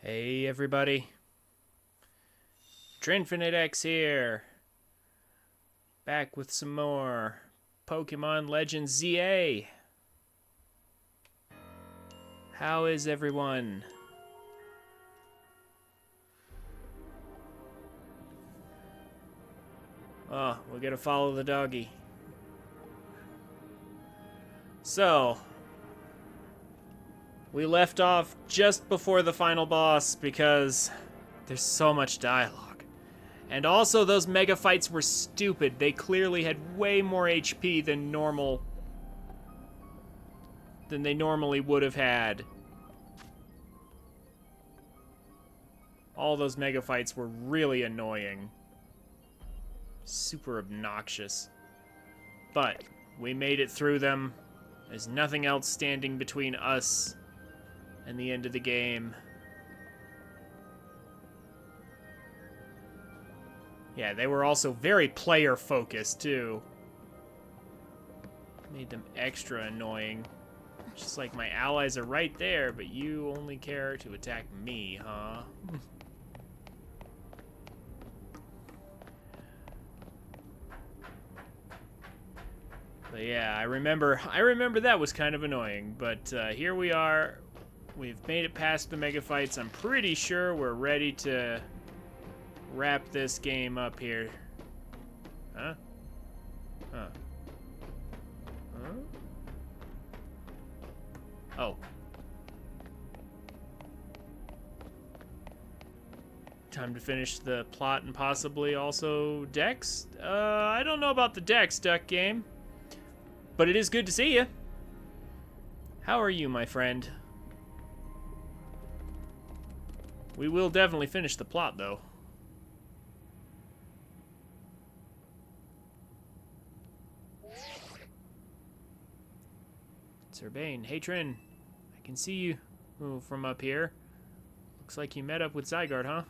Hey everybody, TrinfiniteX here, back with some more Pokémon Legends ZA. How is everyone? Oh, we gotta follow the doggy. So, we left off just before the final boss because there's so much dialogue. And also, those mega fights were stupid. They clearly had way more HP than they normally would have had. All those mega fights were really annoying. Super obnoxious. But we made it through them. There's nothing else standing between us and the end of the game. Yeah, they were also very player focused too. Made them extra annoying. Just like my allies are right there, but you only care to attack me, huh? But yeah, I remember that was kind of annoying, but here we are. We've made it past the mega fights. I'm pretty sure we're ready to wrap this game up here. Huh? Huh. Huh? Oh. Time to finish the plot and possibly also Dex? I don't know about the Dex duck game. But it is good to see you. How are you, my friend? We will definitely finish the plot, though. It's Urbane. Hey, Trin. I can see you from up here. Looks like you met up with Zygarde, huh?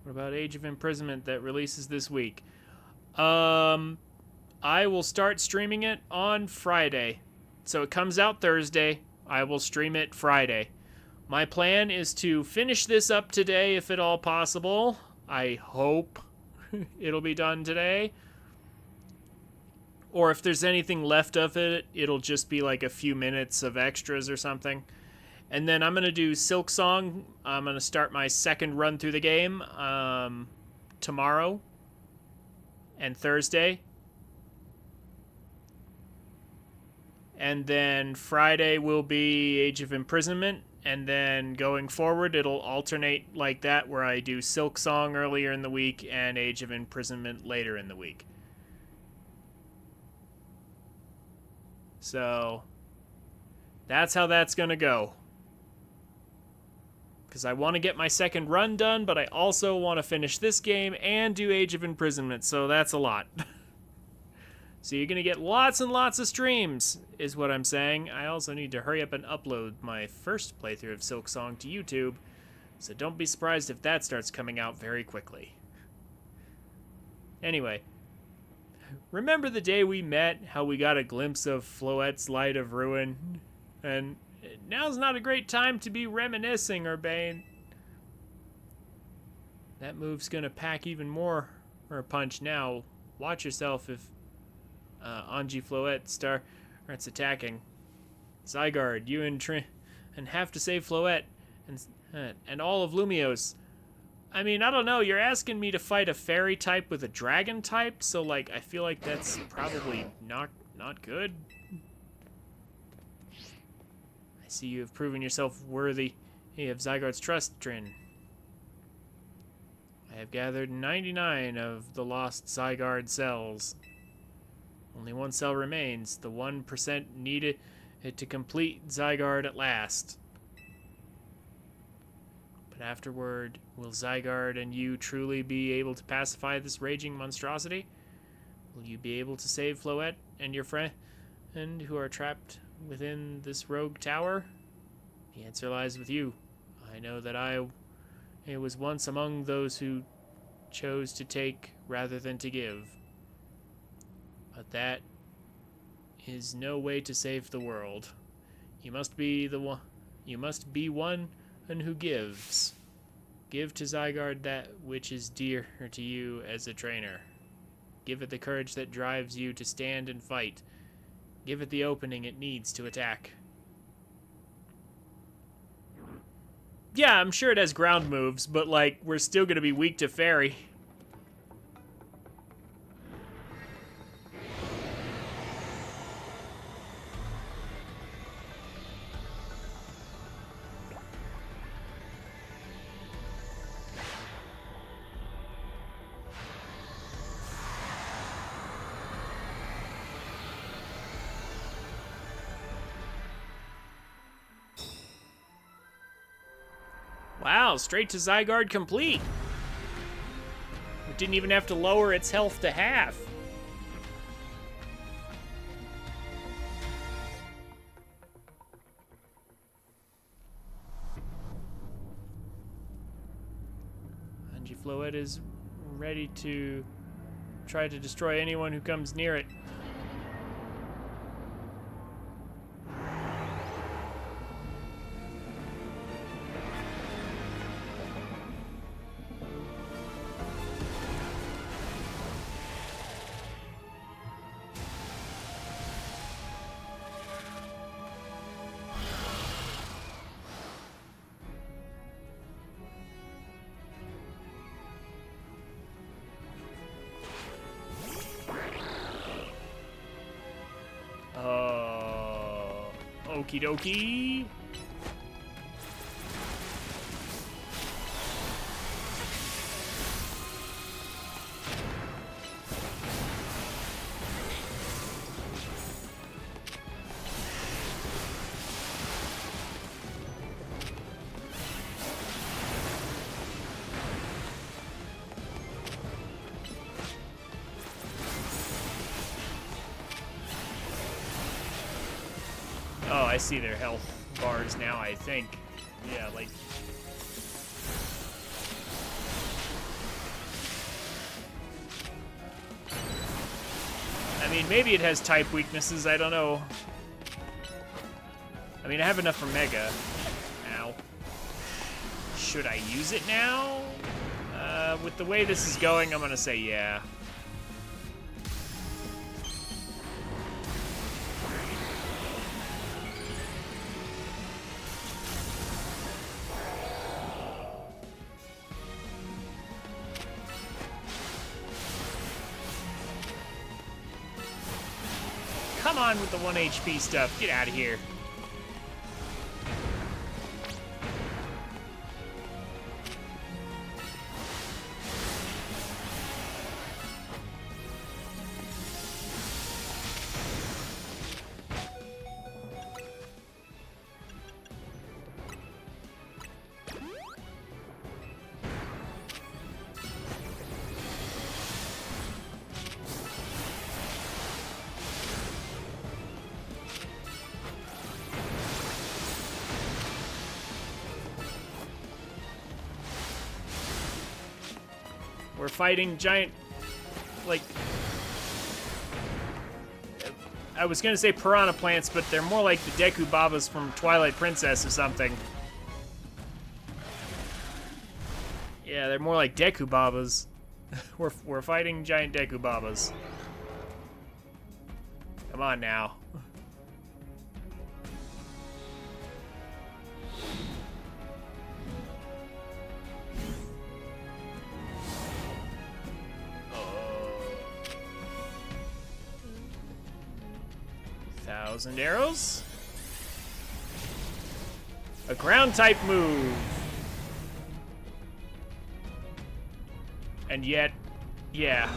What about Age of Imprisonment that releases this week? I will start streaming it on Friday. So it comes out Thursday. I will stream it Friday. My plan is to finish this up today if at all possible. I hope it'll be done today. Or if there's anything left of it, it'll just be like a few minutes of extras or something. And then I'm going to do Silk Song. I'm going to start my second run through the game tomorrow and Thursday. And then Friday will be Age of Imprisonment. And then going forward, it'll alternate like that, where I do Silk Song earlier in the week and Age of Imprisonment later in the week. So that's how that's going to go. Because I want to get my second run done, but I also want to finish this game and do Age of Imprisonment, so that's a lot. So you're going to get lots and lots of streams, is what I'm saying. I also need to hurry up and upload my first playthrough of Silk Song to YouTube, so don't be surprised if that starts coming out very quickly. Anyway, remember the day we met, how we got a glimpse of Floette's Light of Ruin? And now's not a great time to be reminiscing, Urbane. That move's gonna pack even more or a punch now. Watch yourself if Anji Floette starts attacking. Zygarde, you and have to save Floette and all of Lumiose. I mean, I don't know. You're asking me to fight a fairy type with a dragon type, so like I feel like that's probably not good. I see you have proven yourself worthy of Zygarde's trust, Trin. I have gathered 99 of the lost Zygarde cells. Only one cell remains, the 1% needed to complete Zygarde at last. But afterward, will Zygarde and you truly be able to pacify this raging monstrosity? Will you be able to save Floette and your friend who are trapped within this rogue tower? The answer lies with you. I know that I was once among those who chose to take rather than to give. But that is no way to save the world. You must be the one. You must be one who gives. Give to Zygarde that which is dear to you as a trainer. Give it the courage that drives you to stand and fight. Give it the opening it needs to attack. Yeah, I'm sure it has ground moves, but, like, we're still gonna be weak to fairy. Wow, straight to Zygarde complete. It didn't even have to lower its health to half. Floette is ready to try to destroy anyone who comes near it. Okie dokie. Oh, I see their health bars now, I think. Yeah, like... I mean, maybe it has type weaknesses, I don't know. I mean, I have enough for Mega. Ow. Should I use it now? With the way this is going, I'm gonna say yeah. Come on with the 1 HP stuff. Get out of here. We're fighting giant, like, I was gonna say piranha plants, but they're more like the Deku Babas from Twilight Princess or something. Yeah, they're more like Deku Babas. We're fighting giant Deku Babas. Come on now. Thousand arrows. A ground type move. And yet, yeah.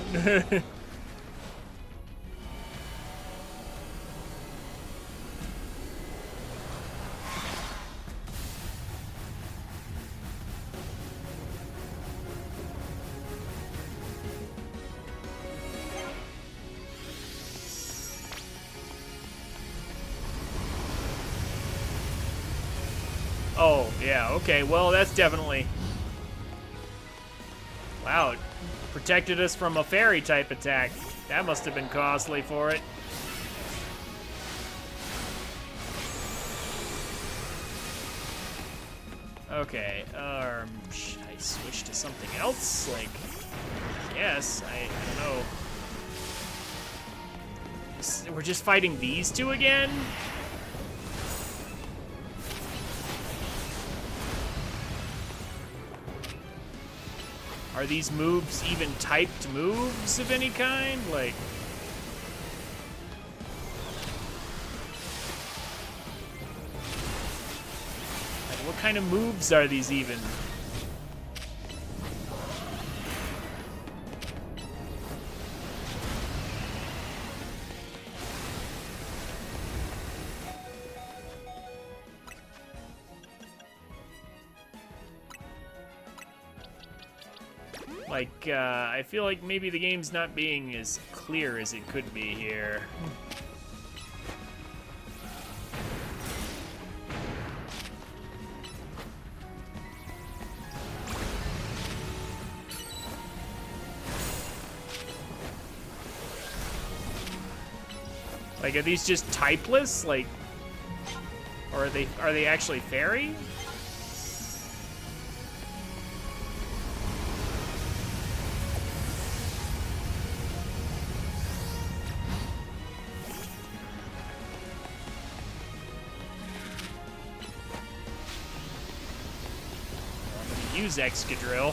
Oh, yeah, okay, well, that's definitely... Wow, it protected us from a fairy-type attack. That must have been costly for it. Okay, should I switch to something else? Like, yes, I don't know. We're just fighting these two again? Are these moves even typed moves of any kind? Like... what kind of moves are these even? Like, I feel like maybe the game's not being as clear as it could be here. Like, are these just typeless? Like, or are they actually fairy? Use Excadrill.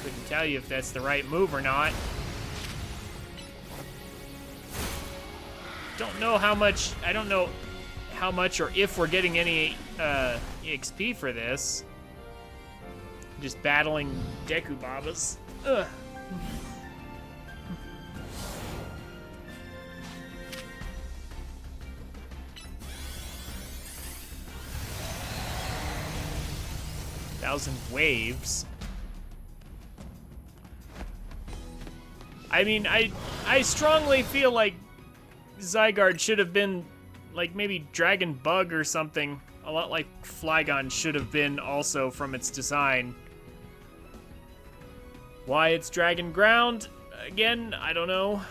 Couldn't tell you if that's the right move or not. Don't know how much. I don't know how much or if we're getting any EXP for this. Just battling Deku Babas. Ugh. Thousand waves. I mean, I strongly feel like Zygarde should have been like maybe Dragon Bug or something. A lot like Flygon should have been also from its design. Why it's Dragon Ground? Again, I don't know.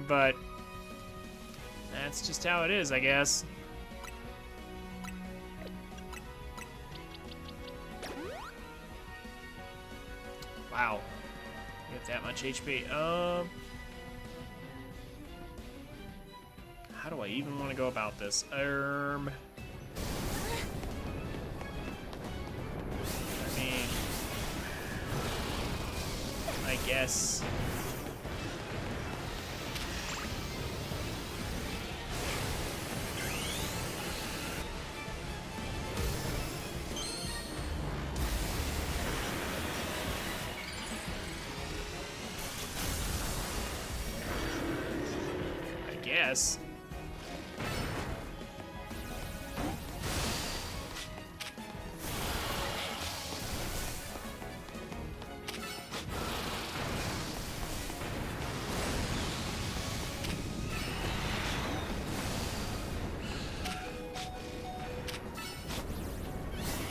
But that's just how it is, I guess. Wow. You have that much HP. How do I even want to go about this? I mean, I guess. Yes.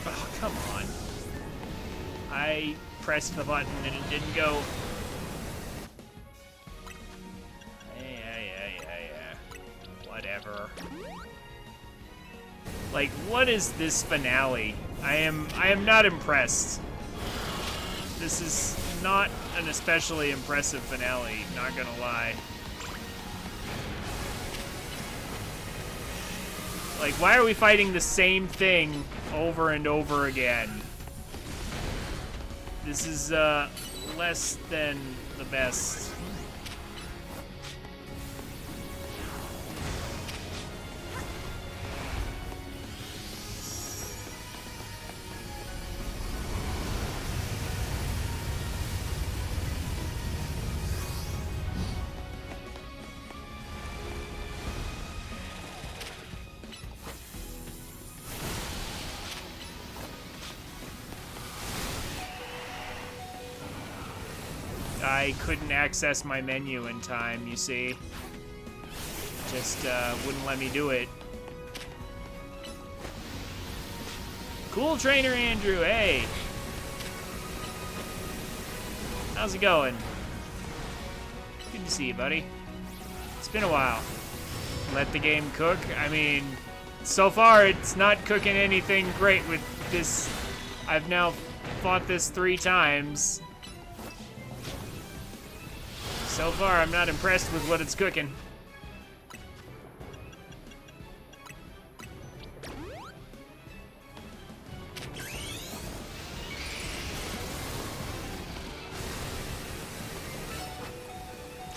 Oh, come on. I pressed the button and it didn't go. Whatever. Like, what is this finale? I am not impressed. This is not an especially impressive finale, not gonna lie. Like, why are we fighting the same thing over and over again? This is less than the best. I couldn't access my menu in time, you see. Just wouldn't let me do it. Cool trainer Andrew, hey! How's it going? Good to see you, buddy. It's been a while. Let the game cook? I mean, so far, it's not cooking anything great with this. I've now fought this 3 times. So far, I'm not impressed with what it's cooking.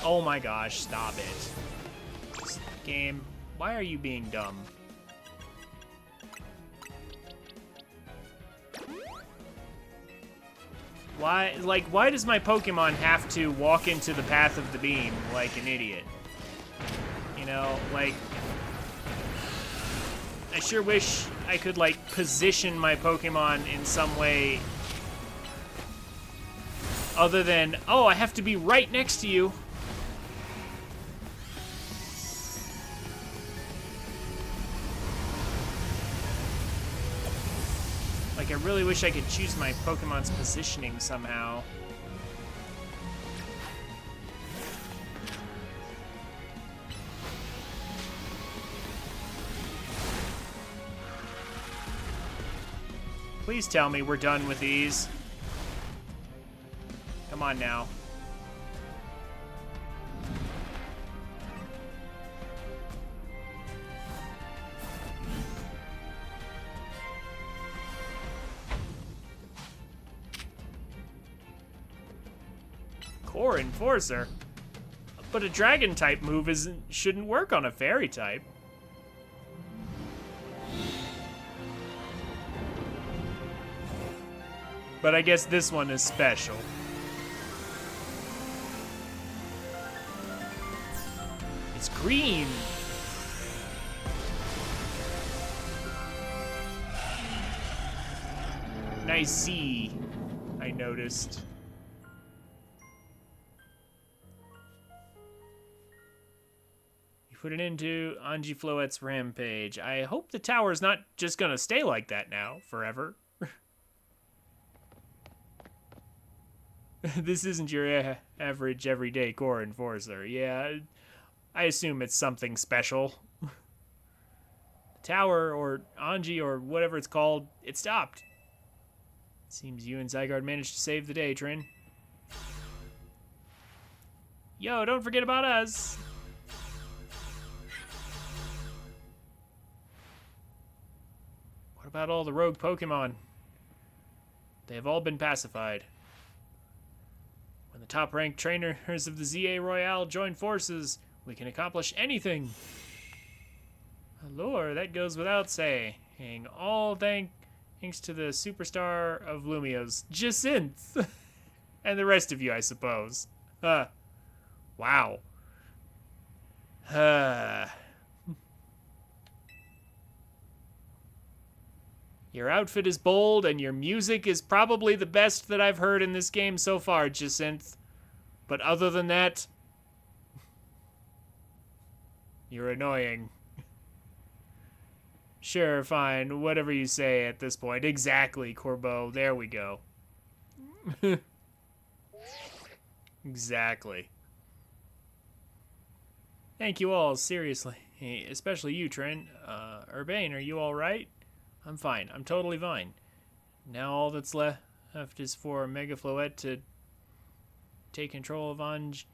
Oh my gosh, stop it. Game, why are you being dumb? Why does my Pokemon have to walk into the path of the beam like an idiot? You know, like, I sure wish I could, like, position my Pokemon in some way other than, oh, I have to be right next to you. Like, I really wish I could choose my Pokemon's positioning somehow. Please tell me we're done with these. Come on now. Core Enforcer? But a dragon type move shouldn't work on a fairy type. But I guess this one is special. It's green. Nice Z, I noticed. Put it into Anji Floette's rampage. I hope the tower's not just gonna stay like that now, forever. This isn't your average everyday core enforcer. Yeah, I assume it's something special. The tower, or Anji, or whatever it's called, it stopped. Seems you and Zygarde managed to save the day, Trin. Yo, don't forget about us! What about all the rogue Pokemon? They have all been pacified. When the top-ranked trainers of the ZA Royale join forces, we can accomplish anything. Allure, that goes without saying. All thanks to the superstar of Lumios, Jacinth. And the rest of you, I suppose. Wow. Your outfit is bold, and your music is probably the best that I've heard in this game so far, Jacinth. But other than that, you're annoying. Sure, fine, whatever you say at this point. Exactly, Corbeau, there we go. Exactly. Thank you all, seriously. Especially you, Trin. Urbane, are you alright? I'm fine. I'm totally fine. Now all that's left is for Mega Floette to take control of Anji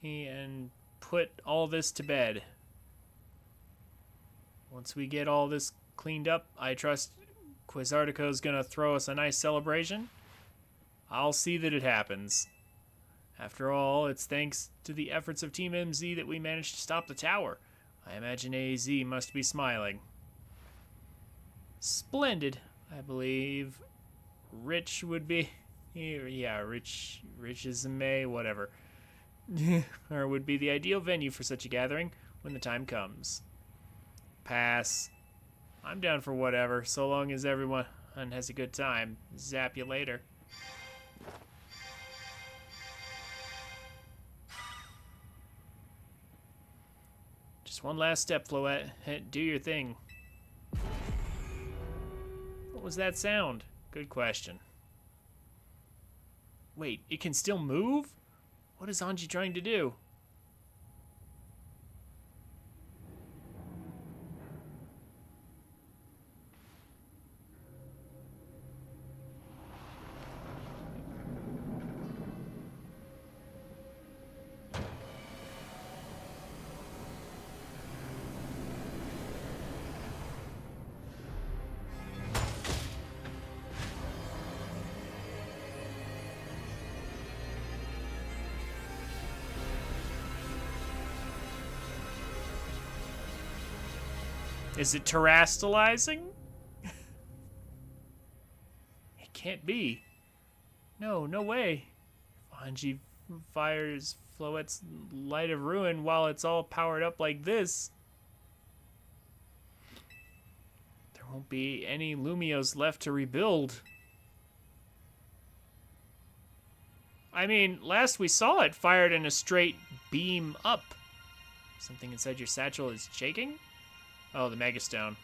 and put all this to bed. Once we get all this cleaned up, I trust Quizartico's gonna throw us a nice celebration. I'll see that it happens. After all, it's thanks to the efforts of Team MZ that we managed to stop the tower. I imagine AZ must be smiling. Splendid, I believe. Rich would be... Yeah, Rich is a May, whatever. Or would be the ideal venue for such a gathering when the time comes. Pass. I'm down for whatever, so long as everyone has a good time. Zap you later. Just one last step, Floette. Do your thing. What was that sound? Good question. Wait, it can still move? What is Anji trying to do? Is it terastallizing? It can't be. No, no way. Anji fires Floette's Light of Ruin while it's all powered up like this. There won't be any Lumios left to rebuild. I mean, last we saw it fired in a straight beam up. Something inside your satchel is shaking? Oh, the Megastone.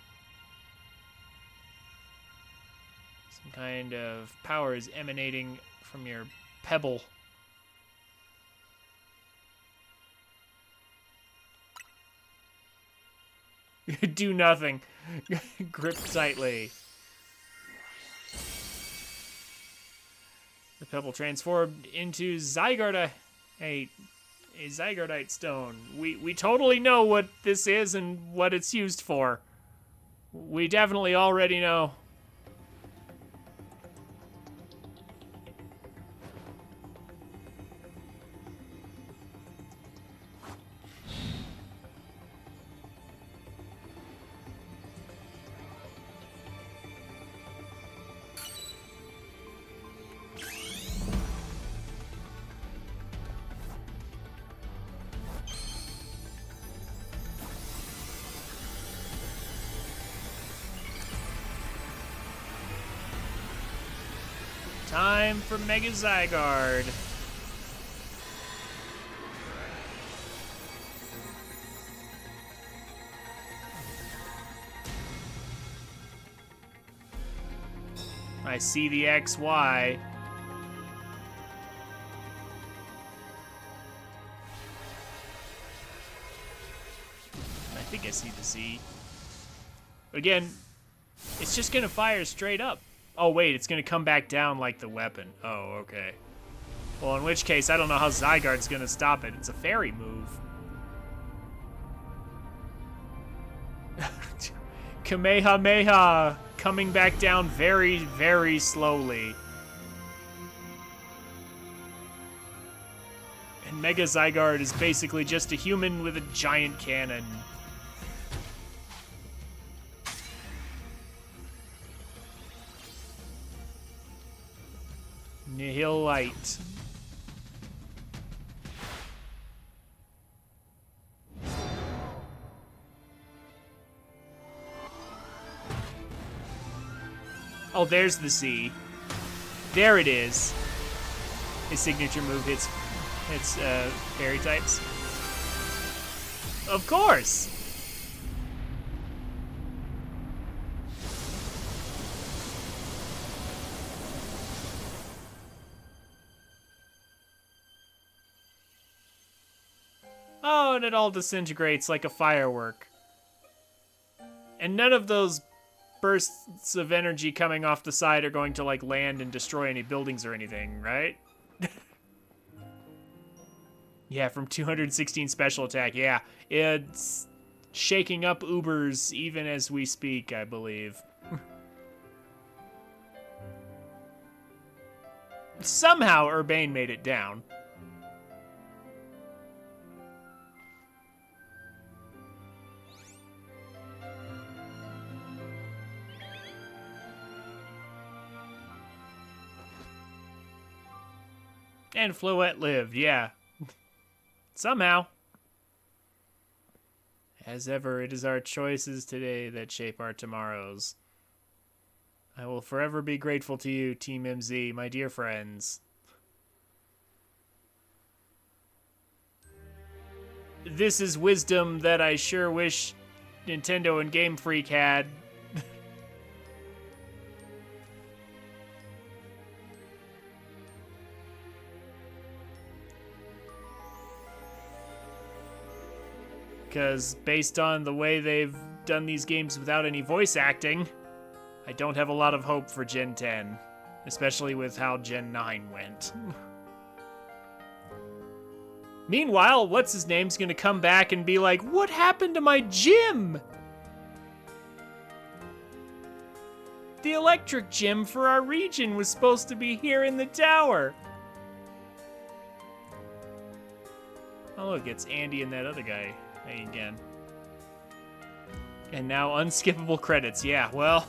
Some kind of power is emanating from your pebble. Do nothing. Grip tightly. The pebble transformed into Zygarde, a Zygardite stone. We totally know what this is and what it's used for. We definitely already know. Time for Mega Zygarde. I see the XY. I think I see the Z. Again, it's just gonna fire straight up. Oh wait, it's gonna come back down like the weapon. Oh, okay. Well, in which case, I don't know how Zygarde's gonna stop it. It's a fairy move. Kamehameha coming back down very, very slowly. And Mega Zygarde is basically just a human with a giant cannon. Nihil Light. Oh, there's the Z. There it is. His signature move hits fairy types. Of course. Oh, and it all disintegrates like a firework. And none of those bursts of energy coming off the side are going to, like, land and destroy any buildings or anything, right? Yeah, from 216 special attack, yeah. It's shaking up Ubers even as we speak, I believe. Somehow, Urbane made it down. And Floette lived, yeah. Somehow. As ever, it is our choices today that shape our tomorrows. I will forever be grateful to you, Team MZ, my dear friends. This is wisdom that I sure wish Nintendo and Game Freak had. Because based on the way they've done these games without any voice acting, I don't have a lot of hope for Gen 10, especially with how Gen 9 went. Meanwhile, what's-his-name's gonna come back and be like, what happened to my gym? The electric gym for our region was supposed to be here in the tower. Oh look, it's Andy and that other guy again. And now unskippable credits. Yeah, well,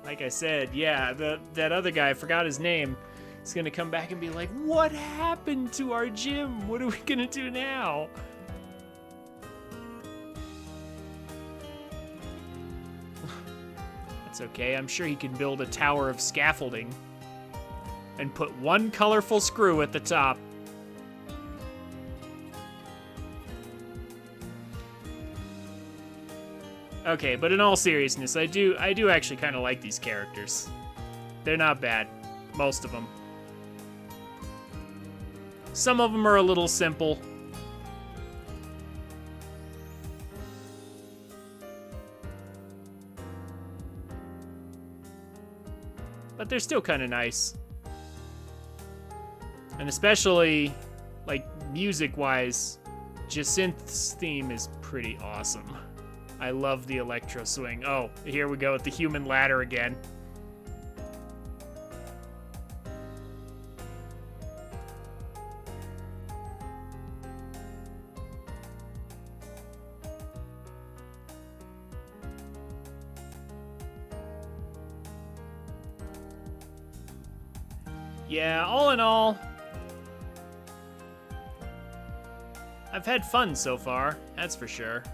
like I said, yeah, that other guy, I forgot his name, is gonna come back and be like, what happened to our gym? What are we gonna do now? That's okay, I'm sure he can build a tower of scaffolding and put one colorful screw at the top. Okay, but in all seriousness, I do actually kind of like these characters. They're not bad, most of them. Some of them are a little simple. But they're still kind of nice. And especially, like, music-wise, Jacinth's theme is pretty awesome. I love the electro swing. Oh, here we go with the human ladder again. Yeah, all in all, I've had fun so far, that's for sure.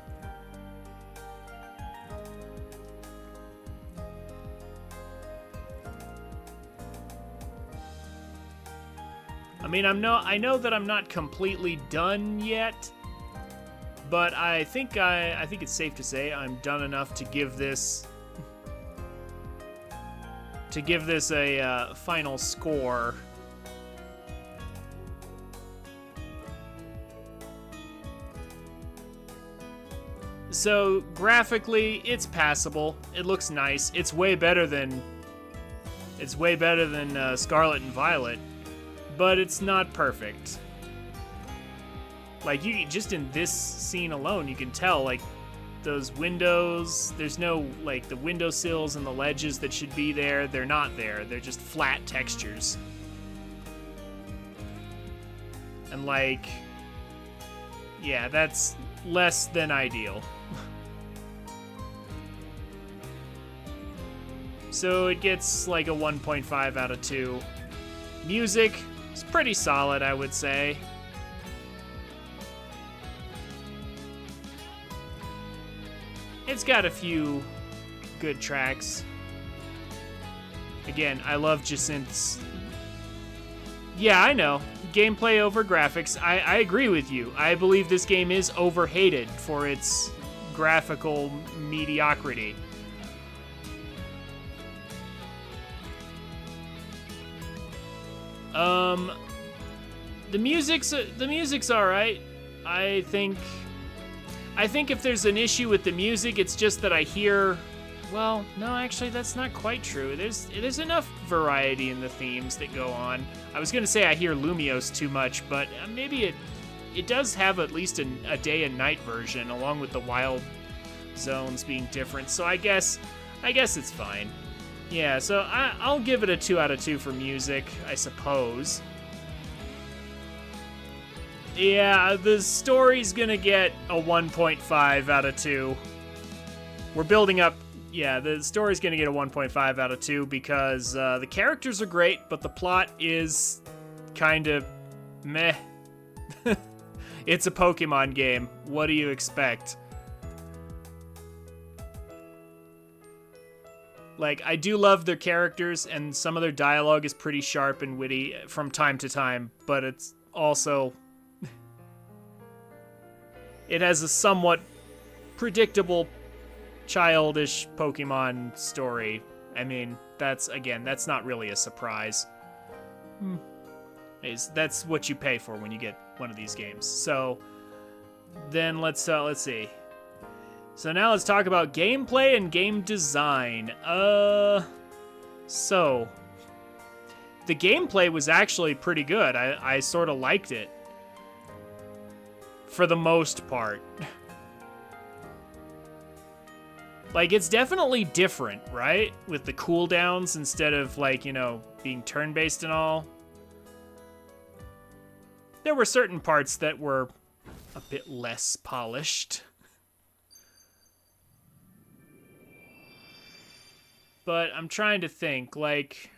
I mean, I know that I'm not completely done yet, but I think it's safe to say I'm done enough to give this a final score. So graphically, it's passable. It looks nice. It's way better than Scarlet and Violet, but it's not perfect. Like, you just in this scene alone, you can tell, like, those windows, there's no, like, the windowsills and the ledges that should be there, they're not there. They're just flat textures. And, like, yeah, that's less than ideal. So it gets, like, a 1.5 out of 2. Music is pretty solid, I would say. It's got a few good tracks. Again, I love Jacinth's. Yeah, I know. Gameplay over graphics. I agree with you. I believe this game is overhated for its graphical mediocrity. The music's all right. I think if there's an issue with the music, it's just that I hear, well, no, actually that's not quite true. There's enough variety in the themes that go on. I was gonna say I hear Lumiose too much, but maybe it does have at least a day and night version, along with the wild zones being different. So I guess it's fine. Yeah, so I'll give it a 2 out of 2 for music, I suppose. Yeah, the story's gonna get a 1.5 out of 2. We're building up. Yeah, the story's gonna get a 1.5 out of 2 because the characters are great, but the plot is kind of meh. It's a Pokemon game. What do you expect? Like, I do love their characters, and some of their dialogue is pretty sharp and witty from time to time, but it's also... it has a somewhat predictable, childish Pokemon story. I mean, that's not really a surprise. That's what you pay for when you get one of these games. So, then let's see. So now let's talk about gameplay and game design. So, the gameplay was actually pretty good. I sort of liked it. For the most part. Like, it's definitely different, right? With the cooldowns instead of, like, you know, being turn-based and all. There were certain parts that were a bit less polished. but I'm trying to think, like...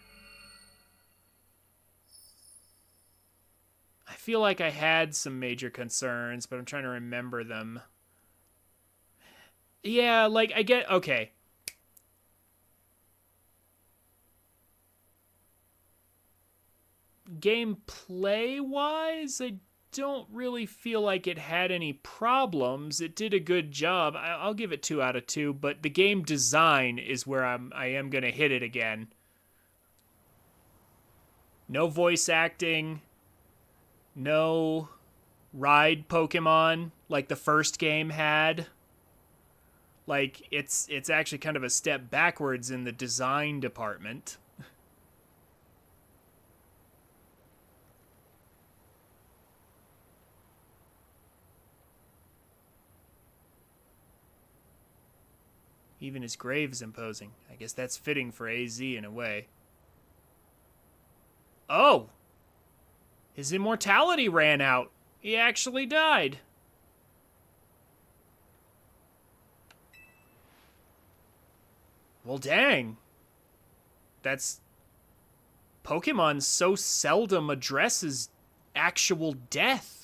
I feel like I had some major concerns, but I'm trying to remember them. Yeah, like, I get... Okay. Gameplay-wise, I don't really feel like it had any problems. It did a good job. I'll give it 2 out of 2, but the game design is where I am going to hit it again. No voice acting. No ride Pokemon like the first game had. Like, it's actually kind of a step backwards in the design department. Even his grave is imposing. I guess that's fitting for AZ in a way. Oh! His immortality ran out. He actually died. Well, dang. That's... Pokemon so seldom addresses actual death.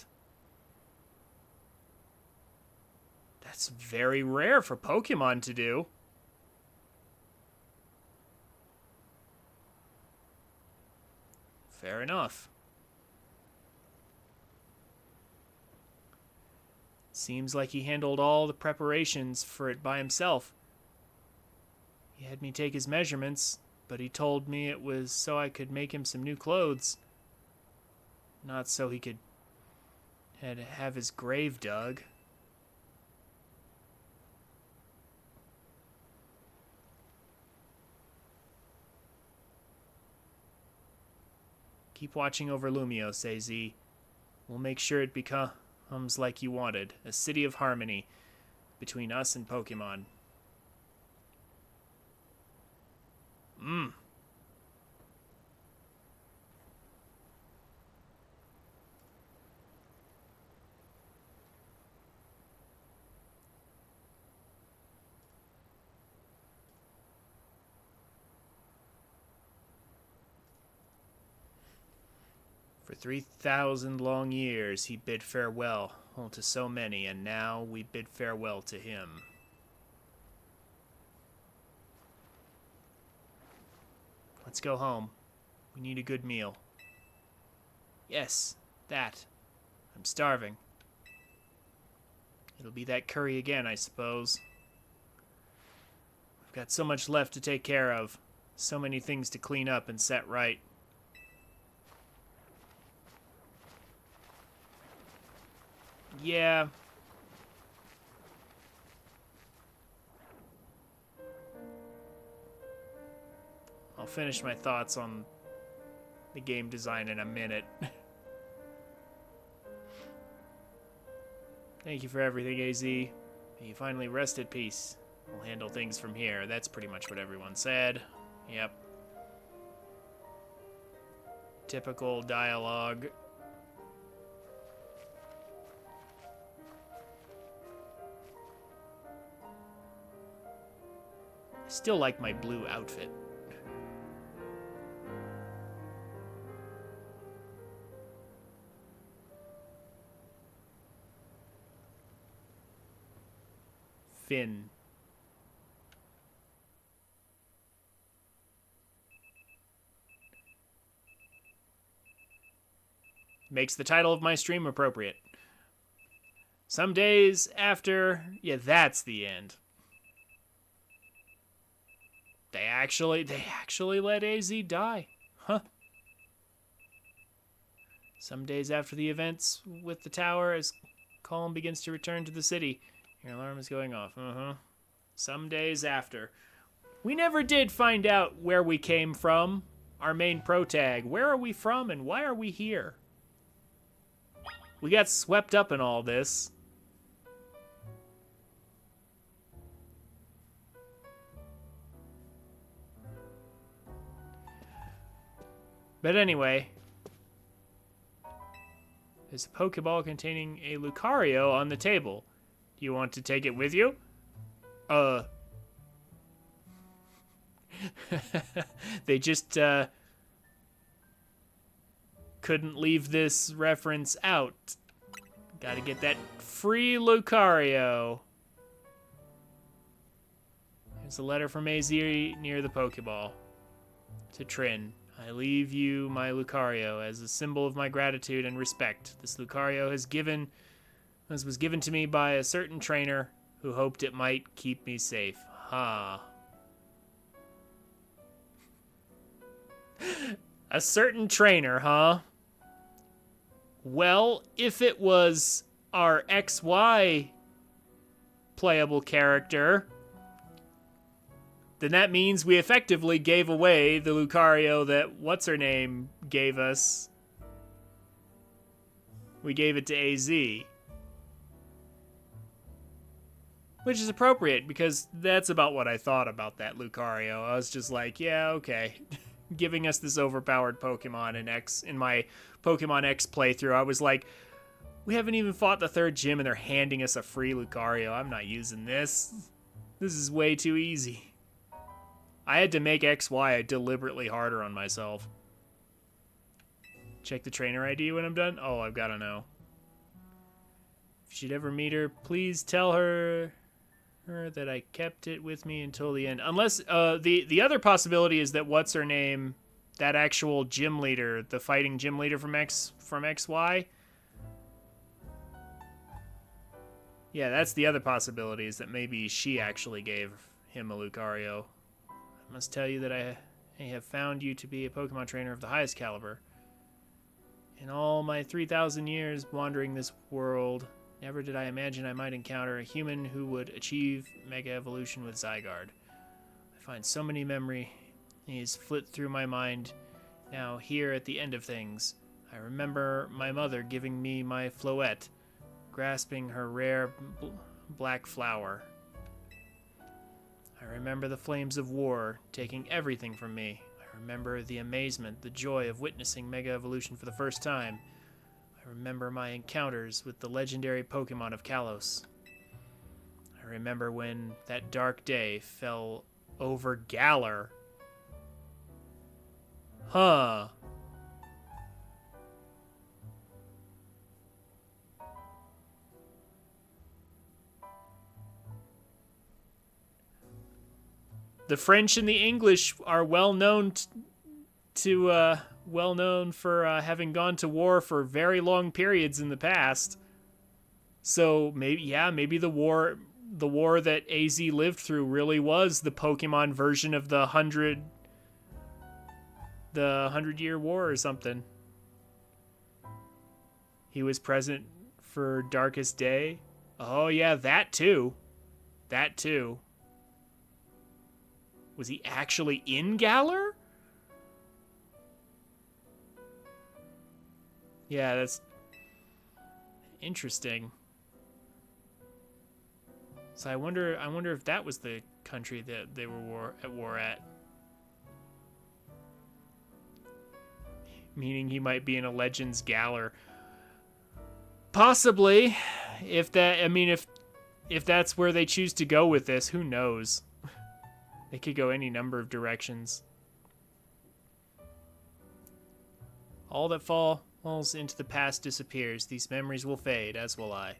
That's very rare for Pokemon to do. Fair enough. Seems like he handled all the preparations for it by himself. He had me take his measurements, but he told me it was so I could make him some new clothes. Not so he could have his grave dug. Keep watching over Lumios, AZ. We'll make sure it becomes like you wanted, a city of harmony between us and Pokemon. For 3,000 long years he bid farewell to so many, and now we bid farewell to him. Let's go home. We need a good meal. Yes, that. I'm starving. It'll be that curry again, I suppose. I've got so much left to take care of. So many things to clean up and set right. Yeah. I'll finish my thoughts on the game design in a minute. Thank you for everything, AZ. May you finally rest at peace. We'll handle things from here. That's pretty much what everyone said. Yep. Typical dialogue. I still like my blue outfit. Finn. Makes the title of my stream appropriate. Some days after... Yeah, that's the end. They actually let AZ die. Huh. Some days after the events with the tower, as calm begins to return to the city, your alarm is going off. Some days after. We never did find out where we came from. Our main protag. Where are we from and why are we here? We got swept up in all this. But anyway, there's a Pokeball containing a Lucario on the table. Do you want to take it with you? They just couldn't leave this reference out. Gotta get that free Lucario. There's a letter from AZ near the Pokeball. To Trin, I leave you my Lucario as a symbol of my gratitude and respect. This Lucario was given to me by a certain trainer who hoped it might keep me safe. Ha. A certain trainer, huh? Well, if it was our XY playable character, then that means we effectively gave away the Lucario that what's-her-name gave us. We gave it to AZ. Which is appropriate, because that's about what I thought about that Lucario. I was just like, yeah, okay. Giving us this overpowered Pokemon in my Pokemon X playthrough, I was like, we haven't even fought the third gym and they're handing us a free Lucario. I'm not using this. This is way too easy. I had to make XY deliberately harder on myself. Check the trainer ID when I'm done? Oh, I've got to know. If you should ever meet her, please tell her that I kept it with me until the end. Unless, the other possibility is that what's-her-name, that actual gym leader, the fighting gym leader from XY. Yeah, that's the other possibility, is that maybe she actually gave him a Lucario. I must tell you that I have found you to be a Pokemon trainer of the highest caliber. In all my 3,000 years wandering this world, never did I imagine I might encounter a human who would achieve Mega Evolution with Zygarde. I find so many memories flit through my mind now here at the end of things. I remember my mother giving me my Floette, grasping her rare black flower. I remember the flames of war taking everything from me. I remember the amazement, the joy of witnessing Mega Evolution for the first time. I remember my encounters with the legendary Pokemon of Kalos. I remember when that dark day fell over Galar. Huh. The French and the English are well known for having gone to war for very long periods in the past. So maybe the war that AZ lived through really was the Pokemon version of the 100-year war or something. He was present for Darkest Day. Oh yeah, that too. That too. Was he actually in Galar? Yeah, that's interesting. So I wonder if that was the country that they were at war at. Meaning he might be in a Legends Galar. Possibly. If that's where they choose to go with this, who knows? They could go any number of directions. All that falls into the past disappears. These memories will fade, as will I.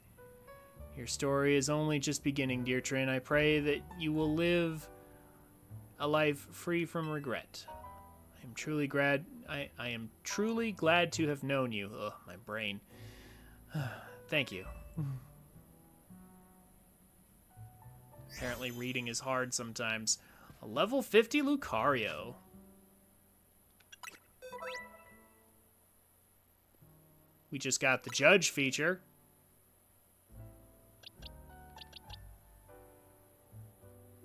Your story is only just beginning, dear Trin. I pray that you will live a life free from regret. I am truly glad to have known you. Ugh, my brain. Thank you. Apparently reading is hard sometimes. A level 50 Lucario. We just got the Judge feature.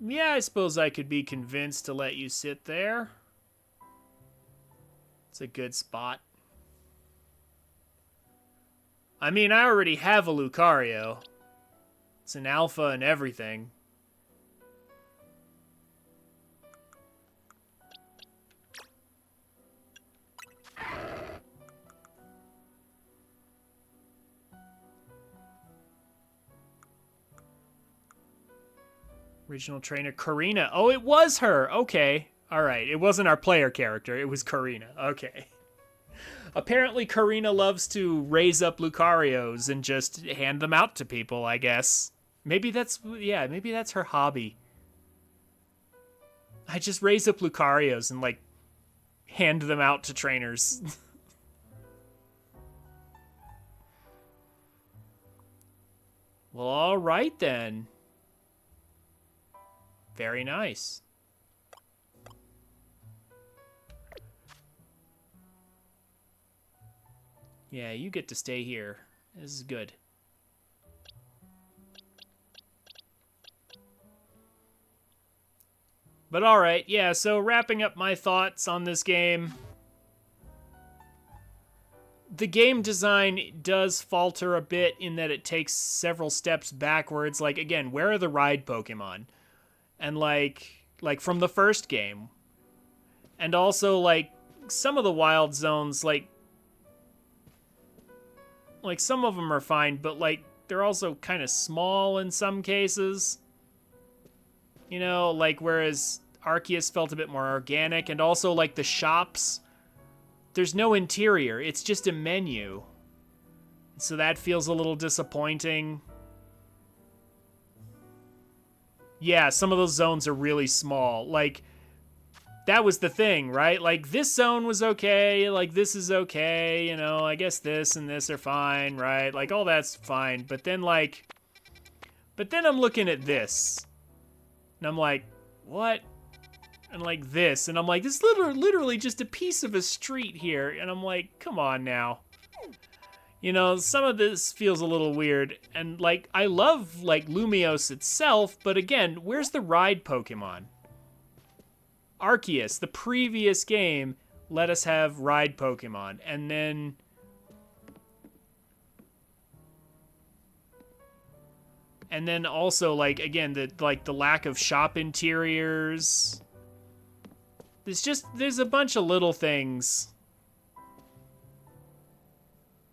Yeah, I suppose I could be convinced to let you sit there. It's a good spot. I mean, I already have a Lucario. It's an alpha and everything. Original trainer Karina. Oh, it was her. Okay. All right, it wasn't our player character. It was Karina. Okay. Apparently, Karina loves to raise up Lucarios and just hand them out to people, I guess. Maybe that's her hobby. I just raise up Lucarios and, like, hand them out to trainers. Well, all right then. Very nice. Yeah, you get to stay here. This is good. But alright, yeah, so wrapping up my thoughts on this game. The game design does falter a bit in that it takes several steps backwards. Like, again, where are the ride Pokemon? And, like from the first game. And also, like, some of the wild zones, like some of them are fine, but, like, they're also kind of small in some cases. You know, like, whereas Arceus felt a bit more organic, and also, like, the shops, there's no interior, it's just a menu. So that feels a little disappointing. Yeah, some of those zones are really small. Like, that was the thing, right? Like, this zone was okay, like, this is okay, you know, I guess this and this are fine, right? Like, all that's fine, but then I'm looking at this, and I'm like, what? And like this, and I'm like, this is literally just a piece of a street here, and I'm like, come on now. You know, some of this feels a little weird, and like, I love like Lumiose itself, but again, where's the ride Pokemon? Arceus, the previous game, let us have ride Pokemon, and then also, like, again, the lack of shop interiors. There's a bunch of little things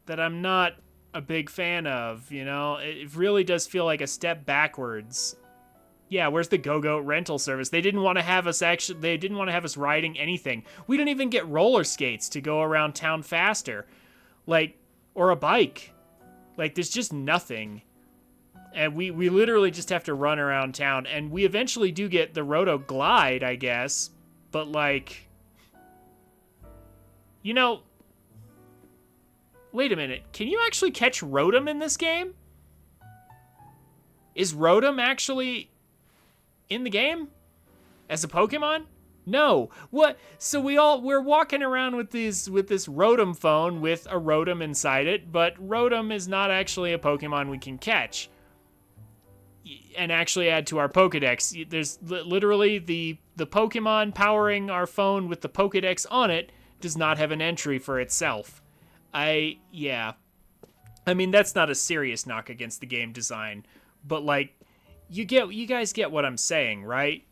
that I'm not a big fan of, you know? It really does feel like a step backwards. Yeah, where's the Go-Go rental service? They didn't want to have us riding anything. We didn't even get roller skates to go around town faster. Like, or a bike. Like, there's just nothing. And we literally just have to run around town. And we eventually do get the Roto Glide, I guess. But, like, you know, wait a minute. Can you actually catch Rotom in this game? Is Rotom actually in the game as a Pokemon? No. What? So we're walking around with this Rotom phone with a Rotom inside it, but Rotom is not actually a Pokemon we can catch and actually add to our Pokedex. There's literally the Pokemon powering our phone with the Pokedex on it does not have an entry for itself. Yeah. I mean, that's not a serious knock against the game design, but like, you guys get what I'm saying, right?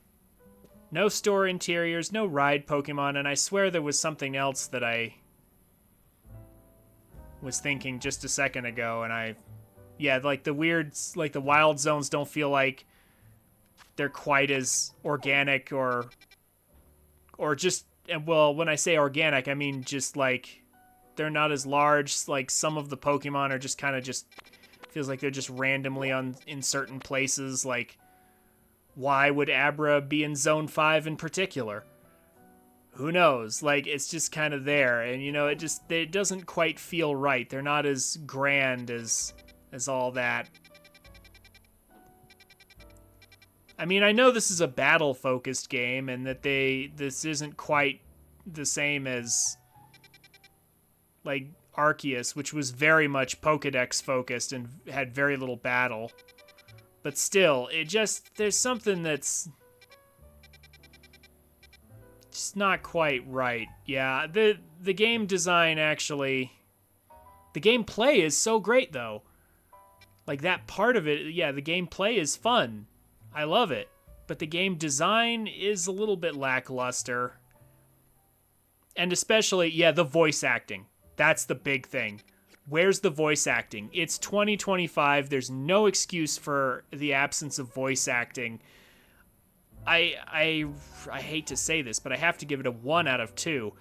No store interiors, no ride Pokemon, and I swear there was something else that I was thinking just a second ago, and yeah, like the wild zones don't feel like they're quite as organic or just, well, when I say organic, I mean just like they're not as large. Like some of the Pokemon are just kind of just feels like they're just randomly in certain places. Like, why would Abra be in Zone 5 in particular? Who knows? Like, it's just kind of there, and you know, it doesn't quite feel right. They're not as grand as all that. I mean, I know this is a battle-focused game, and that this isn't quite the same as, like, Arceus, which was very much Pokedex-focused and had very little battle. But still, there's something that's just not quite right. Yeah, the game design actually... The gameplay is so great, though. Like, that part of it, yeah, the gameplay is fun. I love it. But the game design is a little bit lackluster. And especially, yeah, the voice acting. That's the big thing. Where's the voice acting? It's 2025. There's no excuse for the absence of voice acting. I hate to say this, but I have to give it a 1 out of 2.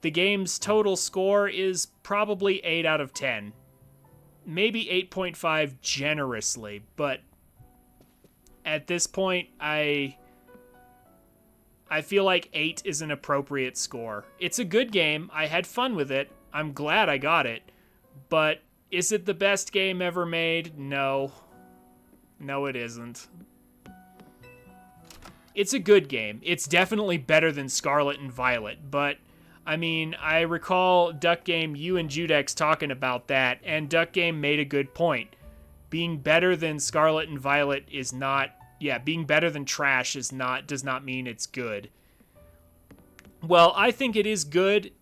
The game's total score is probably 8 out of 10. Maybe 8.5 generously, but at this point, I feel like 8 is an appropriate score. It's a good game. I had fun with it. I'm glad I got it. But is it the best game ever made? No. No, it isn't. It's a good game. It's definitely better than Scarlet and Violet, but I mean, I recall Duck Game, you and Judex talking about that, and Duck Game made a good point. Being better than Scarlet and Violet is not, being better than trash does not mean it's good. Well, I think it is good,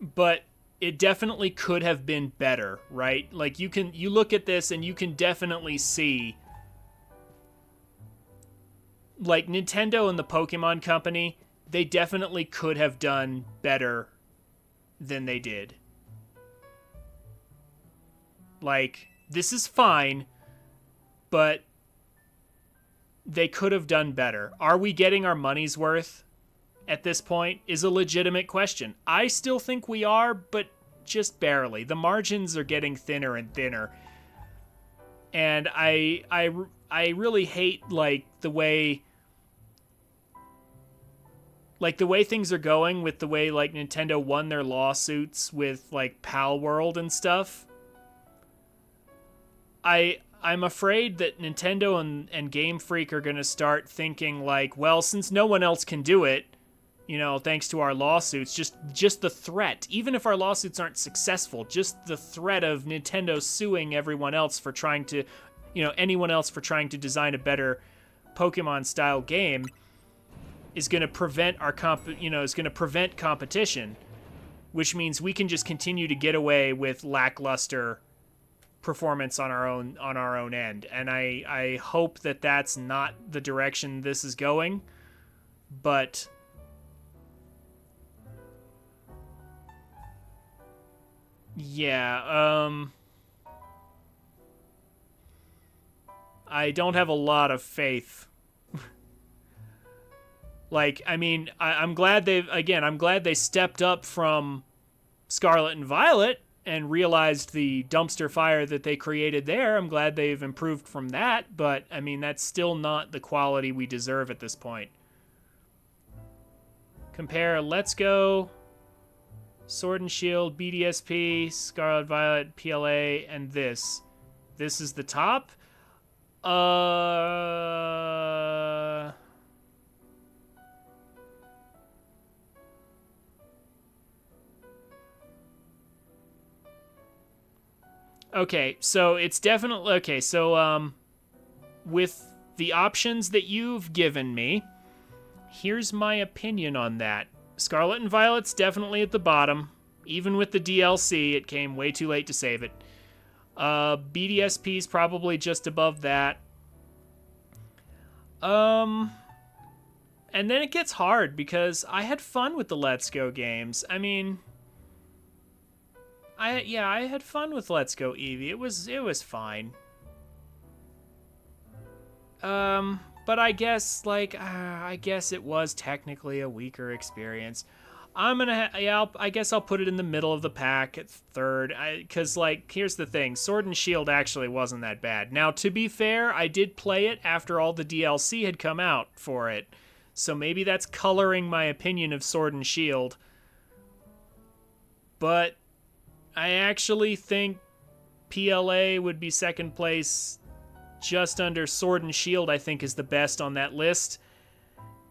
but it definitely could have been better, right? Like you look at this and you can definitely see like Nintendo and the Pokemon Company, they definitely could have done better than they did. Like, this is fine, but they could have done better. Are we getting our money's worth at this point is a legitimate question. I still think we are, but just barely. The margins are getting thinner and thinner. And I really hate, like, the way things are going with the way, like, Nintendo won their lawsuits with, like, Pal World and stuff. I'm afraid that Nintendo and Game Freak are going to start thinking, like, well, since no one else can do it, you know, thanks to our lawsuits, just the threat, even if our lawsuits aren't successful, just the threat of Nintendo suing everyone else for trying to, you know, anyone else for trying to design a better Pokemon-style game is going to prevent prevent competition, which means we can just continue to get away with lackluster performance on our own end. And I hope that that's not the direction this is going, but yeah, I don't have a lot of faith. Like, I mean, I'm glad they stepped up from Scarlet and Violet and realized the dumpster fire that they created there. I'm glad they've improved from that, but I mean, that's still not the quality we deserve at this point. Compare Let's Go, Sword and Shield, BDSP, Scarlet Violet, PLA, and this. This is the top? Okay, so it's definitely... Okay, so, with the options that you've given me, here's my opinion on that. Scarlet and Violet's definitely at the bottom. Even with the DLC, it came way too late to save it. BDSP's probably just above that. And then it gets hard, because I had fun with the Let's Go games. I mean... I had fun with Let's Go Eevee. It was fine. But I guess, like, I guess it was technically a weaker experience. I guess I'll put it in the middle of the pack at third. Because, like, here's the thing. Sword and Shield actually wasn't that bad. Now, to be fair, I did play it after all the DLC had come out for it. So maybe that's coloring my opinion of Sword and Shield. But I actually think PLA would be second place, just under Sword and Shield, I think, is the best on that list.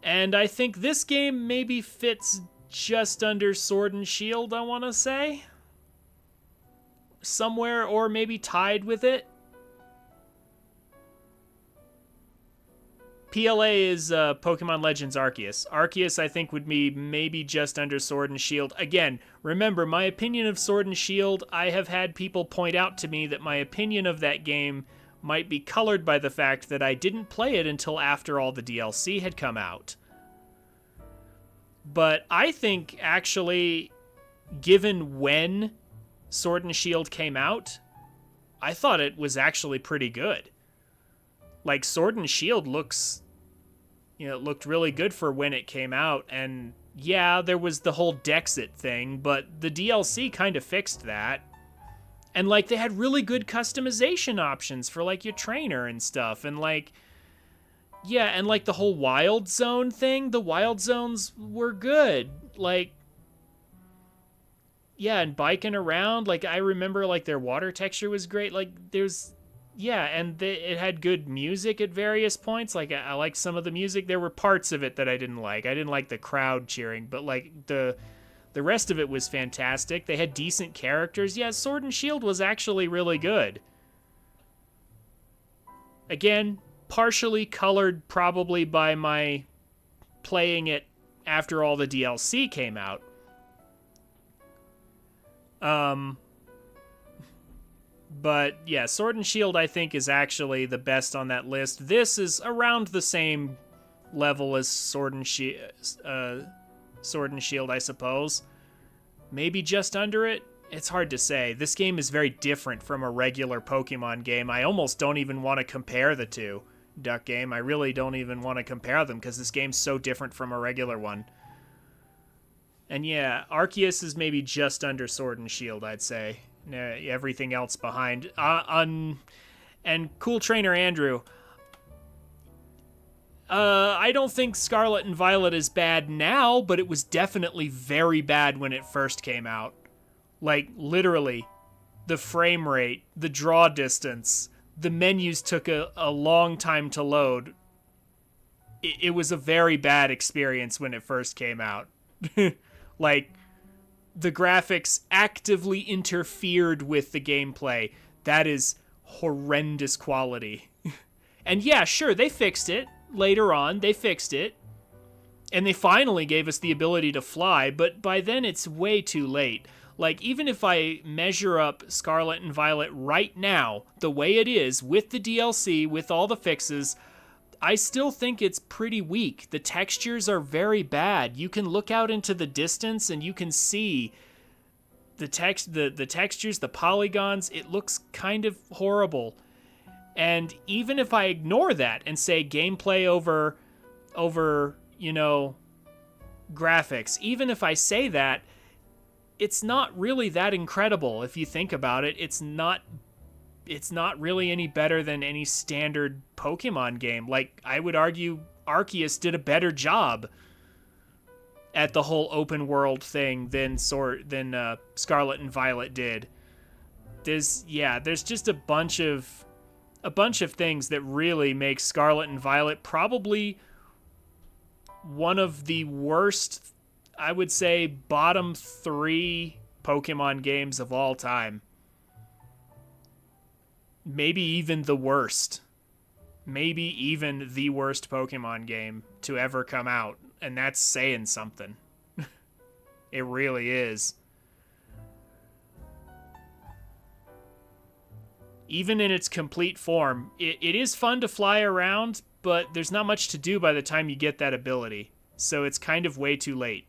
And I think this game maybe fits just under Sword and Shield, I want to say. Somewhere, or maybe tied with it. PLA is Pokemon Legends Arceus. Arceus, I think, would be maybe just under Sword and Shield. Again, remember, my opinion of Sword and Shield, I have had people point out to me that my opinion of that game might be colored by the fact that I didn't play it until after all the DLC had come out. But I think, actually, given when Sword and Shield came out, I thought it was actually pretty good. Like, Sword and Shield looks it looked really good for when it came out. And yeah, there was the whole Dexit thing, but the DLC kind of fixed that. And like they had really good customization options for like your trainer and stuff. And like, yeah, and like the whole Wild Zone thing, the Wild Zones were good. Like, yeah, and biking around, like I remember like their water texture was great. Like there's, yeah, and it had good music at various points. Like I liked some of the music. There were parts of it that I didn't like. I didn't like the crowd cheering, but like the rest of it was fantastic. They had decent characters. Yeah, Sword and Shield was actually really good. Again, partially colored probably by my playing it after all the DLC came out. But yeah, Sword and Shield I think is actually the best on that list. This is around the same level as Sword and Shield, I suppose. Maybe just under it? It's hard to say. This game is very different from a regular Pokemon game. I almost don't even want to compare the two. Duck Game, I really don't even want to compare them because this game's so different from a regular one. And yeah, Arceus is maybe just under Sword and Shield, I'd say. Everything else behind. And Cool Trainer Andrew, I don't think Scarlet and Violet is bad now, but it was definitely very bad when it first came out. Like, literally, the frame rate, the draw distance, the menus took a long time to load. It was a very bad experience when it first came out. Like, the graphics actively interfered with the gameplay. That is horrendous quality. And yeah, sure, they fixed it. Later on, they fixed it. And they finally gave us the ability to fly, but by then it's way too late. Like, even if I measure up Scarlet and Violet right now, the way it is, with the DLC, with all the fixes, I still think it's pretty weak. The textures are very bad. You can look out into the distance and you can see the textures, the polygons. It looks kind of horrible. And even if I ignore that and say gameplay over, graphics, even if I say that, it's not really that incredible if you think about it. It's not really any better than any standard Pokemon game. Like, I would argue Arceus did a better job at the whole open world thing than Scarlet and Violet did. There's just a bunch of things that really make Scarlet and Violet probably one of the worst, I would say, bottom 3 Pokemon games of all time. Maybe even the worst. Maybe even the worst Pokemon game to ever come out. And that's saying something. It really is. Even in its complete form, it is fun to fly around, but there's not much to do by the time you get that ability. So it's kind of way too late.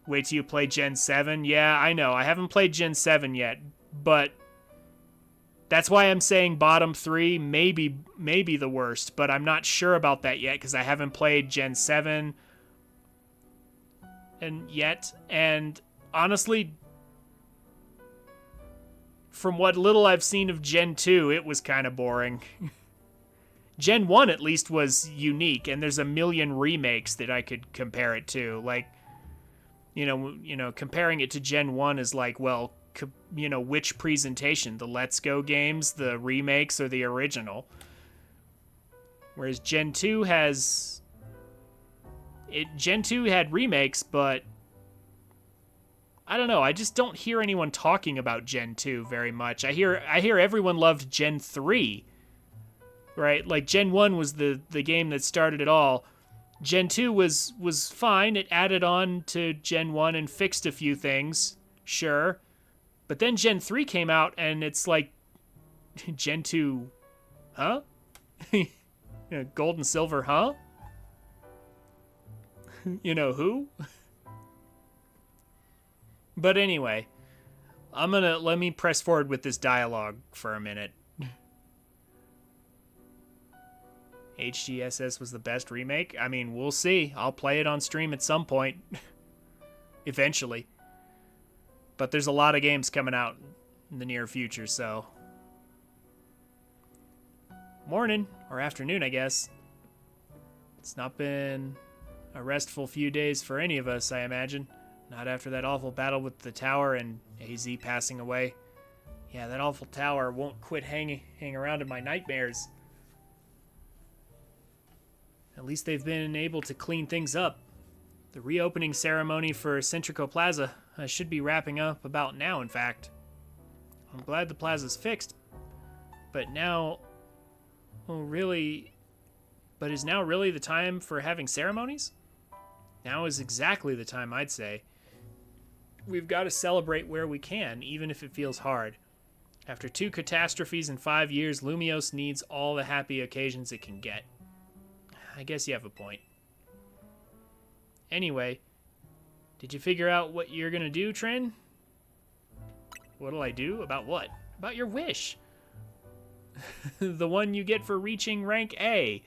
Wait till you play Gen 7? Yeah, I know. I haven't played Gen 7 yet, but that's why I'm saying bottom 3, maybe the worst, but I'm not sure about that yet because I haven't played Gen 7 and honestly, from what little I've seen of Gen 2, it was kind of boring. Gen 1 at least was unique, and there's a million remakes that I could compare it to. Like, comparing it to Gen 1 is like, well, which presentation? The Let's Go games, the remakes, or the original? Whereas Gen 2 Gen 2 had remakes, but I don't know. I just don't hear anyone talking about Gen 2 very much. I hear everyone loved Gen 3, right? Like, Gen 1 was the game that started it all. Gen 2 was fine. It added on to Gen 1 and fixed a few things, sure. But then Gen 3 came out, and it's like, Gen 2, huh? Gold and Silver, huh? Who? But anyway, let me press forward with this dialogue for a minute. HGSS was the best remake. I mean, we'll see. I'll play it on stream at some point. Eventually. But there's a lot of games coming out in the near future, so... Morning, or afternoon, I guess. It's not been a restful few days for any of us, I imagine. Not after that awful battle with the tower and AZ passing away. Yeah, that awful tower won't quit hanging around in my nightmares. At least they've been able to clean things up. The reopening ceremony for Centrico Plaza should be wrapping up about now, in fact. I'm glad the plaza's fixed, but now... Well, really... But is now really the time for having ceremonies? Now is exactly the time, I'd say. We've got to celebrate where we can, even if it feels hard. After 2 catastrophes in 5 years, Lumios needs all the happy occasions it can get. I guess you have a point. Anyway, did you figure out what you're gonna do, Trin? What'll I do? About what? About your wish. The one you get for reaching rank A.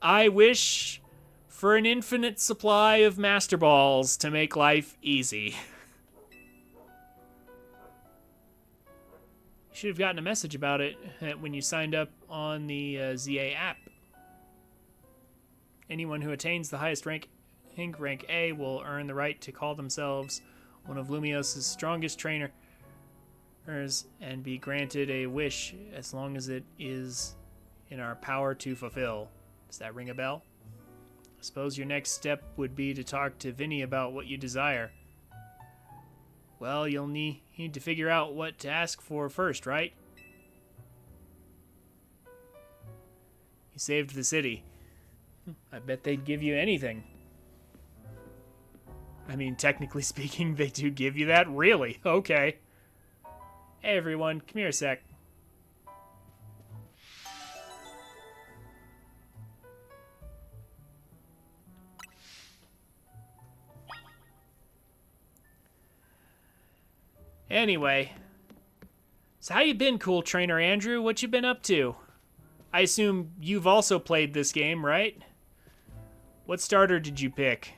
I wish for an infinite supply of Master Balls to make life easy. You should have gotten a message about it when you signed up on the ZA app. Anyone who attains the highest rank A will earn the right to call themselves one of Lumios' strongest trainers and be granted a wish as long as it is in our power to fulfill. Does that ring a bell? I suppose your next step would be to talk to Vinny about what you desire. Well, you'll need to figure out what to ask for first, right? You saved the city. I bet they'd give you anything. I mean, technically speaking, they do give you that? Really? Okay. Hey everyone, come here a sec. Anyway. So how you been, cool trainer Andrew? What you been up to? I assume you've also played this game, right? What starter did you pick?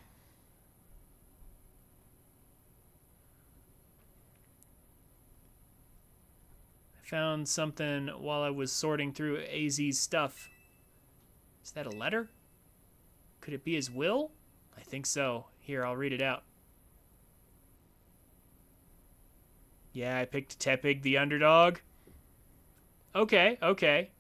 I found something while I was sorting through AZ's stuff. Is that a letter? Could it be his will? I think so. Here, I'll read it out. Yeah, I picked Tepig the underdog. Okay, okay.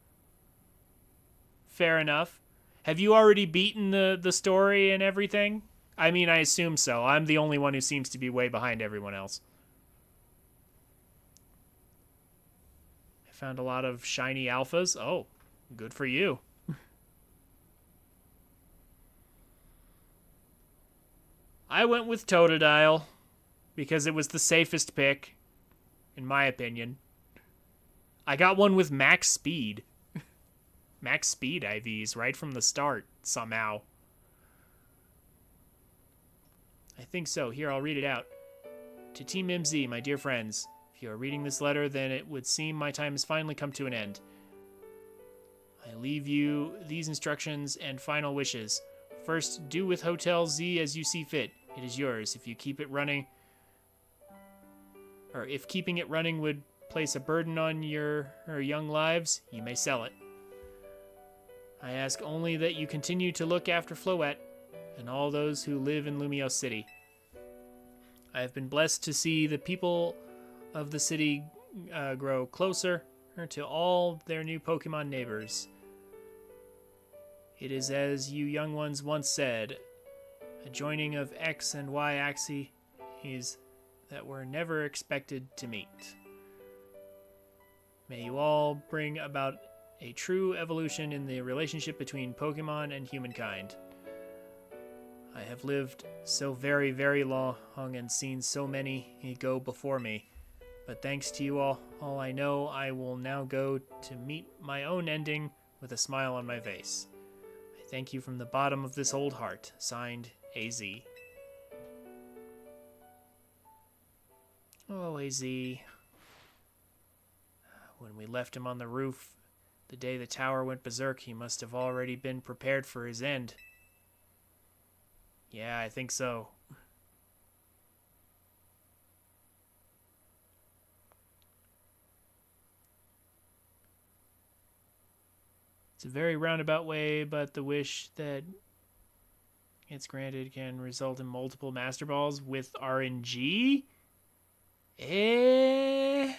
Fair enough. Have you already beaten the story and everything? I mean, I assume so. I'm the only one who seems to be way behind everyone else. I found a lot of shiny alphas. Oh, good for you. I went with Totodile because it was the safest pick, in my opinion. I got one with max speed. Max speed IVs right from the start, somehow. I think so. Here, I'll read it out. To Team MZ, my dear friends, if you are reading this letter, then it would seem my time has finally come to an end. I leave you these instructions and final wishes. First, do with Hotel Z as you see fit. It is yours. If you keep it running, or if keeping it running would place a burden on your young lives, you may sell it. I ask only that you continue to look after Floette and all those who live in Lumios City. I have been blessed to see the people of the city grow closer to all their new Pokemon neighbors. It is as you young ones once said, a joining of X and Y axes that were never expected to meet. May you all bring about a true evolution in the relationship between Pokemon and humankind. I have lived so very, very long and seen so many go before me, but thanks to you all I know I will now go to meet my own ending with a smile on my face. I thank you from the bottom of this old heart. Signed, AZ. Oh, AZ. When we left him on the roof The day the tower went berserk, he must have already been prepared for his end. Yeah, I think so. It's a very roundabout way, but the wish that gets granted can result in multiple Master Balls with RNG? Eh?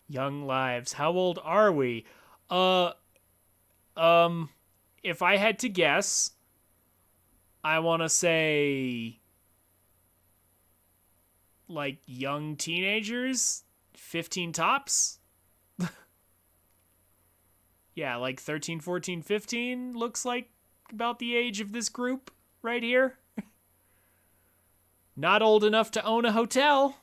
Young lives. How old are we? Uh, if I had to guess, I want to say like young teenagers, 15 tops. Yeah, like 13, 14, 15 looks like about the age of this group right here. Not old enough to own a hotel.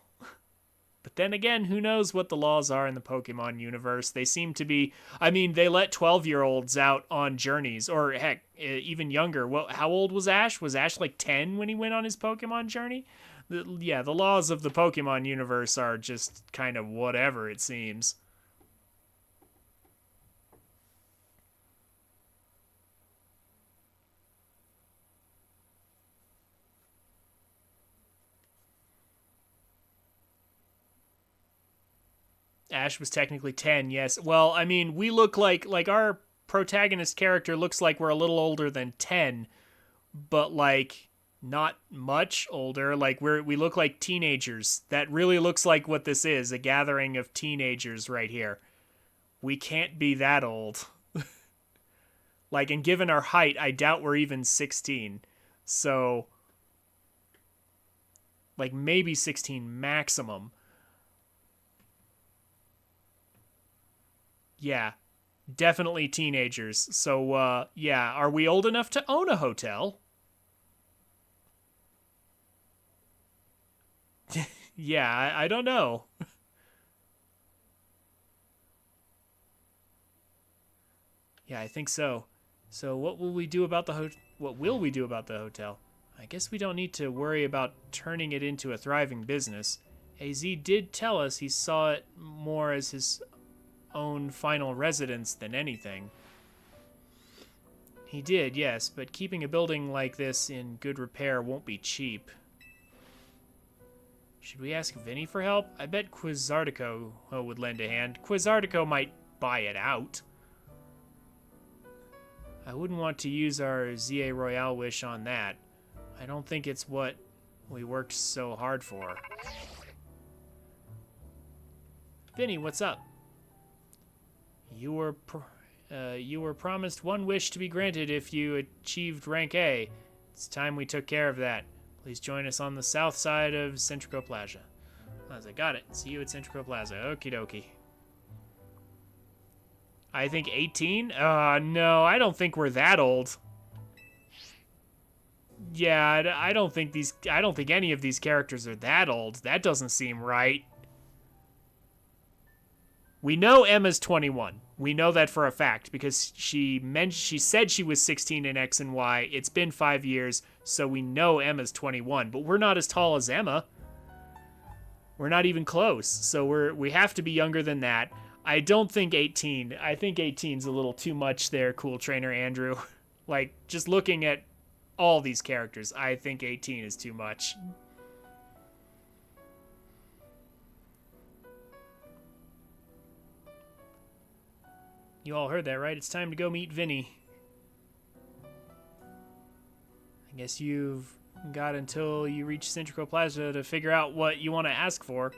But then again, who knows what the laws are in the Pokemon universe? They seem to be, I mean, they let 12-year-olds out on journeys, or heck, even younger. Well, how old was Ash? Was Ash like 10 when he went on his Pokemon journey? Yeah, the laws of the Pokemon universe are just kind of whatever, it seems. Ash was technically 10, yes. Well, I mean, we look like our protagonist character looks like we're a little older than 10, but like not much older. Like we look like teenagers. That really looks like what this is, a gathering of teenagers right here. We can't be that old. Like, and given our height, I doubt we're even 16. So like maybe 16 maximum. Yeah, definitely teenagers. So, yeah, are we old enough to own a hotel? Yeah, I don't know. Yeah, I think so. So, what will we do about the what will we do about the hotel? I guess we don't need to worry about turning it into a thriving business. AZ did tell us he saw it more as his own final residence than anything. He did, yes, but keeping a building like this in good repair won't be cheap. Should we ask Vinny for help? I bet Quizartico would lend a hand. Quizartico might buy it out. I wouldn't want to use our ZA Royale wish on that. I don't think it's what we worked so hard for. Vinny, what's up? You were promised one wish to be granted if you achieved rank A. It's time we took care of that. Please join us on the south side of Centrico Plaza. Got it. See you at Centrico Plaza. Okie dokie. I think 18? No, I don't think we're that old. Yeah, I don't think any of these characters are that old. That doesn't seem right. We know Emma's 21. We know that for a fact because she said she was 16 in X and Y. It's been 5 years, so we know Emma's 21. But we're not as tall as Emma. We're not even close. So we have to be younger than that. I don't think 18. I think 18's a little too much there, Cool Trainer Andrew. Like, just looking at all these characters, I think 18 is too much. You all heard that, right? It's time to go meet Vinny. I guess you've got until you reach Centrico Plaza to figure out what you want to ask for.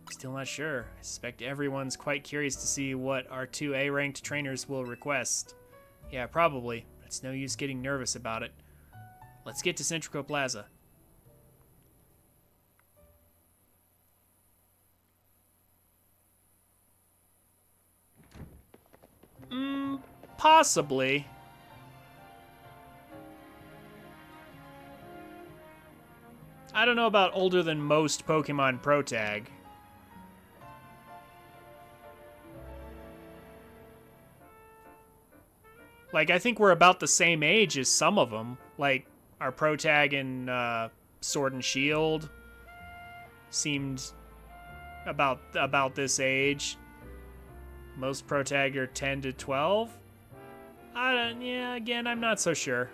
Still not sure. I suspect everyone's quite curious to see what our 2 A-ranked trainers will request. Yeah, probably. It's no use getting nervous about it. Let's get to Centrico Plaza. Possibly. I don't know about older than most Pokemon Pro Tag. Like, I think we're about the same age as some of them. Like, our Pro Tag in Sword and Shield seemed about this age. Most protag are 10 to 12. Yeah, again, I'm not so sure.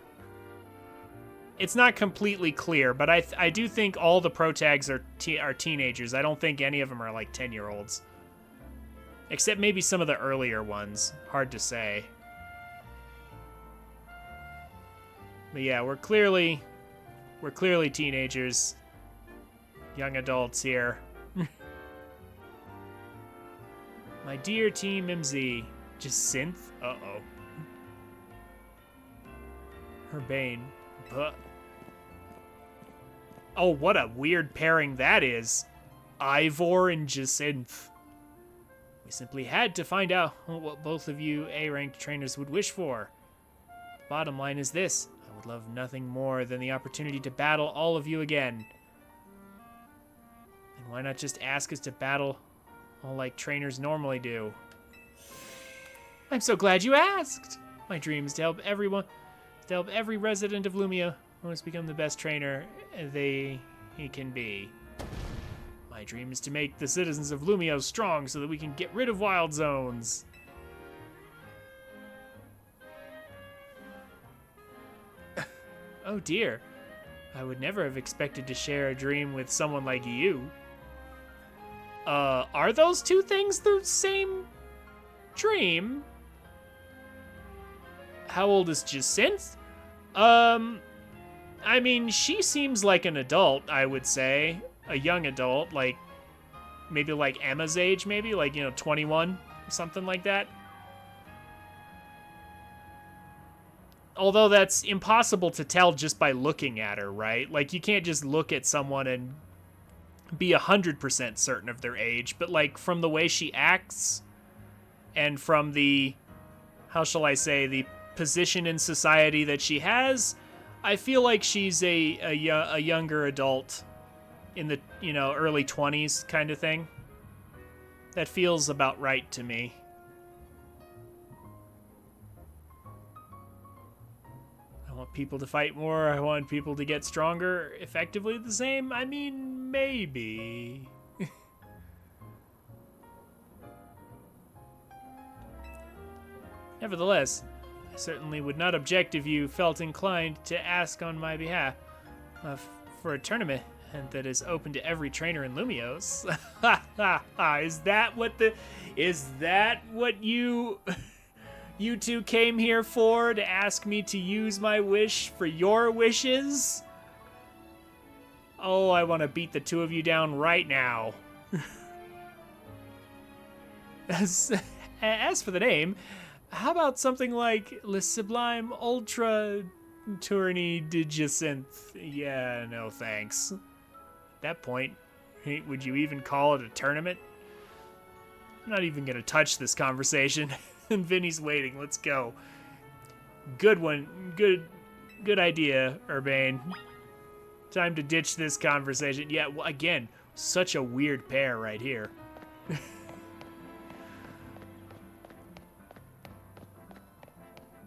It's not completely clear, but I do think all the protags are teenagers. I don't think any of them are like 10-year-olds. Except maybe some of the earlier ones. Hard to say. But yeah, we're clearly teenagers. Young adults here. My dear Team MZ. Just synth? Uh-oh. Urbane. But... oh, what a weird pairing that is. Ivor and Jacinth. We simply had to find out what both of you A-ranked trainers would wish for. The bottom line is this. I would love nothing more than the opportunity to battle all of you again. And why not just ask us to battle all like trainers normally do? I'm so glad you asked! My dream is to help everyone, to help every resident of Lumia wants to become the best trainer he can be. My dream is to make the citizens of Lumio strong so that we can get rid of wild zones. Oh dear, I would never have expected to share a dream with someone like you. Are those two things the same dream? How old is Jacinth? I mean, she seems like an adult, I would say. A young adult, like, maybe like Emma's age, maybe? Like, 21, something like that. Although that's impossible to tell just by looking at her, right? Like, you can't just look at someone and be 100% certain of their age, but, like, from the way she acts and from the, how shall I say, the position in society that she has, I feel like she's a younger adult in the, early 20s kind of thing. That feels about right to me. I want people to fight more. I want people to get stronger. Effectively the same? I mean, maybe. Nevertheless, I certainly would not object if you felt inclined to ask on my behalf for a tournament that is open to every trainer in Lumios. Is that what you two came here for, to ask me to use my wish for your wishes? Oh, I want to beat the two of you down right now. As for the name, how about something like Le Sublime Ultra Tourney de Jacinth? Yeah, no thanks. At that point, would you even call it a tournament? I'm not even gonna touch this conversation. And Vinny's waiting. Let's go. Good one. Good idea, Urbane. Time to ditch this conversation. Yeah, well, again, such a weird pair right here.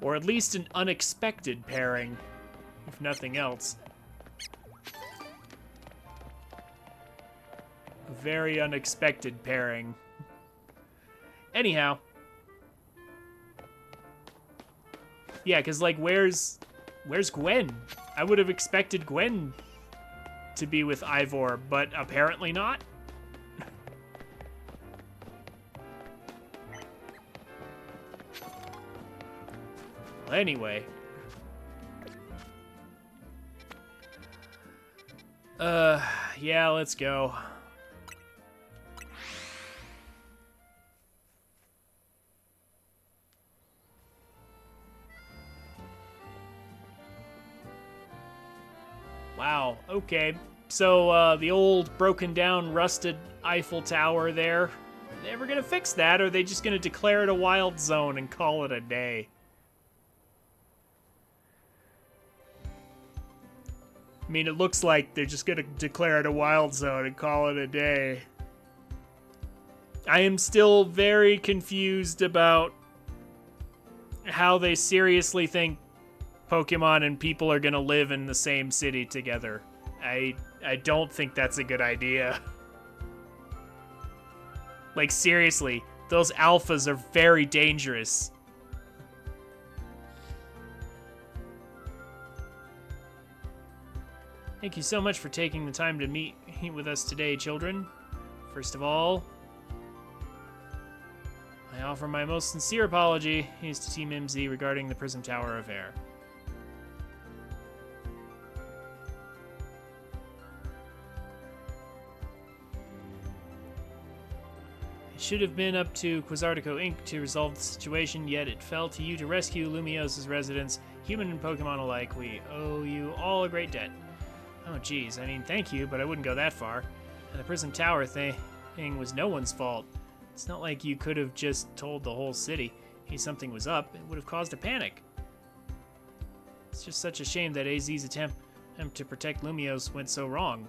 Or at least an unexpected pairing, if nothing else. A very unexpected pairing. Anyhow. Yeah, because, like, where's Gwen? I would have expected Gwen to be with Ivor, but apparently not. Well, anyway. Yeah, let's go. Wow, okay. So, the old broken down, rusted Eiffel Tower there, they ever gonna fix that, or are they just gonna declare it a wild zone and call it a day? I mean, it looks like they're just gonna declare it a wild zone and call it a day. I am still very confused about how they seriously think Pokemon and people are gonna live in the same city together. I don't think that's a good idea. Like, seriously, Those alphas are very dangerous. Thank you so much for taking the time to meet with us today, children. First of all, I offer my most sincere apologies to Team MZ regarding the Prism Tower affair. It should have been up to Quasartico Inc. to resolve the situation, yet it fell to you to rescue Lumios's residents, human and Pokemon alike. We owe you all a great debt. Oh, geez. I mean, thank you, but I wouldn't go that far. And the Prism Tower thing was no one's fault. It's not like you could have just told the whole city something was up. It would have caused a panic. It's just such a shame that AZ's attempt to protect Lumios went so wrong.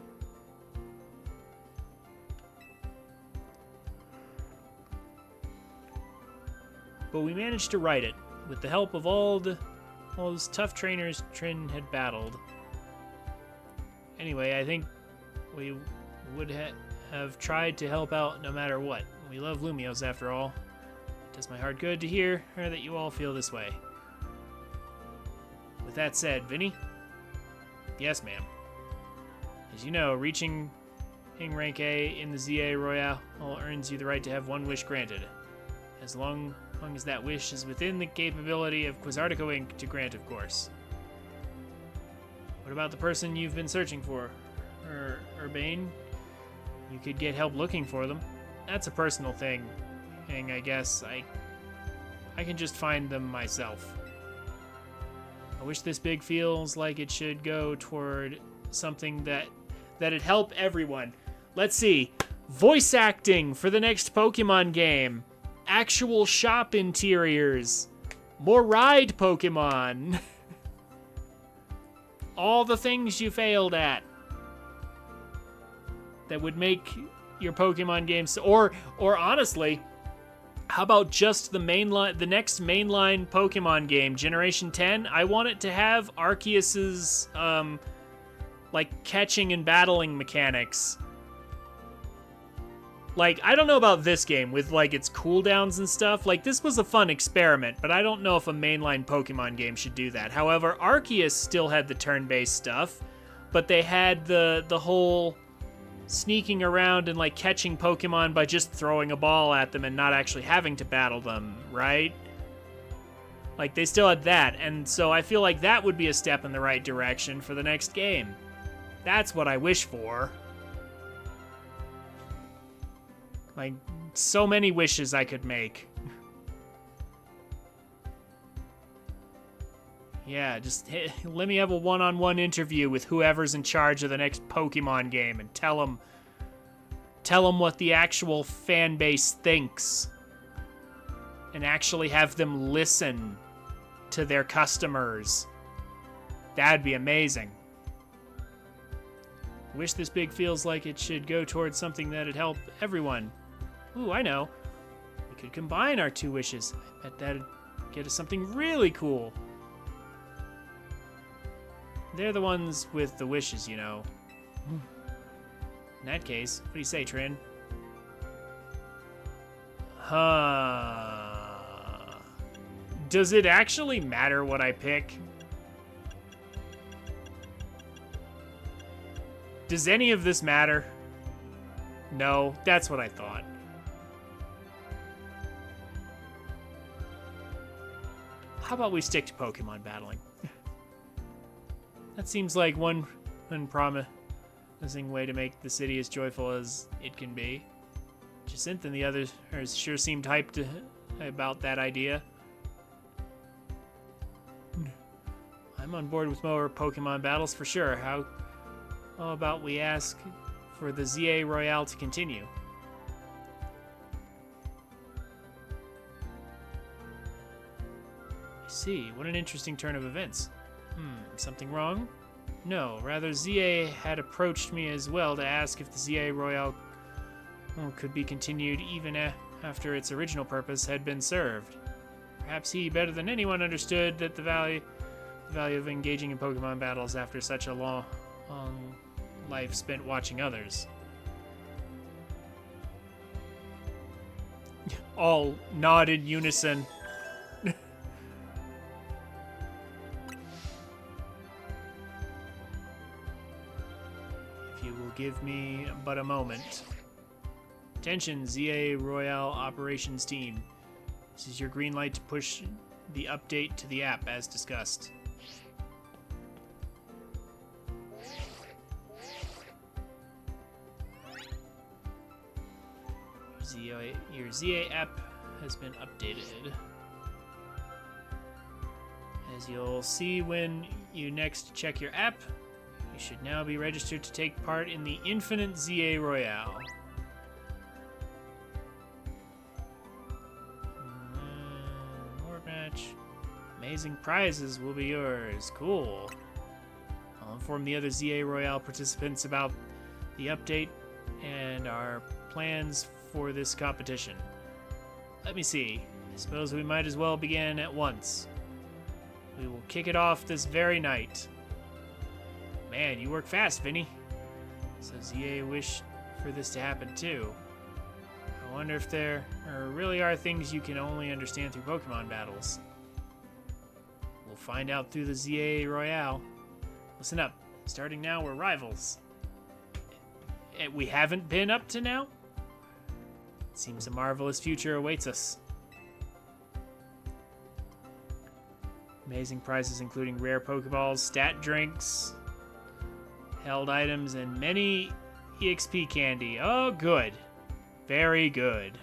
But we managed to right it, with the help of all those tough trainers Trin had battled. Anyway, I think we would have tried to help out no matter what. We love Lumios after all. It does my heart good to hear that you all feel this way. With that said, Vinny? Yes, ma'am. As you know, reaching rank A in the ZA Royale earns you the right to have one wish granted. As long as that wish is within the capability of Quasartico Inc. to grant, of course. What about the person you've been searching for? Urbane? You could get help looking for them. That's a personal thing, I guess. I can just find them myself. I wish this big feels like it should go toward something that'd help everyone. Let's see. Voice acting for the next Pokemon game. Actual shop interiors. More ride Pokemon. All the things you failed at that would make your Pokemon games, or honestly, how about just the next mainline Pokemon game, Generation 10? I want it to have Arceus's like catching and battling mechanics. Like, I don't know about this game with like its cooldowns and stuff. Like, this was a fun experiment, but I don't know if a mainline Pokemon game should do that. However, Arceus still had the turn-based stuff, but they had the whole sneaking around and like catching Pokemon by just throwing a ball at them and not actually having to battle them, right? Like, they still had that, and so I feel like that would be a step in the right direction for the next game. That's what I wish for. Like, so many wishes I could make. Yeah, just let me have a one-on-one interview with whoever's in charge of the next Pokemon game and tell them what the actual fan base thinks. And actually have them listen to their customers. That'd be amazing. Wish this big feels like it should go towards something that'd help everyone. Ooh, I know. We could combine our two wishes. I bet that'd get us something really cool. They're the ones with the wishes, you know. In that case, what do you say, Trin? Does it actually matter what I pick? Does any of this matter? No, that's what I thought. How about we stick to Pokemon battling? That seems like one promising way to make the city as joyful as it can be. Jacinth and the others sure seemed hyped about that idea. I'm on board with more Pokemon battles for sure. How about we ask for the ZA Royale to continue? I see. What an interesting turn of events. Something wrong? No, rather ZA had approached me as well to ask if the ZA Royale could be continued even after its original purpose had been served. Perhaps he, better than anyone, understood that the value of engaging in Pokemon battles after such a long life spent watching others. all nod in unison. If you will give me but a moment. Attention, ZA Royale Operations Team. This is your green light to push the update to the app as discussed. Your ZA app has been updated. As you'll see when you next check your app, you should now be registered to take part in the Infinite ZA Royale. More match. Amazing prizes will be yours. Cool. I'll inform the other ZA Royale participants about the update and our plans for this competition. Let me see. I suppose we might as well begin at once. We will kick it off this very night. Man, you work fast, Vinny. So ZA wished for this to happen too. I wonder if there really are things you can only understand through Pokemon battles. We'll find out through the ZA Royale. Listen up. Starting now, we're rivals. We haven't been up to now? Seems a marvelous future awaits us. Amazing prizes including rare Pokeballs, stat drinks, held items, and many EXP candy. Oh, good. Very good.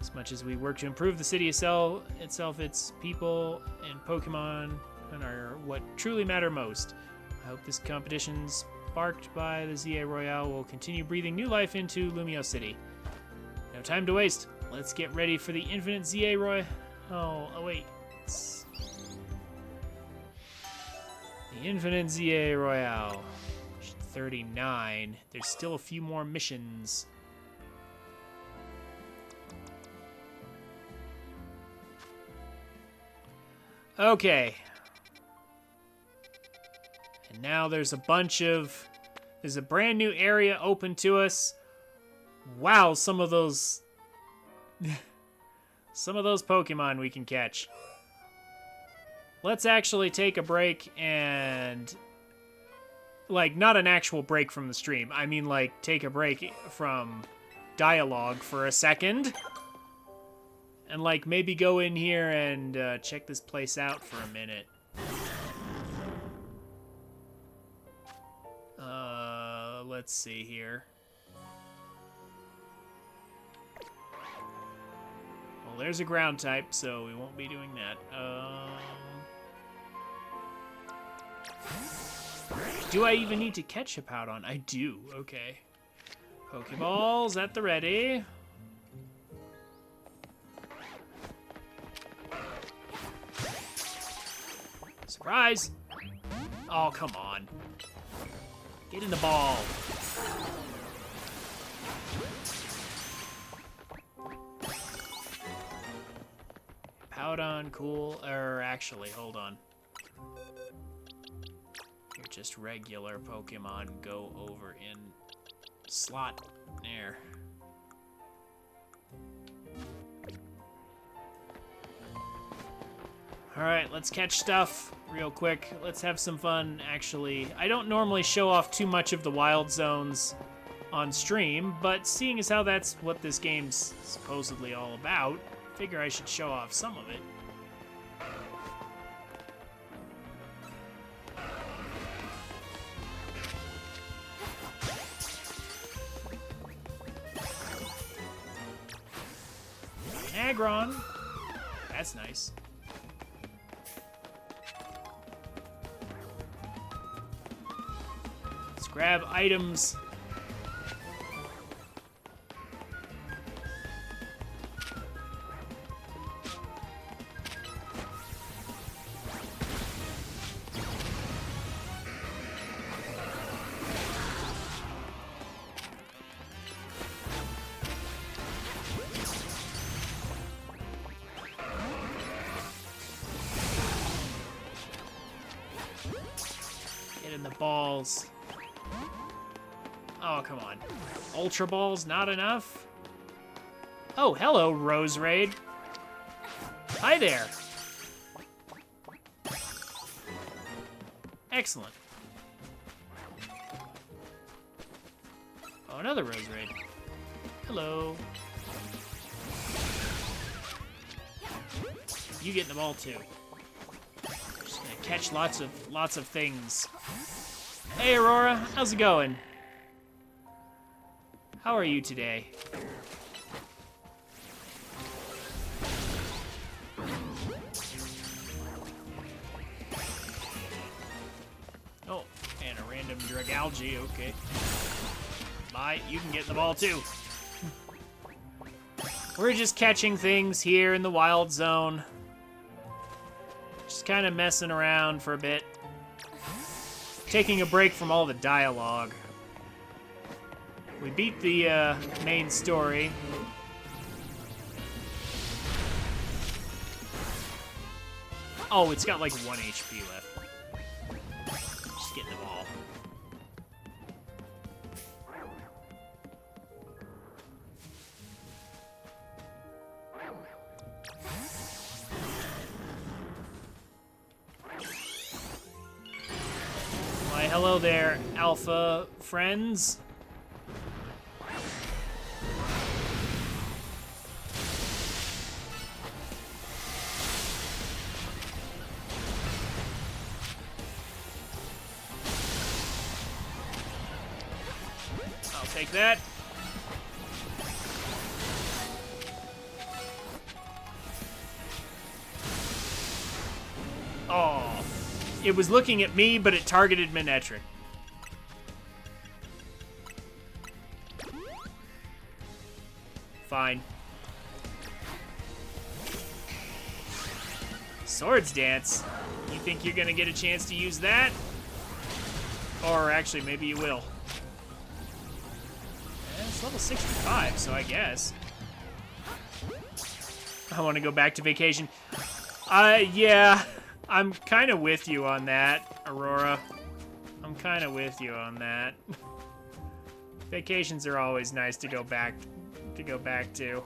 As much as we work to improve the city itself, its people and Pokemon are what truly matter most. I hope this competition sparked by the ZA Royale will continue breathing new life into Lumio City. No time to waste. Let's get ready for the Infinite ZA Royale. Oh, wait. The Infinite ZA Royale. 39. There's still a few more missions. Okay. And now there's a brand new area open to us. Wow, some of those Pokemon we can catch. Let's actually take a break and, like, not an actual break from the stream. I mean, like, take a break from dialogue for a second. And, like, maybe go in here and check this place out for a minute. Let's see here. Well, there's a ground type, so we won't be doing that. Do I even need to catch a Powdon? I do. Okay. Pokeballs at the ready. Surprise! Oh, come on. Get in the ball. Powdon, cool. Actually, hold on. You're just regular Pokemon. Go over in slot. There. Alright, let's catch stuff real quick. Let's have some fun, actually. I don't normally show off too much of the wild zones on stream, but seeing as how that's what this game's supposedly all about, I figure I should show off some of it. Aggron. That's nice. Let's grab items. Get in the balls. Oh, come on. Ultra Balls, not enough? Oh, hello, Rose Raid. Hi there. Excellent. Oh, another Rose Raid. Hello. You getting them all too. Just gonna catch lots of things. Hey Aurora, how's it going? How are you today? Oh, and a random Dragalge, okay. Bye, you can get the ball too. We're just catching things here in the wild zone. Just kind of messing around for a bit. Taking a break from all the dialogue. We beat the main story. Oh, it's got like 1 HP left. Just getting the ball. Why, hello there, alpha friends. Take that. Oh, it was looking at me, but it targeted Manectric. Fine. Swords Dance. You think you're gonna get a chance to use that? Or actually, maybe you will. It's level 65, so I guess. I want to go back to vacation. Yeah, I'm kind of with you on that, Aurora. I'm kind of with you on that. Vacations are always nice to go back to.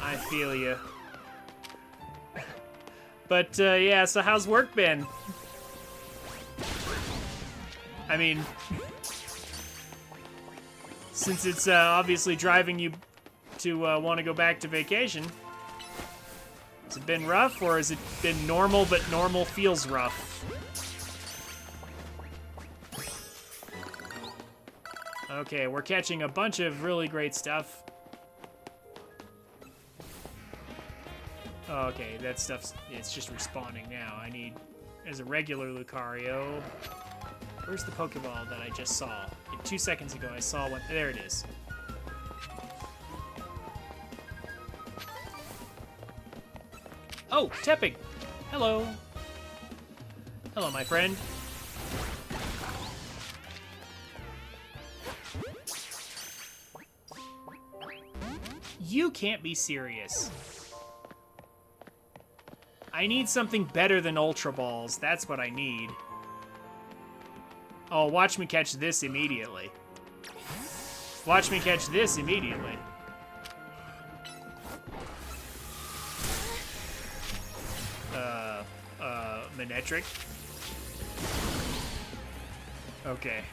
I feel you. But yeah, so how's work been? I mean, since it's obviously driving you to want to go back to vacation, has it been rough, or has it been normal, but normal feels rough? Okay, we're catching a bunch of really great stuff. Oh, okay, that stuff's, it's just respawning now. I need, as a regular Lucario, where's the Pokeball that I just saw? 2 seconds ago I saw one, there it is. Oh, Tepping! Hello. Hello, my friend. You can't be serious. I need something better than Ultra Balls. That's what I need. Oh, watch me catch this immediately. Watch me catch this immediately. Manectric? Okay.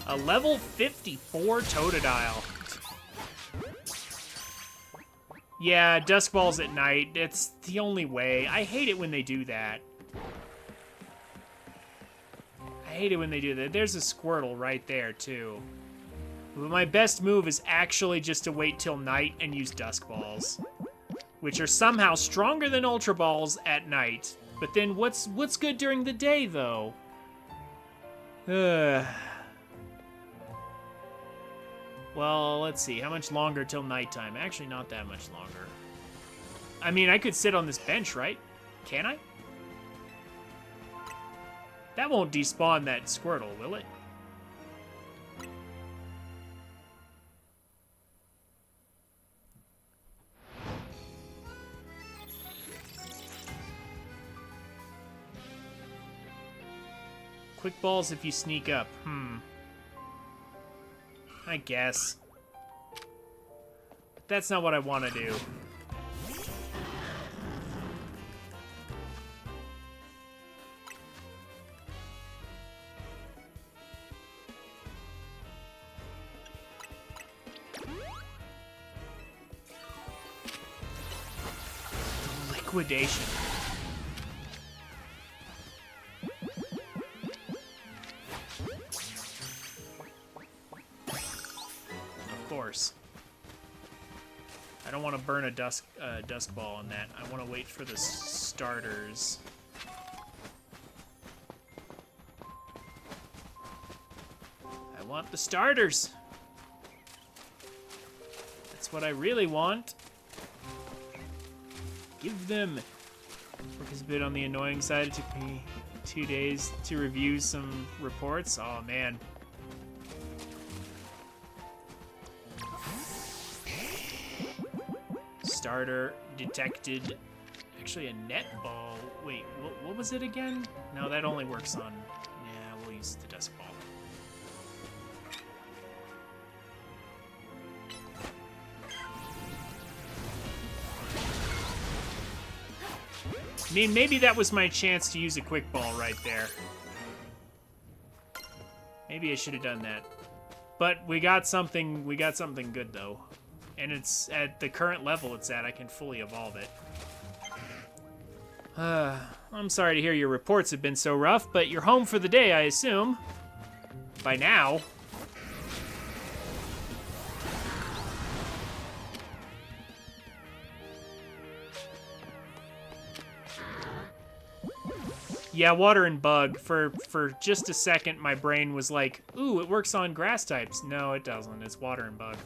A level 54 Totodile. Yeah, Dusk Balls at night. It's the only way. I hate it when they do that. I hate it when they do that. There's a Squirtle right there, too. But my best move is actually just to wait till night and use Dusk Balls, which are somehow stronger than Ultra Balls at night. But then what's good during the day, though? Well, let's see. How much longer till nighttime? Actually, not that much longer. I mean, I could sit on this bench, right? Can I? That won't despawn that Squirtle, will it? Quick balls if you sneak up. I guess. But that's not what I want to do. Liquidation. Of course. I don't want to burn a dusk ball on that. I want to wait for the starters. I want the starters. That's what I really want. Give them. Work is a bit on the annoying side. It took me 2 days to review some reports. Oh, man. Starter detected. Actually, a net ball. Wait, what was it again? No, that only works on... Yeah, we'll use the dusk ball. I mean, maybe that was my chance to use a quick ball right there. Maybe I should have done that. But we got something good though. And it's at the current level it's at, I can fully evolve it. I'm sorry to hear your reports have been so rough, but you're home for the day, I assume. By now. Yeah, water and bug. For just a second, my brain was like, ooh, it works on grass types. No, it doesn't. It's water and bug.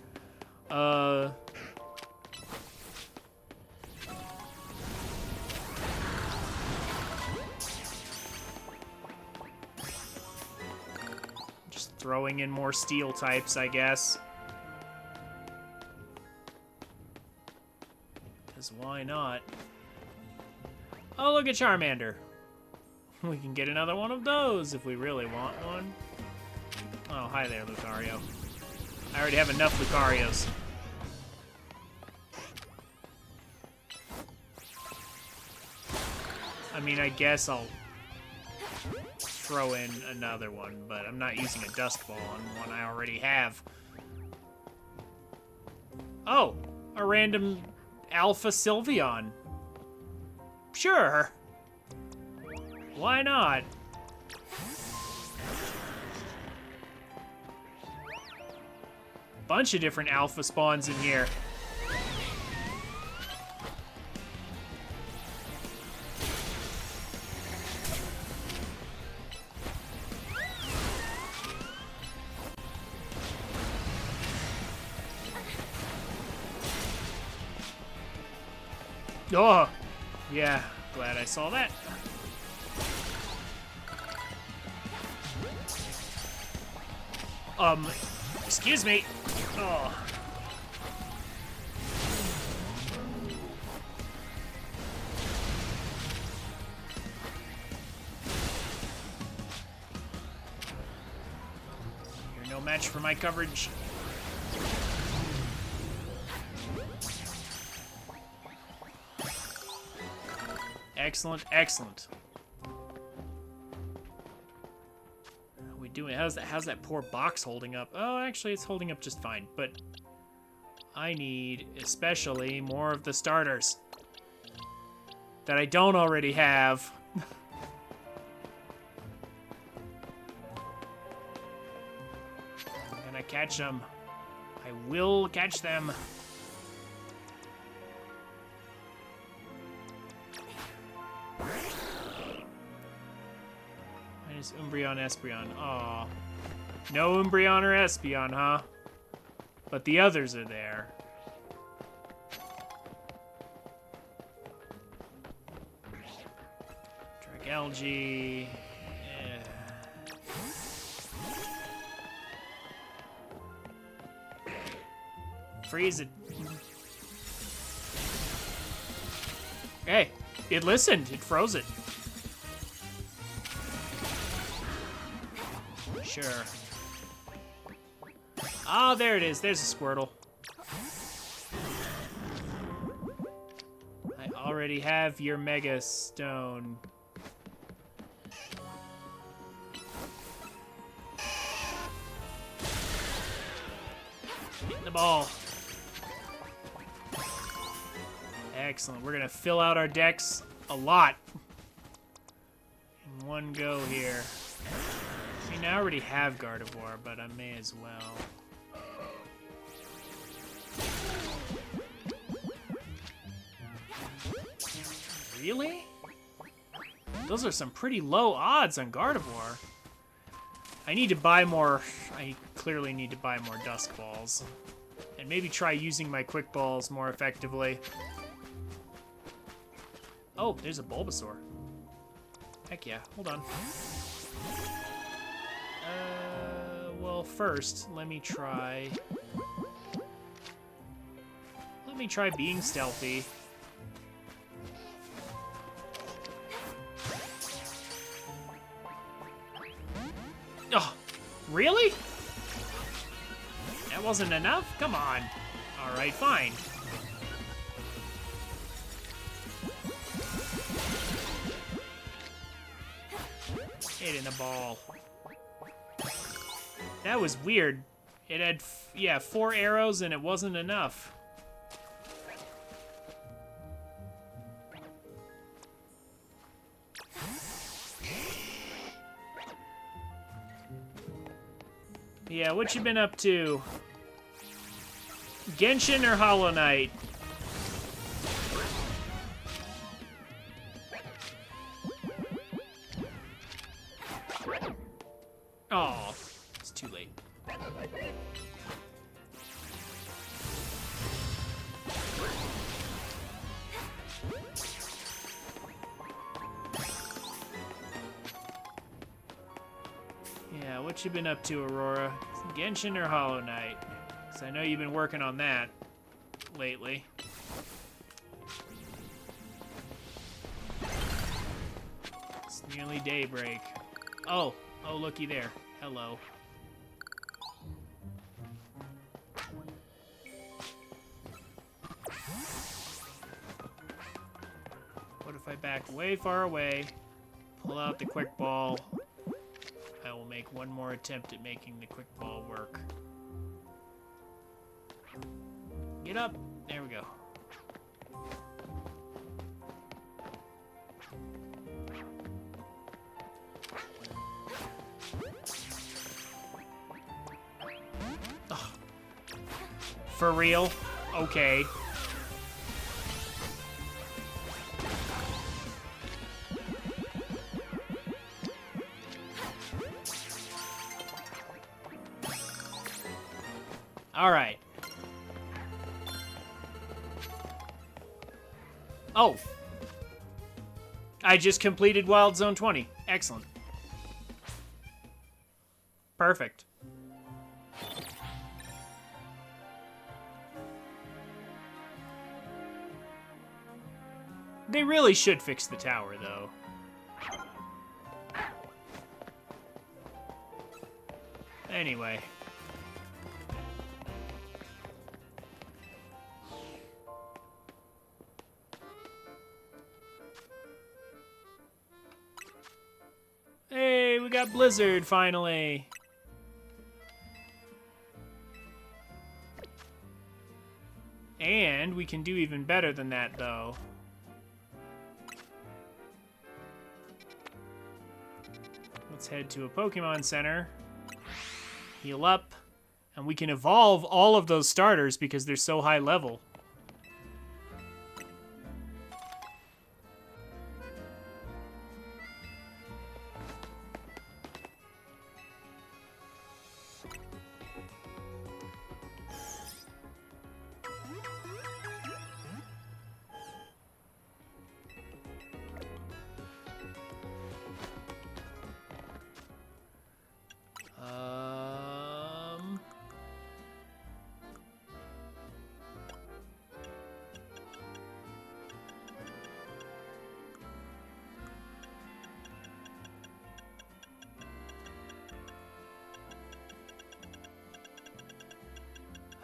Just throwing in more steel types, I guess. Because why not? Oh, look at Charmander. We can get another one of those if we really want one. Oh, hi there, Lucario. I already have enough Lucarios. I mean, I guess I'll throw in another one, but I'm not using a Dusk Ball on one I already have. Oh, a random Alpha Sylveon. Sure. Why not? Bunch of different alpha spawns in here. Oh, yeah, glad I saw that. Excuse me. Oh. You're no match for my coverage. Excellent, excellent. Doing? How's that poor box holding up? Oh, actually, it's holding up just fine, but I need especially more of the starters that I don't already have. Can I catch them? I will catch them. Minus Umbreon, Espeon. Aw. No Umbreon or Espeon, huh? But the others are there. Dragalge. Freeze it. Hey, it listened. It froze it. Sure. Oh, there it is. There's a Squirtle. I already have your Mega Stone. Hit the ball. Excellent. We're going to fill out our decks a lot in one go here. I mean, I already have Gardevoir, but I may as well. Really? Those are some pretty low odds on Gardevoir. I need to buy more. I clearly need to buy more Dusk Balls. And maybe try using my Quick Balls more effectively. Oh, there's a Bulbasaur. Heck yeah. Hold on. Well, first, let me try being stealthy. Oh, really? That wasn't enough? Come on. All right, fine. Hit in the ball. That was weird. It had, yeah, 4 arrows and it wasn't enough. Yeah, what you been up to? Genshin or Hollow Knight? Oh, it's too late. Yeah, what you been up to, Aurora? Genshin or Hollow Knight? Because I know you've been working on that lately. It's nearly daybreak. Oh, looky there. Hello. What if I back way far away, pull out the Quick Ball? I will make one more attempt at making the Quick Ball work. Get up. There we go. Ugh. For real? Okay. All right. Oh. I just completed Wild Zone 20. Excellent. Perfect. They really should fix the tower, though. Anyway. Hey, we got Blizzard, finally. And we can do even better than that, though. Let's head to a Pokemon Center. Heal up. And we can evolve all of those starters because they're so high level.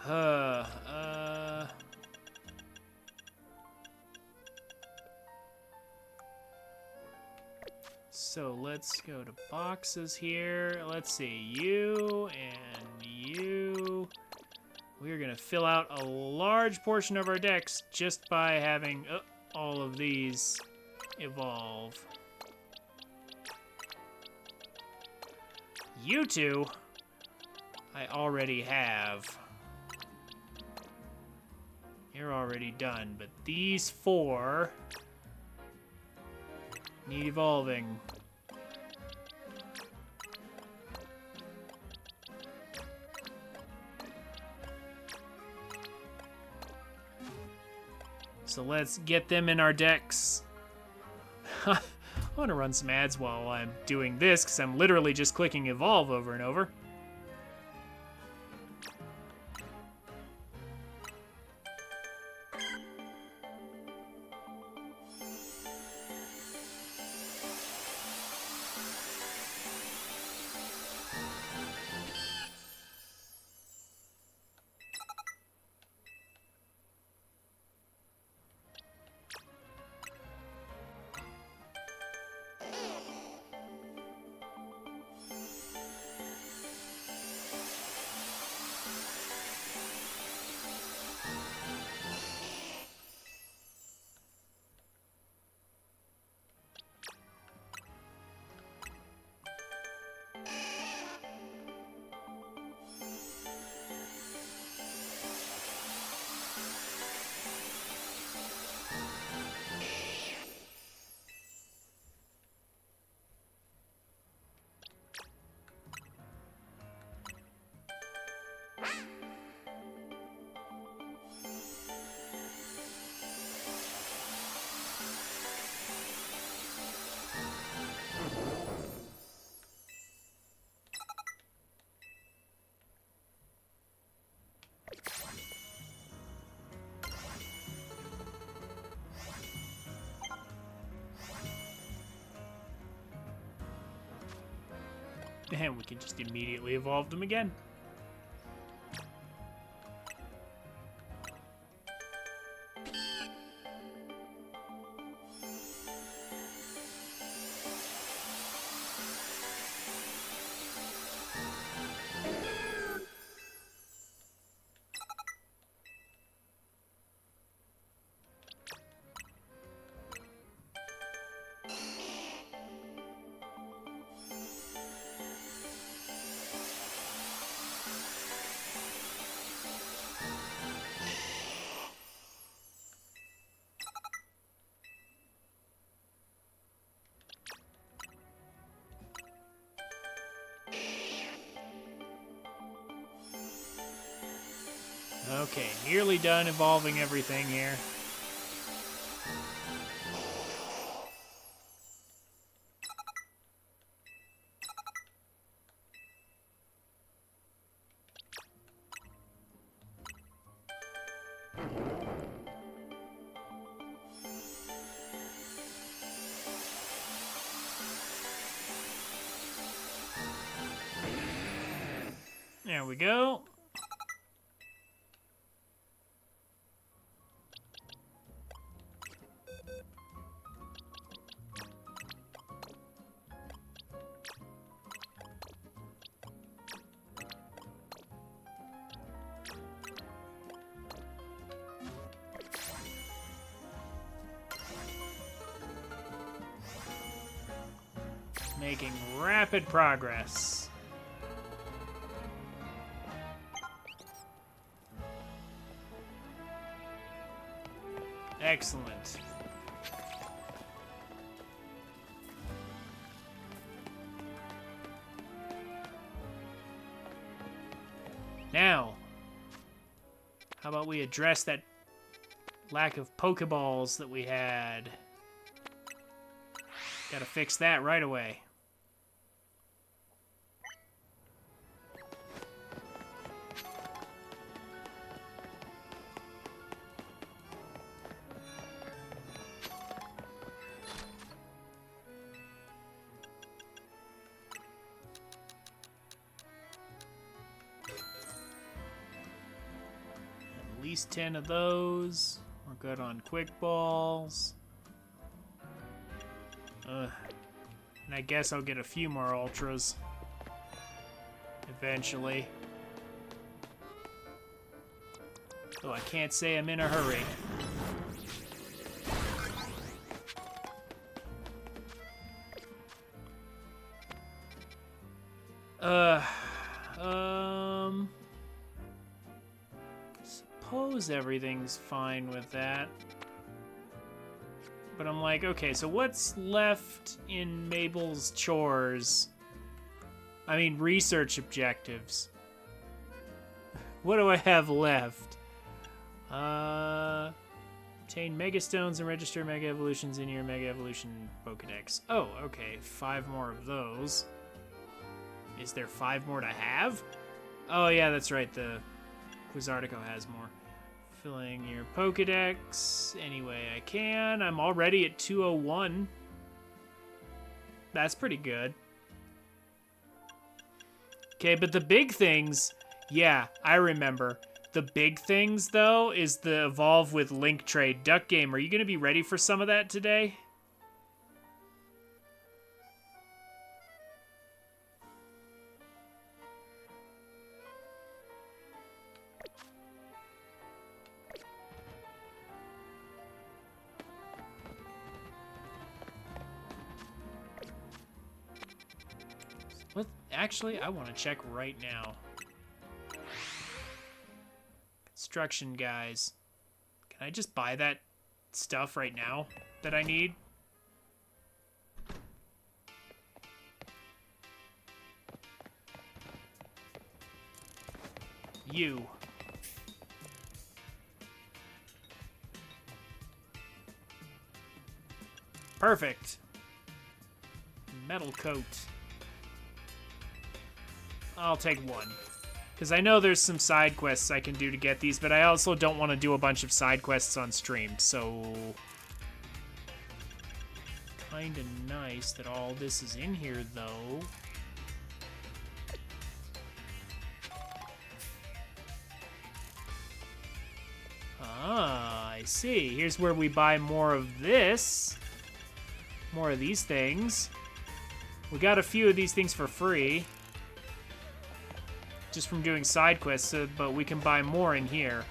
Uh, so let's go to boxes here. Let's see, you and you. We're gonna fill out a large portion of our decks just by having all of these evolve. You two, I already have. You're already done, but these four need evolving. So let's get them in our decks. I want to run some ads while I'm doing this, because I'm literally just clicking evolve over and over. And we can just immediately evolve them again. Okay, nearly done evolving everything here. There we go. Making rapid progress. Excellent. Now, how about we address that lack of Pokeballs that we had? Gotta fix that right away. least 10 of those. We're good on quick balls. And I guess I'll get a few more ultras eventually. Though I can't say I'm in a hurry. Suppose everything's fine with that. But I'm like, okay, so what's left in Mabel's chores? I mean, research objectives. What do I have left? Obtain Mega Stones and register Mega Evolutions in your Mega Evolution Pokedex. Oh, okay, 5 more of those. Is there 5 more to have? Oh yeah, that's right, the Quizartico has more. Filling your Pokedex any way I can. I'm already at 201. That's pretty good. Okay, but the big things, yeah, I remember. The big things, though, is the Evolve with Link Trade. Duck Game, are you going to be ready for some of that today? Actually, I want to check right now. Construction guys. Can I just buy that stuff right now that I need? You. Perfect. Metal coat. I'll take one. Because I know there's some side quests I can do to get these, but I also don't want to do a bunch of side quests on stream, so... Kinda nice that all this is in here, though. Ah, I see. Here's where we buy more of this. More of these things. We got a few of these things for free. Just from doing side quests, but we can buy more in here.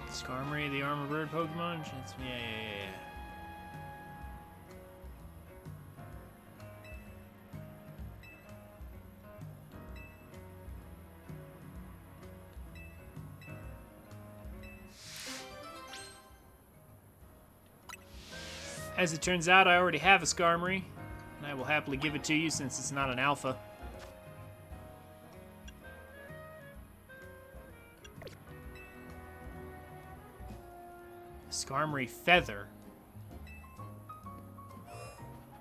Skarmory, the armor bird Pokemon? Yeah. As it turns out, I already have a Skarmory, and I will happily give it to you since it's not an alpha. Skarmory Feather.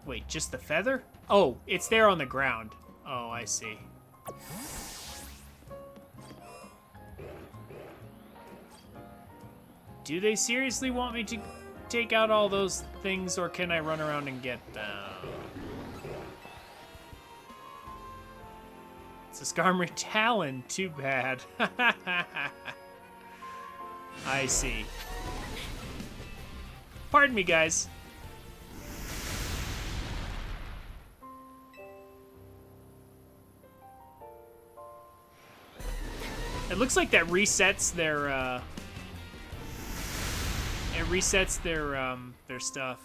Wait, just the feather? Oh, it's there on the ground. Oh, I see. Do they seriously want me to take out all those things, or can I run around and get them? It's a Skarmory Talon. Too bad. I see. Pardon me, guys. It looks like that resets their, it resets their stuff.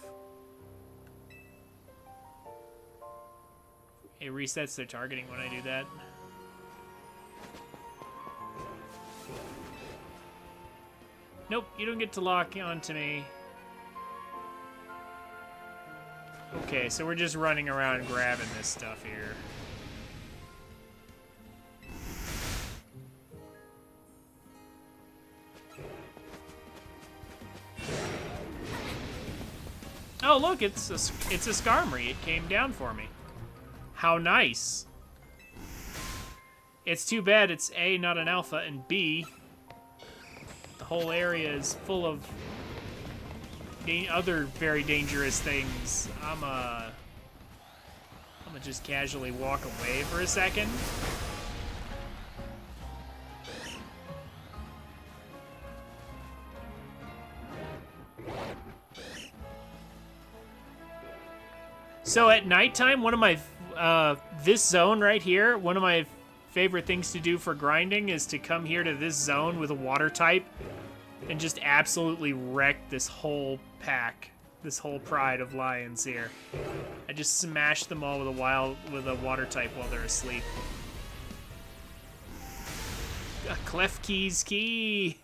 It resets their targeting when I do that. Nope, you don't get to lock onto me. Okay, so we're just running around grabbing this stuff here. Oh, look, it's a Skarmory. It came down for me. How nice. It's too bad it's A, not an alpha, and B, the whole area is full of other very dangerous things. I'm gonna just casually walk away for a second. So at nighttime, one of my, this zone right here, one of my favorite things to do for grinding is to come here to this zone with a water type and just absolutely wreck this whole pack, this whole pride of lions here. I just smash them all with a water type while they're asleep. A Klefki's key.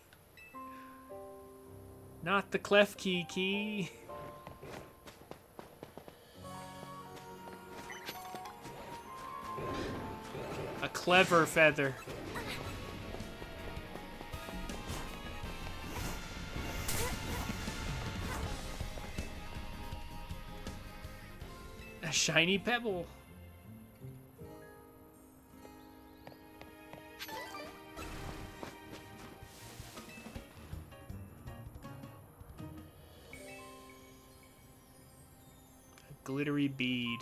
Not the Klefki key. A clever feather. A shiny pebble. A glittery bead.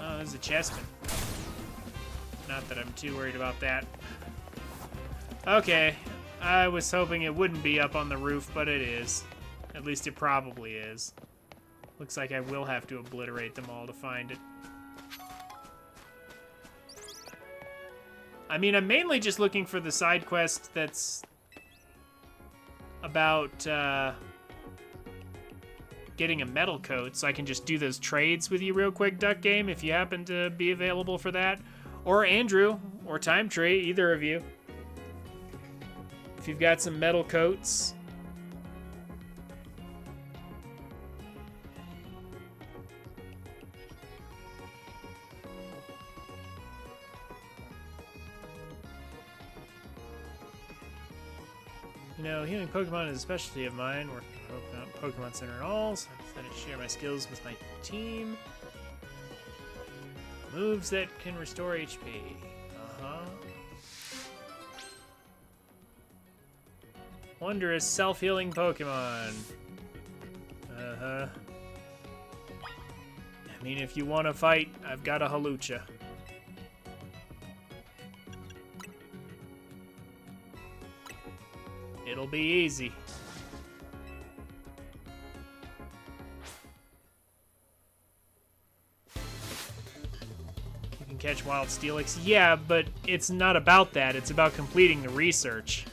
Oh, there's a chestman. Not that I'm too worried about that. Okay, I was hoping it wouldn't be up on the roof, but it is. At least it probably is. Looks like I will have to obliterate them all to find it. I mean, I'm mainly just looking for the side quest that's about, getting a metal coat, so I can just do those trades with you real quick, Duck Game, if you happen to be available for that. Or Andrew, or Time Tree, either of you. If you've got some metal coats. You know, healing Pokemon is a specialty of mine. We're Pokemon Center and all, so I'm excited to share my skills with my team. Moves that can restore HP. Wondrous self-healing Pokemon. I mean, if you want to fight, I've got a Halucha. It'll be easy. You can catch wild Steelix. Yeah, but it's not about that. It's about completing the research.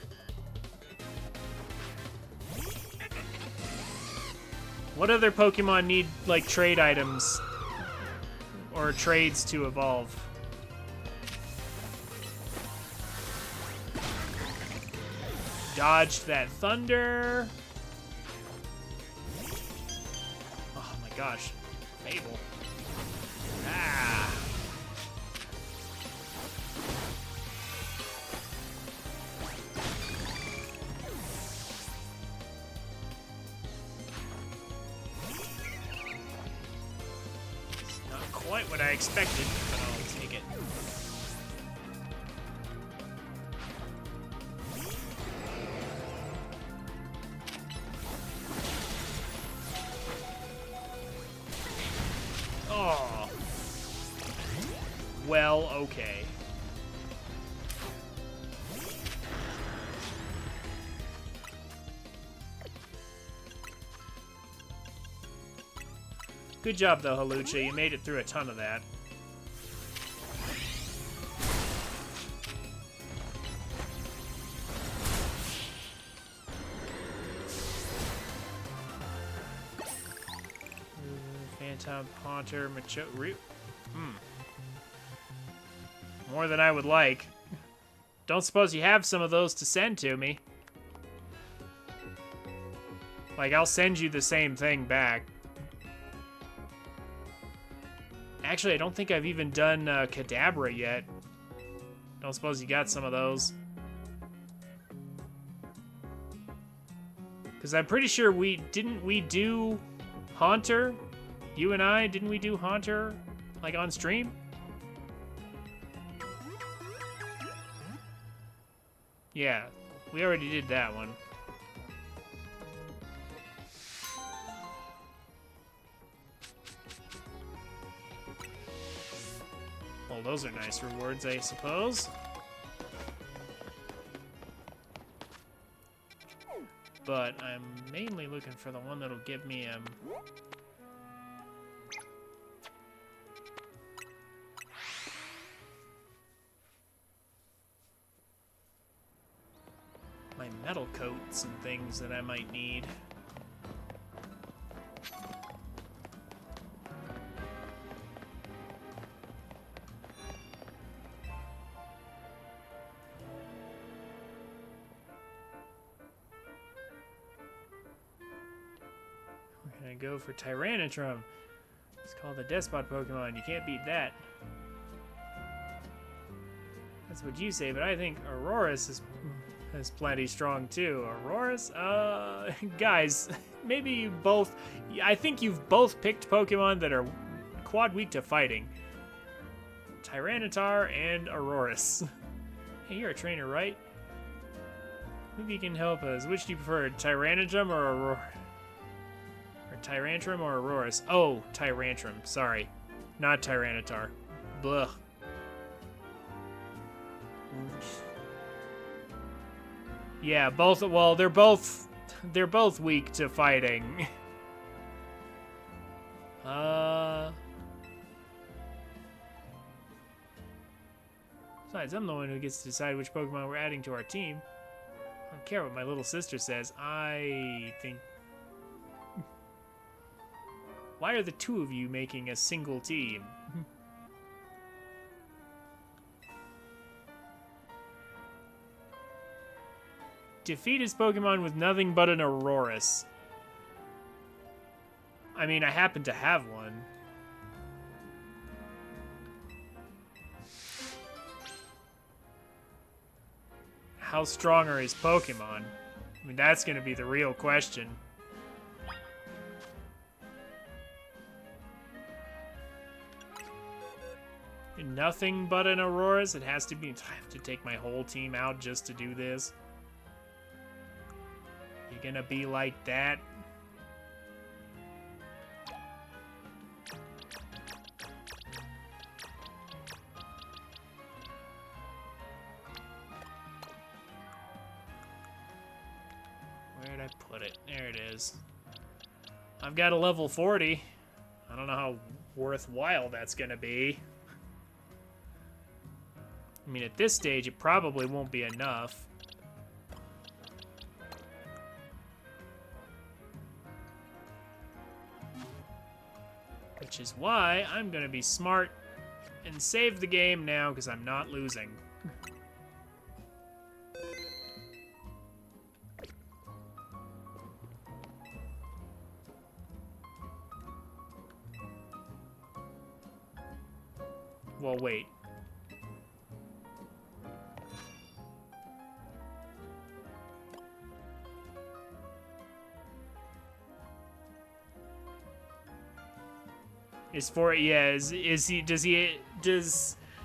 What other Pokemon need, like, trade items or trades to evolve? Dodged that thunder. Oh my gosh. Fable. Ah. It's not quite what I expected, but I'll take it. Oh. Well, okay. Good job, though, Halucha. You made it through a ton of that. Phantom Haunter, Macho... More than I would like. Don't suppose you have some of those to send to me. Like, I'll send you the same thing back. Actually, I don't think I've even done Kadabra yet. Don't suppose you got some of those. I'm pretty sure didn't we do Haunter? You and I, didn't we do Haunter, like, on stream? Yeah, we already did that one. Well, those are nice rewards, I suppose. But I'm mainly looking for the one that'll give me my metal coats and things that I might need. We're gonna go for Tyrantrum. It's called the Despot Pokemon. You can't beat that. That's what you say, but I think Aurorus is plenty strong too. Aurorus? Guys, maybe you both... I think you've both picked Pokemon that are quad weak to fighting. Tyranitar and Aurorus. Hey, you're a trainer, right? Maybe you can help us. Which do you prefer, Tyrantrum or Aurorus? Or Tyrantrum or Aurorus? Oh, Tyrantrum. Sorry. Not Tyranitar. Blah. Yeah, both. Well, they're both weak to fighting. Besides, I'm the one who gets to decide which Pokemon we're adding to our team. I don't care what my little sister says. I think. Why are the two of you making a single team? Defeat his Pokemon with nothing but an Aurorus. I mean, I happen to have one. How strong are his Pokemon? I mean, that's going to be the real question. Nothing but an Aurorus? It has to be... I have to take my whole team out just to do this. You gonna be like that? Where'd I put it? There it is. I've got a level 40. I don't know how worthwhile that's gonna be. I mean, at this stage, it probably won't be enough. Which is why I'm gonna be smart and save the game now, because I'm not losing. Well, wait. Is for yeah, do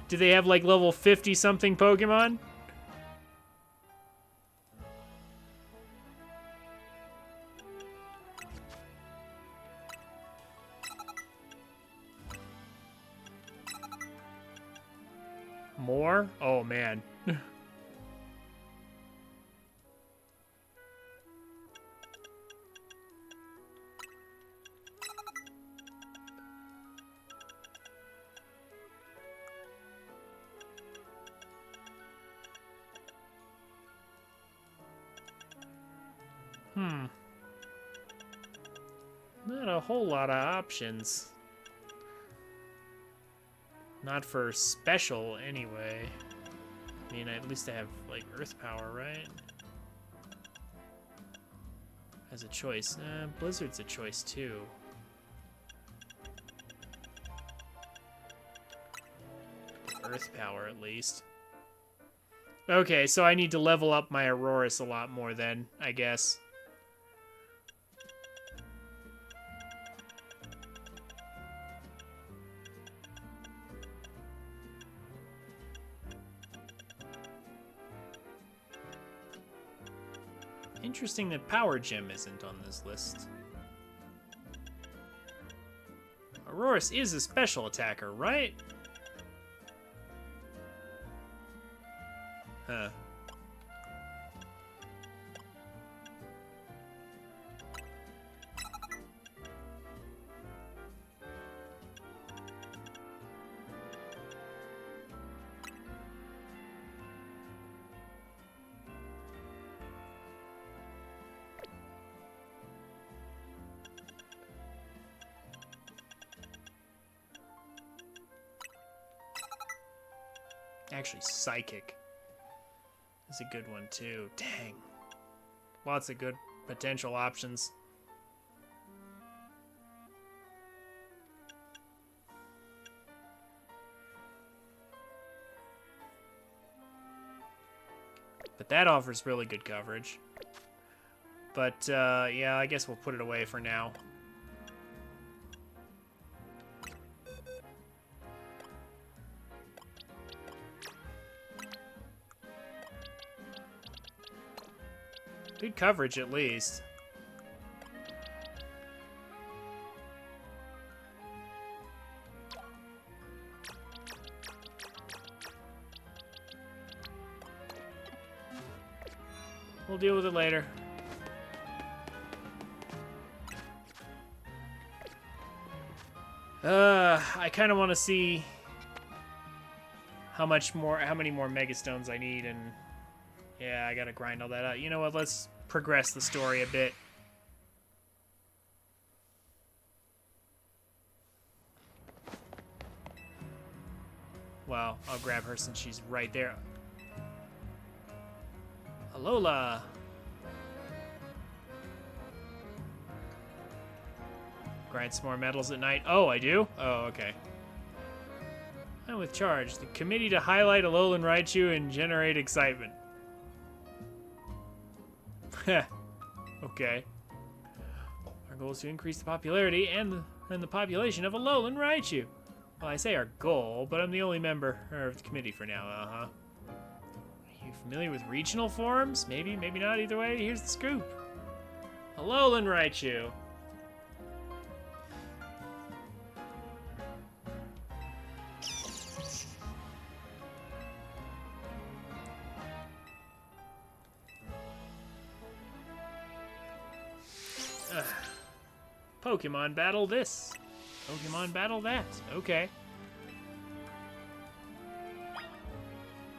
they have like level 50 something Pokemon? More? Oh man. Not a whole lot of options. Not for special, anyway. I mean, at least I have, like, Earth Power, right? As a choice. Blizzard's a choice, too. Earth Power, at least. Okay, so I need to level up my Aurorus a lot more then, I guess. Interesting that Power Gem isn't on this list. Aurorus is a special attacker, right? Huh. Actually, Psychic is a good one, too. Dang. Lots of good potential options. But that offers really good coverage. But, yeah, I guess we'll put it away for now. Good coverage, at least. We'll deal with it later. I kind of want to see how many more Mega Stones I need, and yeah, I gotta grind all that out. You know what? Let's progress the story a bit. Well, I'll grab her since she's right there. Alola! Grind some more medals at night. Oh, I do? Oh, okay. I'm with charge. The committee to highlight Alolan Raichu and generate excitement. Heh. Okay. Our goal is to increase the popularity and the population of Alolan Raichu. Well, I say our goal, but I'm the only member of the committee for now. Are you familiar with regional forums? Maybe, maybe not. Either way, here's the scoop. Alolan Raichu. Pokemon battle this. Pokemon battle that. Okay.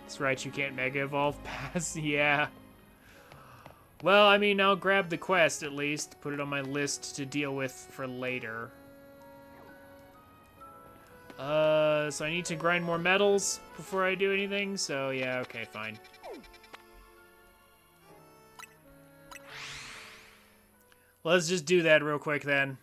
That's right, you can't Mega Evolve pass. Yeah. Well, I mean, I'll grab the quest at least. Put it on my list to deal with for later. So I need to grind more medals before I do anything. So, yeah, okay, fine. Let's just do that real quick then.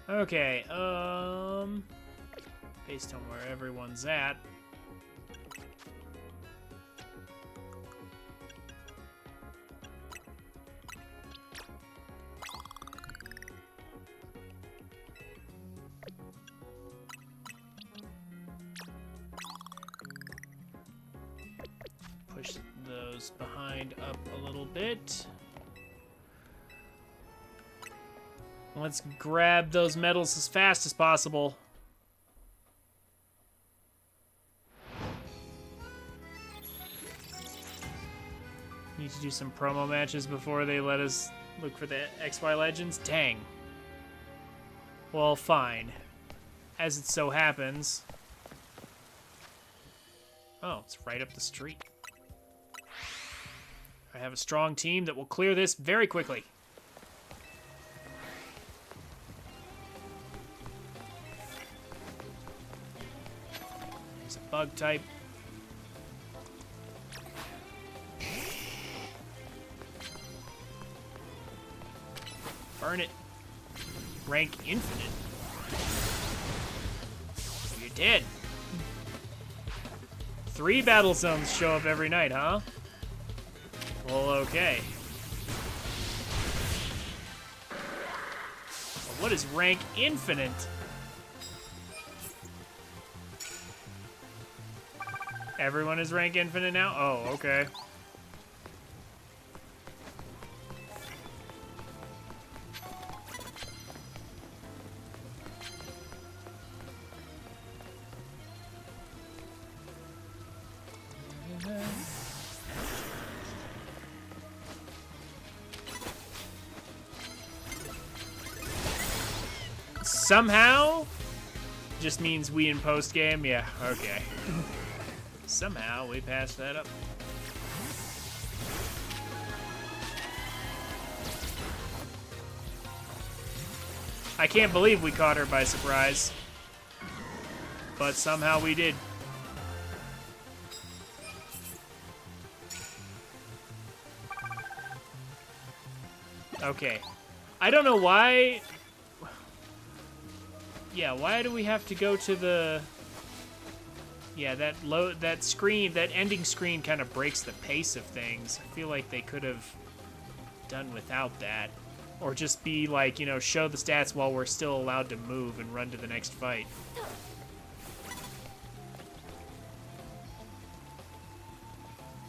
Okay, based on where everyone's at. Push those behind up a little bit. Let's grab those medals as fast as possible. Need to do some promo matches before they let us look for the XY Legends? Dang. Well, fine. As it so happens. Oh, it's right up the street. I have a strong team that will clear this very quickly. Bug type. Burn it. Rank infinite. Dead. 3 battle zones show up every night, huh? Well, okay. What is rank infinite? Everyone is rank infinite now? Oh, okay. Somehow? Just means we in post-game? Yeah, okay. Somehow we passed that up. I can't believe we caught her by surprise. But somehow we did. Okay. I don't know why... Yeah, why do we have to go to the... Yeah, that screen, that ending screen kind of breaks the pace of things. I feel like they could have done without that. Or just be like, you know, show the stats while we're still allowed to move and run to the next fight. What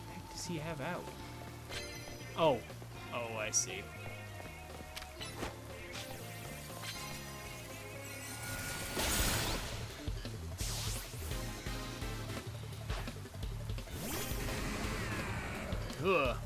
the heck does he have out? Oh. Oh, I see. Ugh.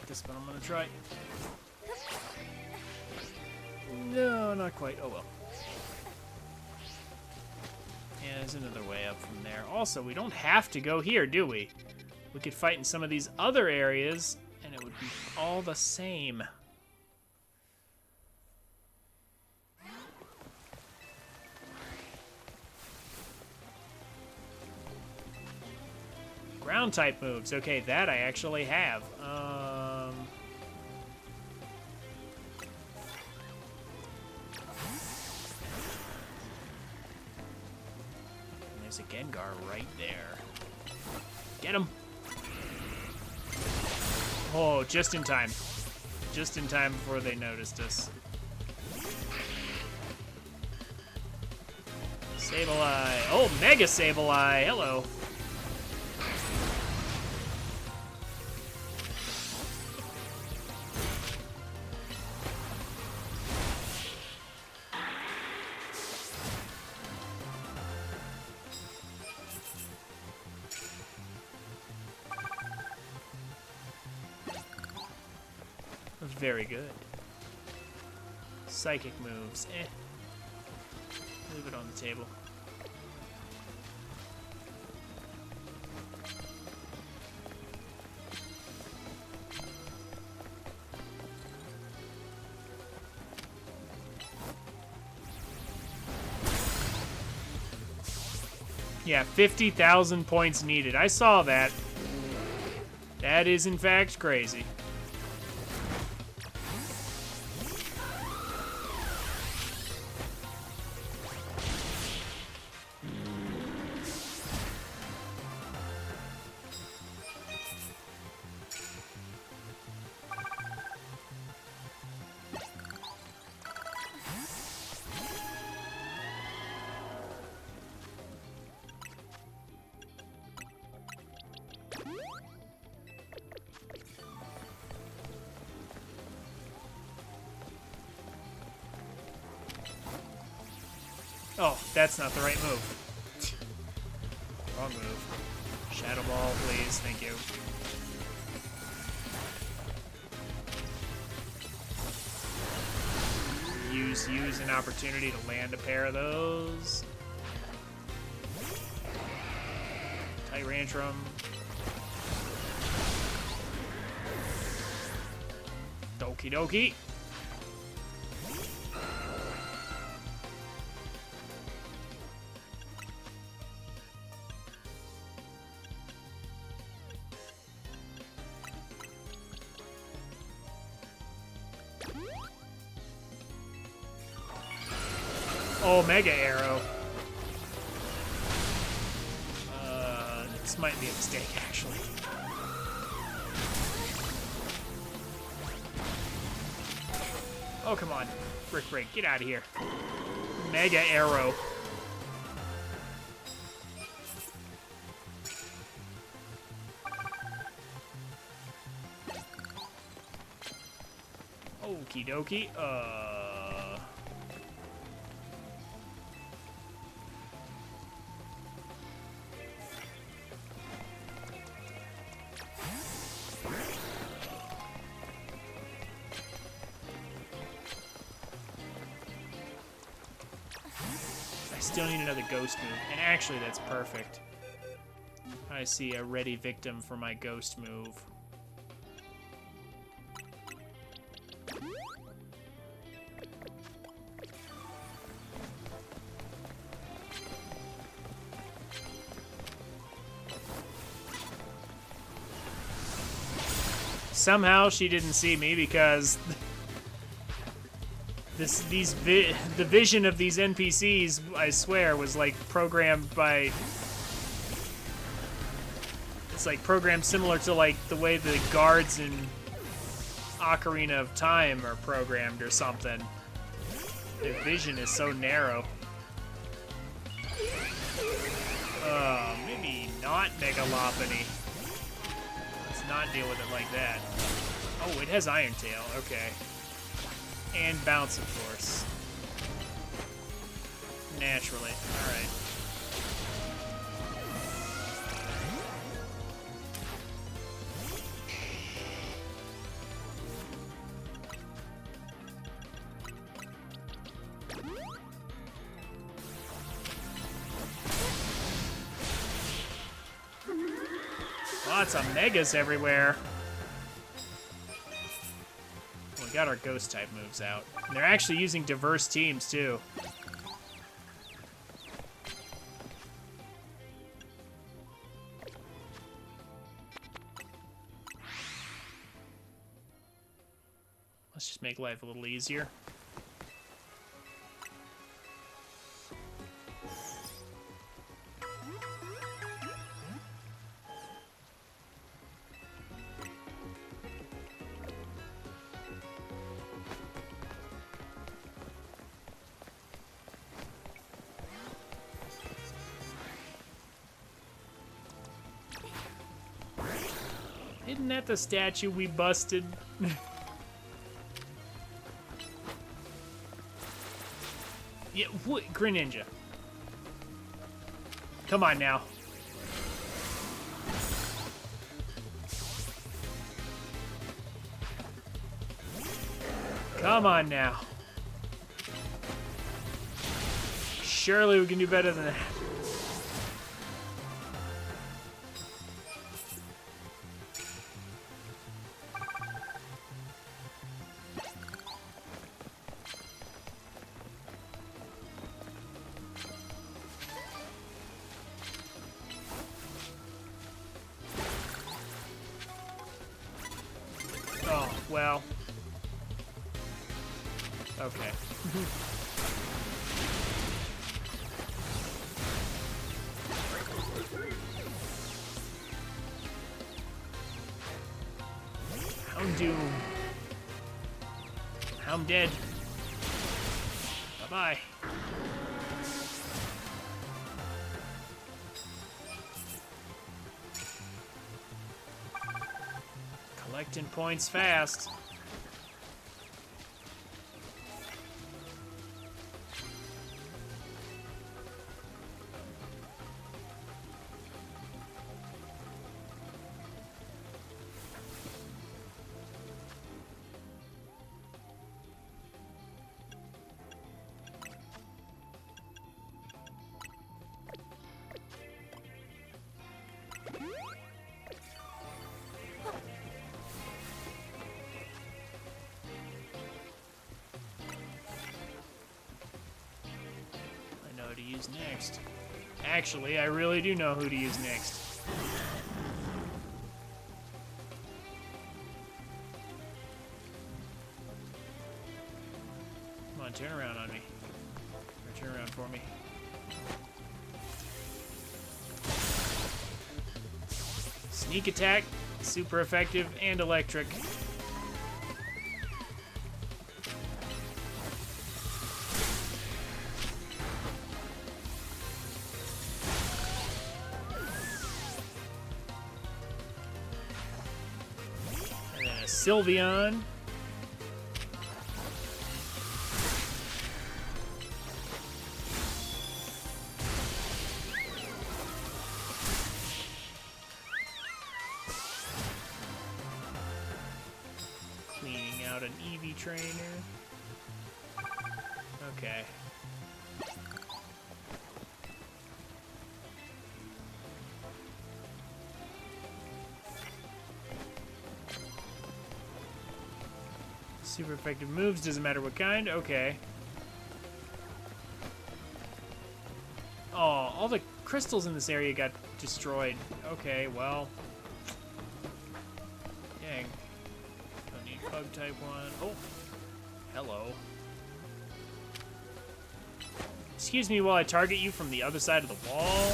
This, but I'm gonna try. No, not quite. Oh well. Yeah, there's another way up from there. Also, we don't have to go here, do we? We could fight in some of these other areas, and it would be all the same. Ground type moves. Okay, that I actually have. There's a Gengar right there. Get him! Oh, just in time. Just in time before they noticed us. Sableye. Oh, Mega Sableye. Hello. Very good. Psychic moves. Eh. Leave it on the table. Yeah, 50,000 points needed. I saw that. That is, in fact, crazy. Oh, that's not the right move. Wrong move. Shadow Ball, please. Thank you. use you as an opportunity to land a pair of those. Tyrantrum. Doki doki. Oh, Mega Arrow. This might be a mistake, actually. Oh, come on. Brick Break, get out of here. Mega Arrow. Okie dokie. Still need another ghost move, and actually that's perfect. I see a ready victim for my ghost move. Somehow she didn't see me because the vision of these NPCs, I swear, was like programmed by. It's like programmed similar to like the way the guards in Ocarina of Time are programmed or something. Their vision is so narrow. Maybe not Megalopony. Let's not deal with it like that. Oh, it has Iron Tail. Okay. And bounce, of course. Naturally. Alright. Lots of megas everywhere. We got our ghost type moves out. And they're actually using diverse teams too. Let's just make life a little easier. Isn't that the statue we busted? Yeah, what? Greninja. Come on now. Come on now. Surely we can do better than that. Oh, well. Okay. Houndoom. I'm dead. Bye-bye. Collecting points fast. use next. Actually, I really do know who to use next. Come on, turn around on me. Or turn around for me. Sneak attack, super effective, and electric. And then a Sylveon. Cleaning out an Eevee trainer. Okay. Super effective moves, doesn't matter what kind. Okay. Oh, all the crystals in this area got destroyed. Okay, well. Dang. Don't need bug type 1. Oh. Hello. Excuse me while I target you from the other side of the wall.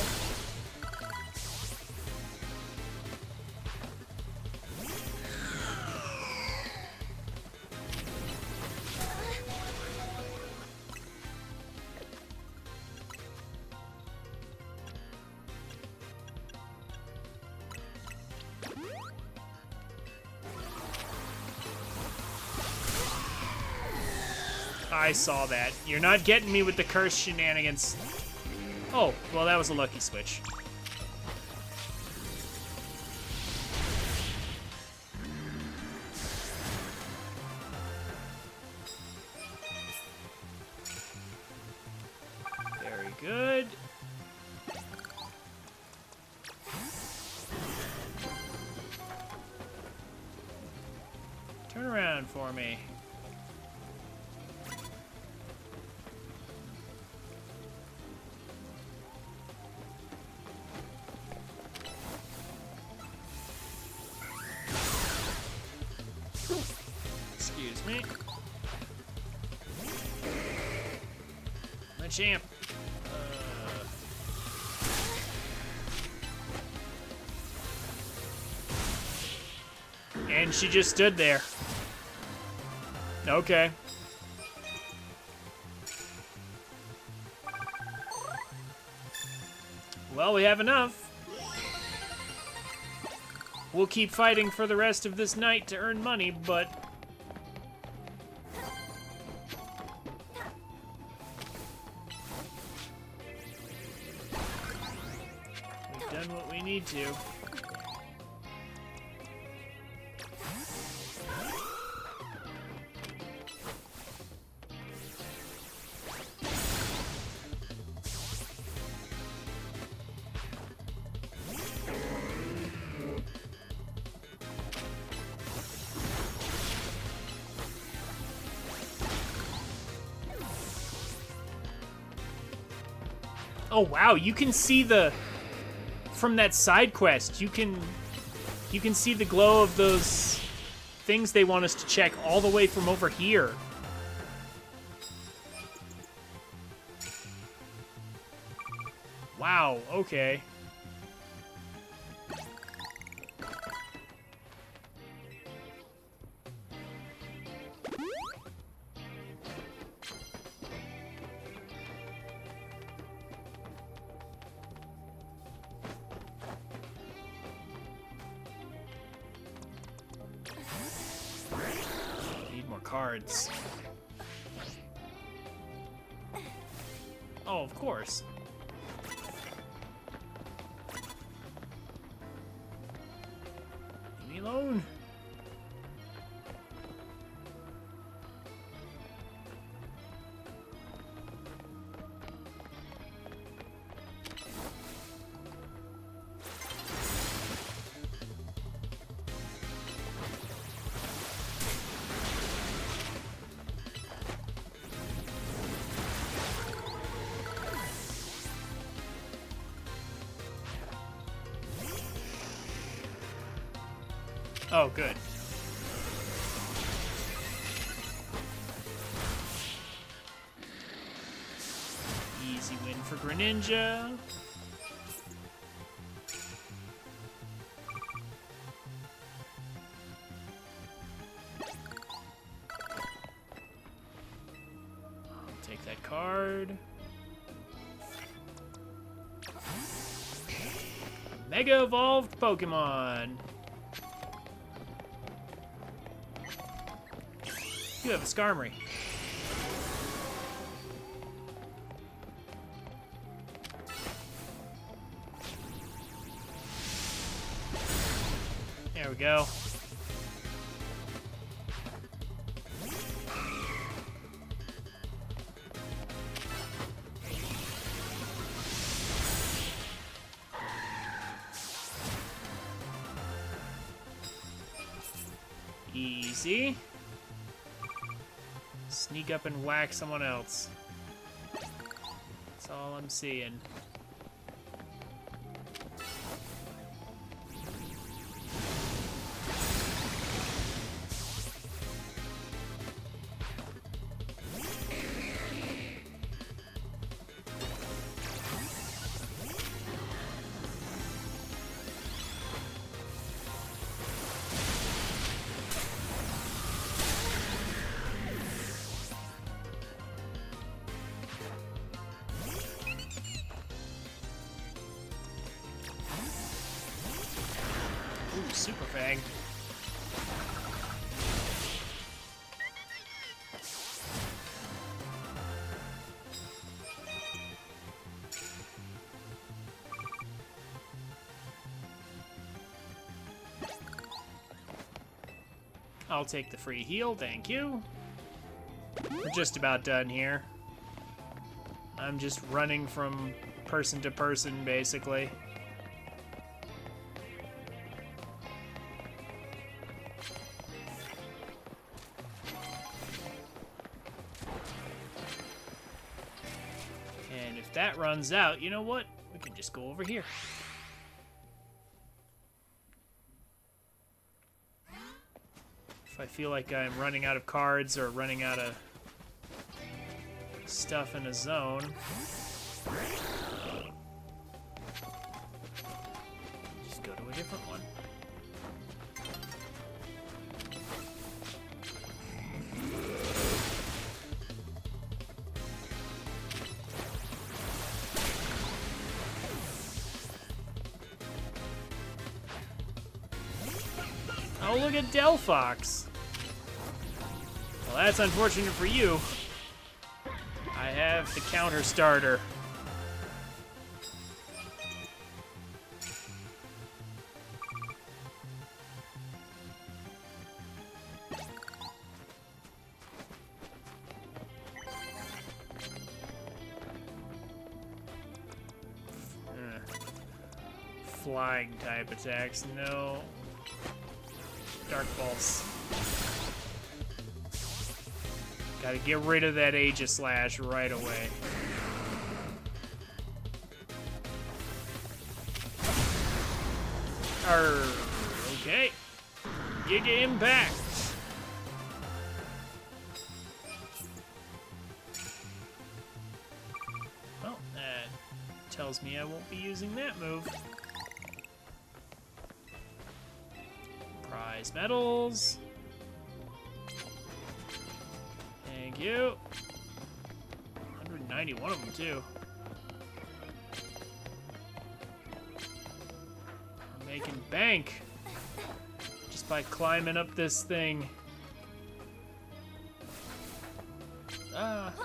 I saw that. You're not getting me with the curse shenanigans. Oh, well, that was a lucky switch. Very good. Turn around for me. Excuse me. My champ. And she just stood there. Okay. Well, we have enough. We'll keep fighting for the rest of this night to earn money, but... we've done what we need to. Oh wow, you can see the from that side quest. You can see the glow of those things they want us to check all the way from over here. Wow, okay. Cards. Oh, of course. Leave me alone. Oh, good. Easy win for Greninja. I'll take that card. Mega Evolved Pokemon. You have a Skarmory. There we go. Easy. Sneak up and whack someone else. That's all I'm seeing. Ooh, Super Fang. I'll take the free heal, thank you. We're just about done here. I'm just running from person to person, basically. And if that runs out, you know what? We can just go over here. If I feel like I'm running out of cards or running out of stuff in a zone. Just go to a different one. Oh, look at Delphox. Well, that's unfortunate for you. I have the counter starter. Flying type attacks, no. Dark Pulse. Gotta get rid of that Aegislash right away. Okay. Giga Impact. Well, that tells me I won't be using that move. Prize medals. Thank you. 191 of them, too. We're making bank just by climbing up this thing.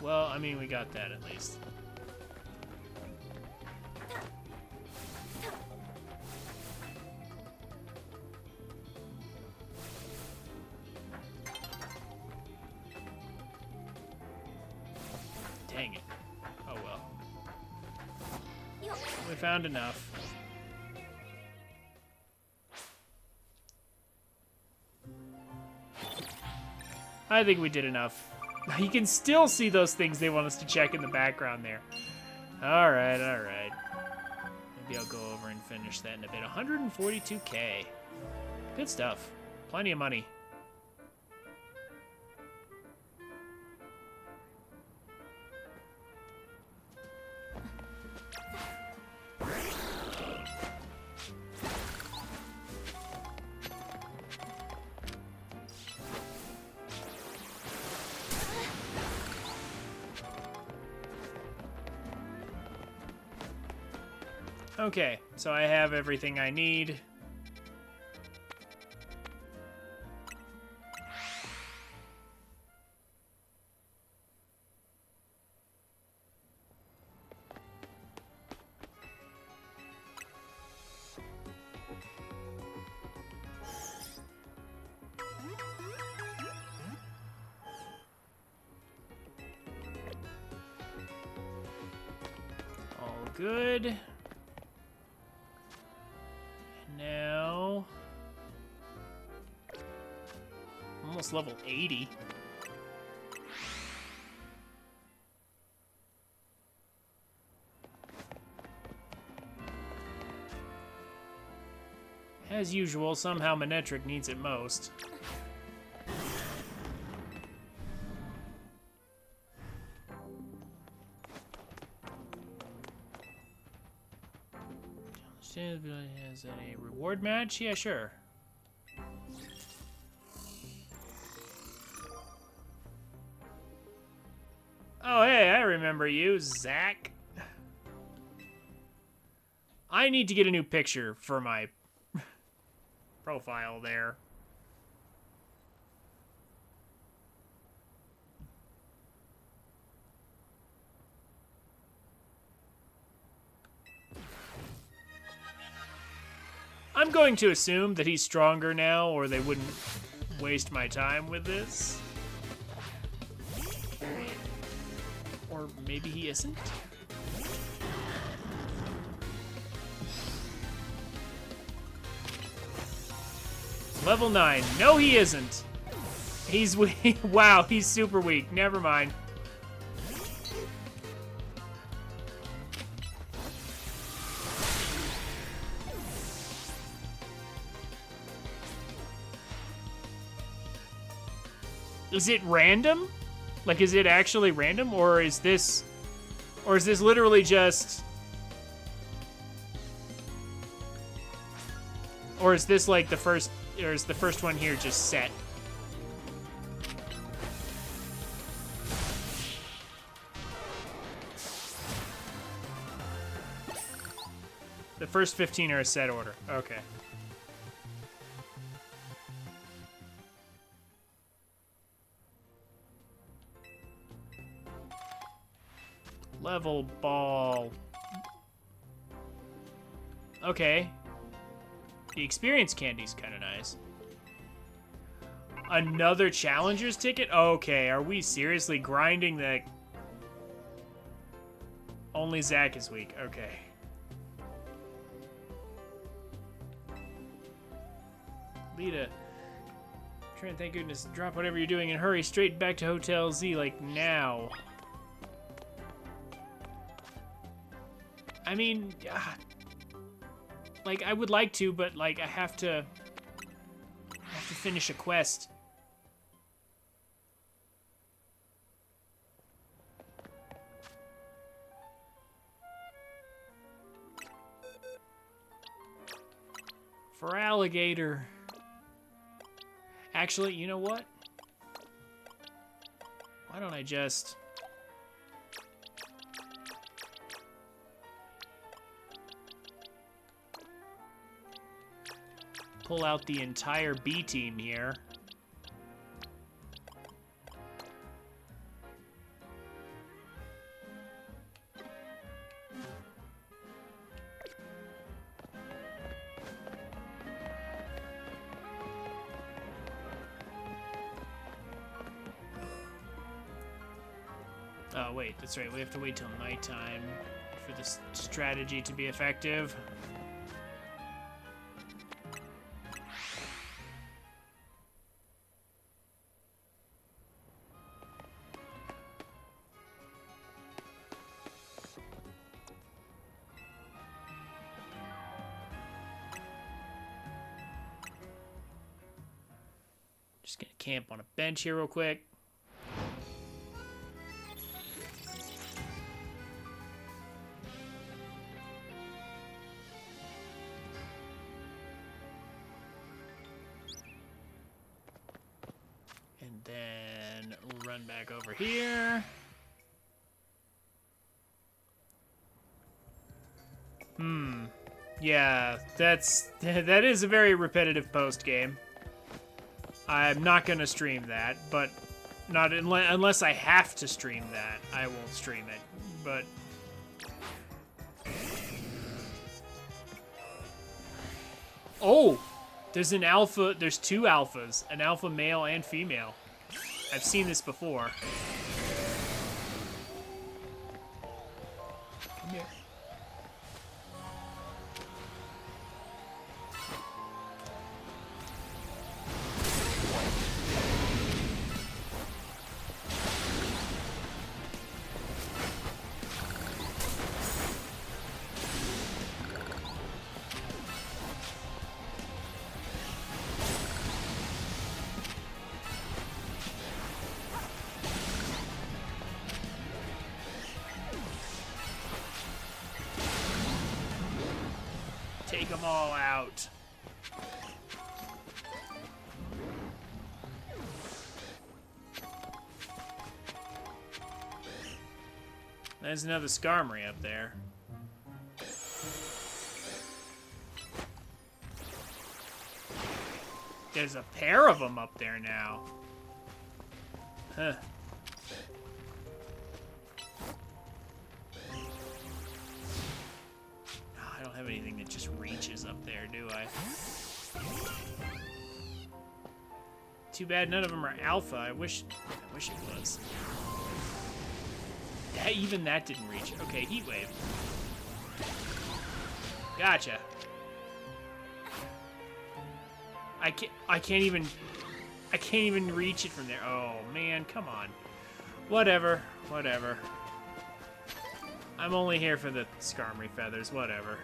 Well, I mean, we got that at least. Dang it. Oh well. We found enough. I think we did enough. You can still see those things they want us to check in the background there. Alright, alright. Maybe I'll go over and finish that in a bit. 142k. Good stuff. Plenty of money. Okay, so I have everything I need. All good. Now, almost level 80. As usual, somehow Manetric needs it most. Has a reward match? Yeah, sure. Oh, hey, I remember you, Zach. I need to get a new picture for my profile there. I'm going to assume that he's stronger now, or they wouldn't waste my time with this. Or maybe he isn't? Level 9. No, he isn't. He's weak. Wow, he's super weak. Never mind. Is it random? Like, is it actually random, or is this literally just, or is this like the first, or is the first one here just set? The first 15 are a set order. Okay. Level ball. Okay. The experience candy's kind of nice. Another challenger's ticket? Okay, are we seriously grinding the... Only Zach is weak. Okay. Lita. Trent, thank goodness. Drop whatever you're doing and hurry straight back to Hotel Z, like, now. I mean, like, I would like to, but, like, I have to finish a quest. For alligator. Actually, you know what? Why don't I just... pull out the entire B team here. Oh, wait, that's right. We have to wait till nighttime for this strategy to be effective. Just gonna camp on a bench here real quick. And then run back over here. Yeah, that is a very repetitive post game. I'm not gonna stream that, but not unless I have to stream that, I won't stream it. But oh, there's an alpha. There's two alphas, an alpha male and female. I've seen this before. Come here. Take them all out. There's another Skarmory up there. There's a pair of them up there now. Huh. I don't have anything that just reaches up there, do I? Too bad none of them are alpha. I wish it was. Even that didn't reach. Okay, Heat Wave. Gotcha. I can't even reach it from there. Oh man, come on. Whatever. I'm only here for the Skarmory feathers, whatever.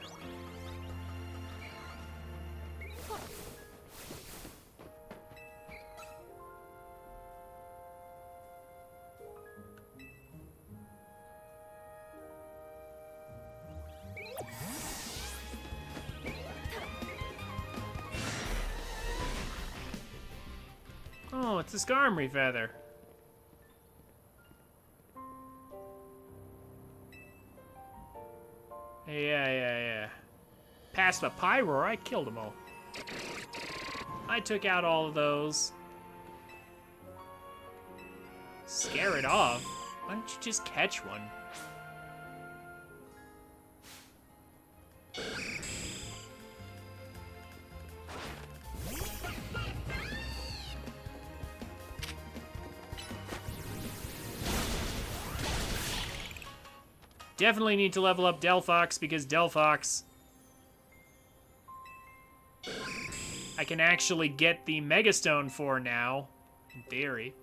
Oh, it's a Skarmory feather. Yeah. Past a Pyroar, I killed them all. I took out all of those. Scare it off. Why don't you just catch one? Definitely need to level up Delphox because Delphox I can actually get the Megastone for now, in theory.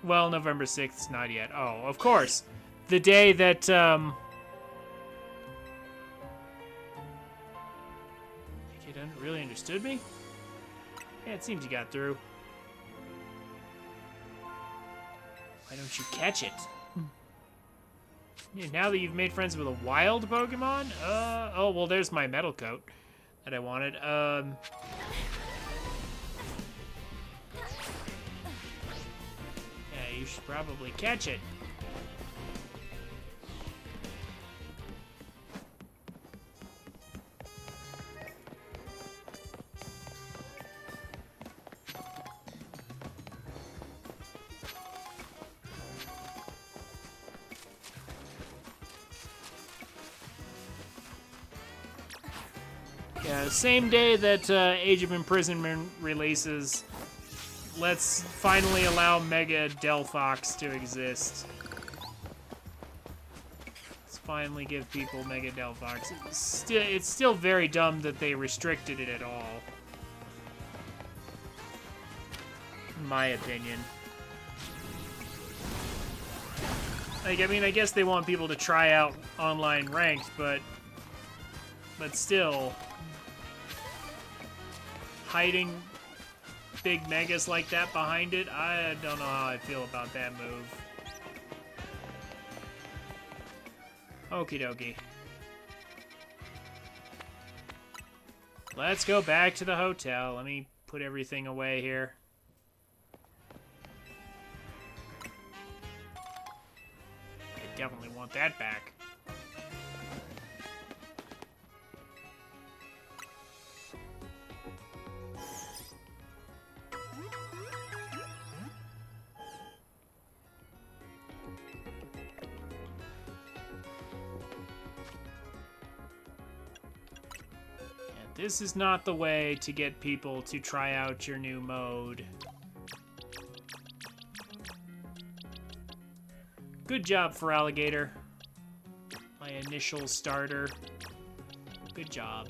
Well, November 6th, not yet. Oh, of course. The day that, You really understood me? Yeah, it seems you got through. Why don't you catch it? Yeah, now that you've made friends with a wild Pokemon? Oh, well, there's my Metal Coat that I wanted. Yeah, you should probably catch it. Yeah, same day that Age of Imprisonment releases, let's finally allow Mega Delphox to exist. Let's finally give people Mega Delphox. It's still very dumb that they restricted it at all. in my opinion. Like, I mean, I guess they want people to try out online ranked, but still, hiding big megas like that behind it, I don't know how I feel about that move. Okie dokie. Let's go back to the hotel. Let me put everything away here. I definitely want that back. This is not the way to get people to try out your new mode. Good job, for Alligator. My initial starter. Good job.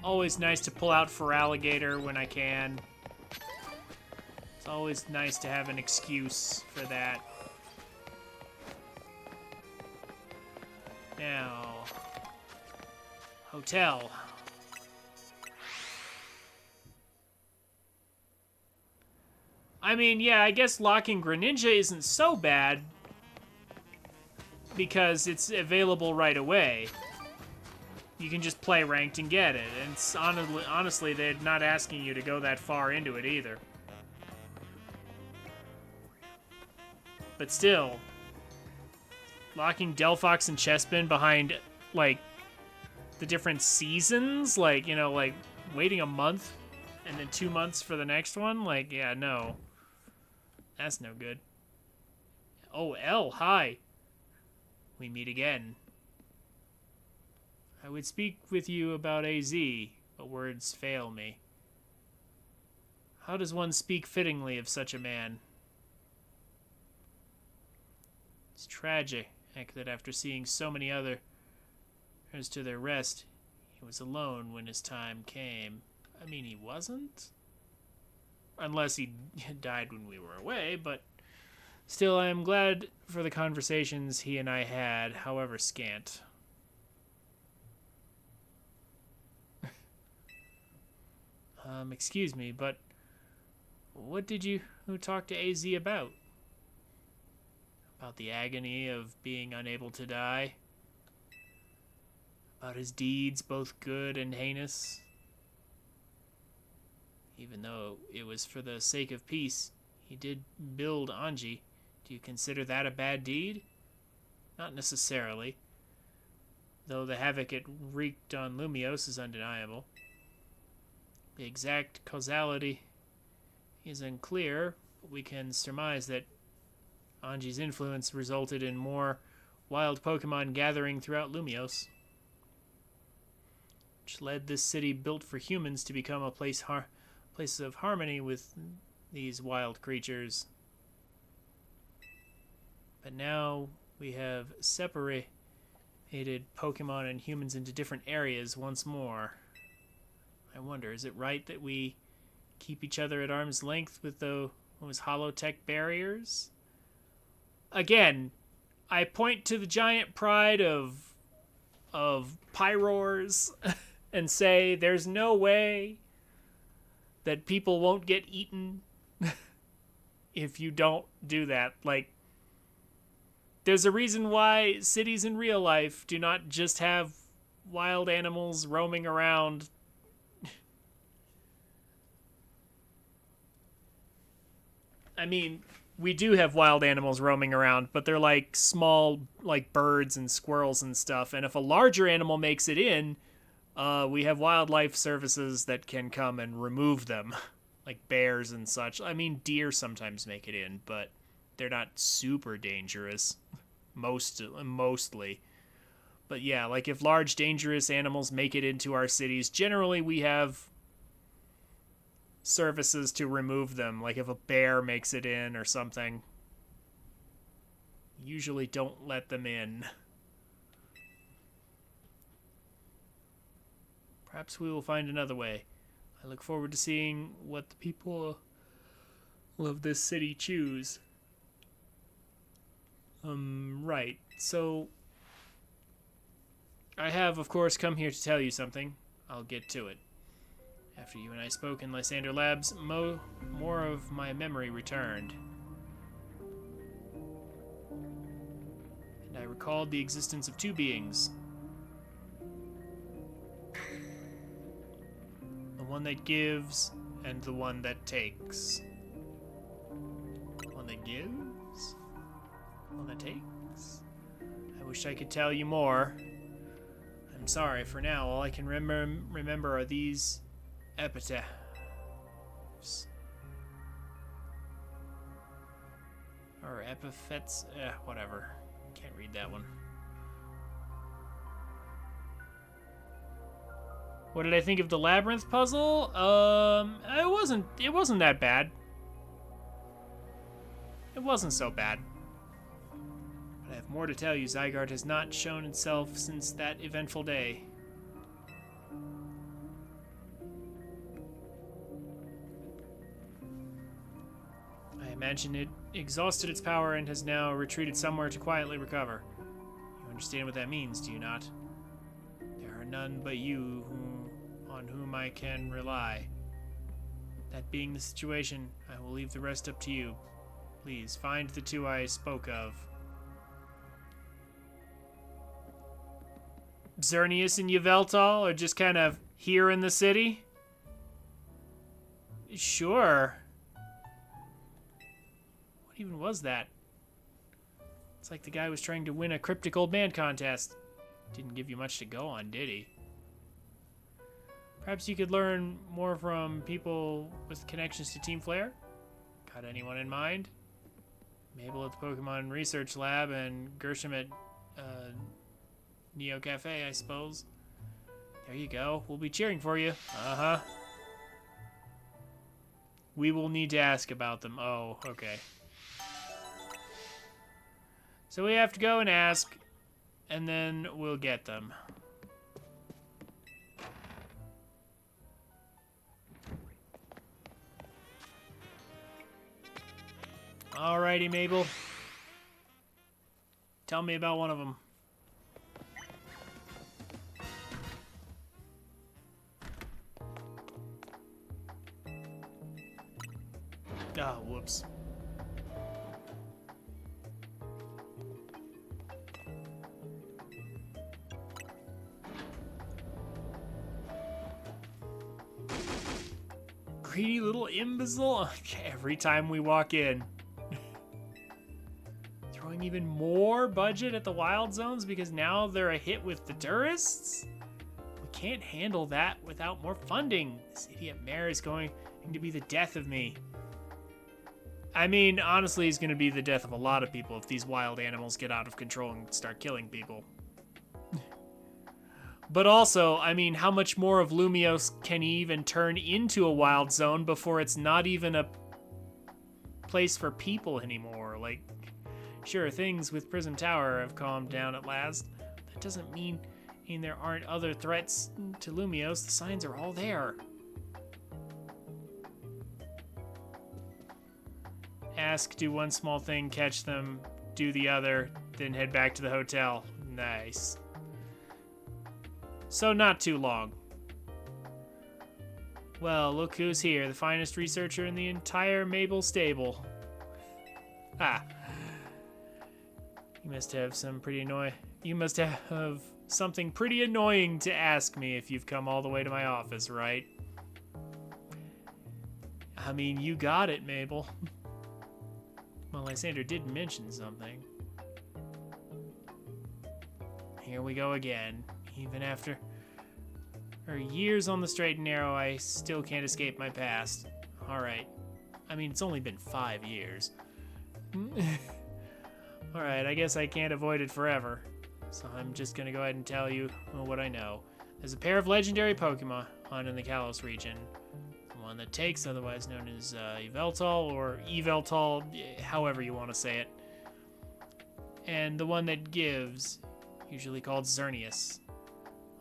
Always nice to pull out for Alligator when I can. It's always nice to have an excuse for that. Now, hotel. I mean, yeah, I guess locking Greninja isn't so bad because it's available right away. You can just play ranked and get it. And it's honestly, they're not asking you to go that far into it either. But still, locking Delphox and Chespin behind, like, the different seasons, like, you know, like, waiting a month and then 2 months for the next one, like, yeah, no. That's no good. Oh, L, hi. We meet again. I would speak with you about AZ, but words fail me. How does one speak fittingly of such a man? It's tragic that after seeing so many others to their rest, he was alone when his time came. I mean, he wasn't? Unless he died when we were away, but still, I am glad for the conversations he and I had, however scant. Excuse me, but what did you talk to AZ about? About the agony of being unable to die? About his deeds, both good and heinous? Even though it was for the sake of peace, he did build Anji. Do you consider that a bad deed? Not necessarily, though the havoc it wreaked on Lumiose is undeniable. The exact causality is unclear, but we can surmise that Anji's influence resulted in more wild Pokemon gathering throughout Lumiose, which led this city built for humans to become a place of harmony with these wild creatures. But now we have separated Pokemon and humans into different areas once more. I wonder, is it right that we keep each other at arm's length with those holotech barriers? Again, I point to the giant pride of Pyroars and say there's no way that people won't get eaten if you don't do that. Like, there's a reason why cities in real life do not just have wild animals roaming around. I mean, we do have wild animals roaming around, but they're like small, like birds and squirrels and stuff. And if a larger animal makes it in, we have wildlife services that can come and remove them, like bears and such. I mean, deer sometimes make it in, but they're not super dangerous, mostly. But yeah, like if large, dangerous animals make it into our cities, generally we have services to remove them, like if a bear makes it in or something. Usually don't let them in. Perhaps we will find another way. I look forward to seeing what the people of this city choose. Right. So, I have, of course, come here to tell you something. I'll get to it. After you and I spoke in Lysander Labs, more of my memory returned. And I recalled the existence of two beings. The one that gives, and the one that takes. The one that gives? The one that takes? I wish I could tell you more. I'm sorry, for now, all I can remember are these epitaphs. Or epithets, whatever. Can't read that one. What did I think of the labyrinth puzzle? It wasn't that bad. It wasn't so bad. But I have more to tell you. Zygarde has not shown itself since that eventful day. I imagine it exhausted its power and has now retreated somewhere to quietly recover. You understand what that means, do you not? There are none but you on whom I can rely. That being the situation, I will leave the rest up to you. Please, find the two I spoke of. Xerneas and Yveltal are just kind of here in the city? Sure. What even was that? It's like the guy was trying to win a cryptic old man contest. Didn't give you much to go on, did he? Perhaps you could learn more from people with connections to Team Flare? Got anyone in mind? Mabel at the Pokemon Research Lab and Gershom at Neo Cafe, I suppose. There you go. We'll be cheering for you. Uh-huh. We will need to ask about them. Oh, okay. So we have to go and ask, and then we'll get them. Alrighty, Mabel. Tell me about one of them. Oh, whoops. Greedy little imbecile. Every time we walk in. Throwing even more budget at the wild zones because now they're a hit with the tourists? We can't handle that without more funding. This idiot mayor is going to be the death of me. I mean, honestly, he's going to be the death of a lot of people if these wild animals get out of control and start killing people. But also, I mean, how much more of Lumios can he even turn into a wild zone before it's not even a place for people anymore? Like, sure, things with Prism Tower have calmed down at last. That doesn't mean there aren't other threats to Lumios. The signs are all there. Ask, do one small thing, catch them, do the other, then head back to the hotel. Nice. So not too long. Well, look who's here, the finest researcher in the entire Mabel stable. Ah. You must have something pretty annoying to ask me if you've come all the way to my office, right? I mean, you got it, Mabel. Well, Lysander did mention something. Here we go again. Even after years on the straight and narrow, I still can't escape my past. Alright. I mean, it's only been 5 years. Alright, I guess I can't avoid it forever. So I'm just gonna go ahead and tell you what I know. There's a pair of legendary Pokemon in the Kalos region. One that takes, otherwise known as Yveltal or Yveltal, however you want to say it. And the one that gives, usually called Xerneas.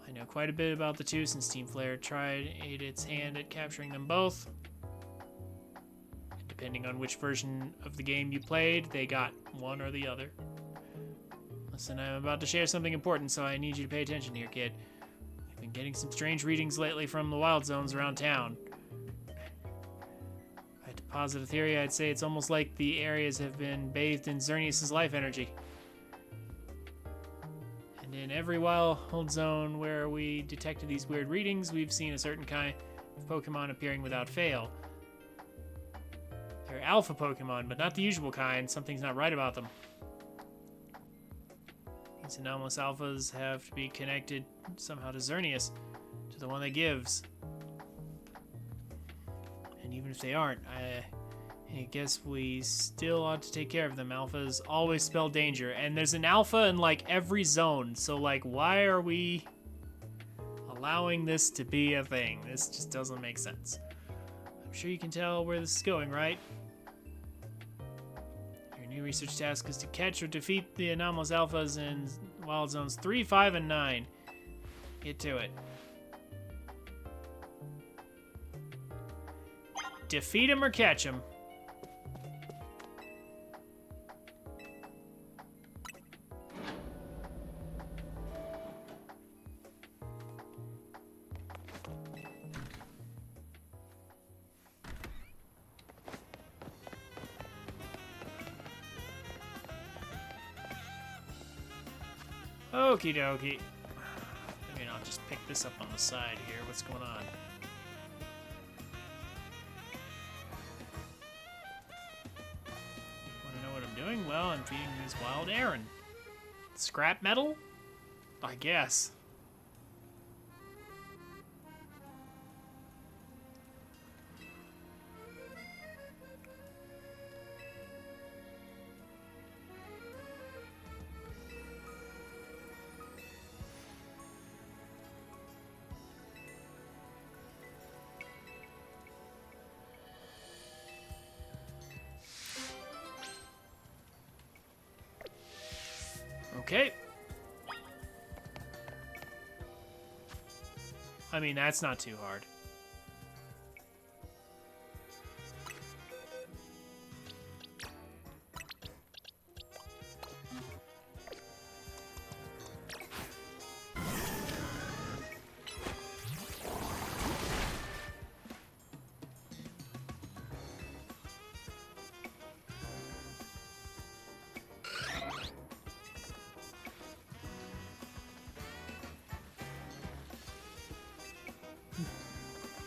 I I know quite a bit about the two since Team Flare tried its hand at capturing them both. And depending on which version of the game you played, they got one or the other. Listen, I'm about to share something important, so I need you to pay attention here, kid. I've been getting some strange readings lately from the wild zones around town. If I had to posit a theory, I'd say it's almost like the areas have been bathed in Xerneas' life energy. And in every wild zone where we detected these weird readings, we've seen a certain kind of Pokemon appearing without fail. They're alpha Pokemon, but not the usual kind. Something's not right about them. These anomalous alphas have to be connected somehow to Xerneas, to the one that gives. And even if they aren't, I guess we still ought to take care of them. Alphas always spell danger, and there's an alpha in like every zone, so like why are we allowing this to be a thing? This just doesn't make sense. I'm sure you can tell where this is going, right? Your new research task is to catch or defeat the anomalous alphas in wild zones 3, 5, and 9. Get to it. Defeat them or catch them. Okie dokie. I mean, I'll just pick this up on the side here. What's going on? Want to know what I'm doing? Well, I'm feeding this wild Aaron. Scrap metal? I guess. Okay. I mean, that's not too hard.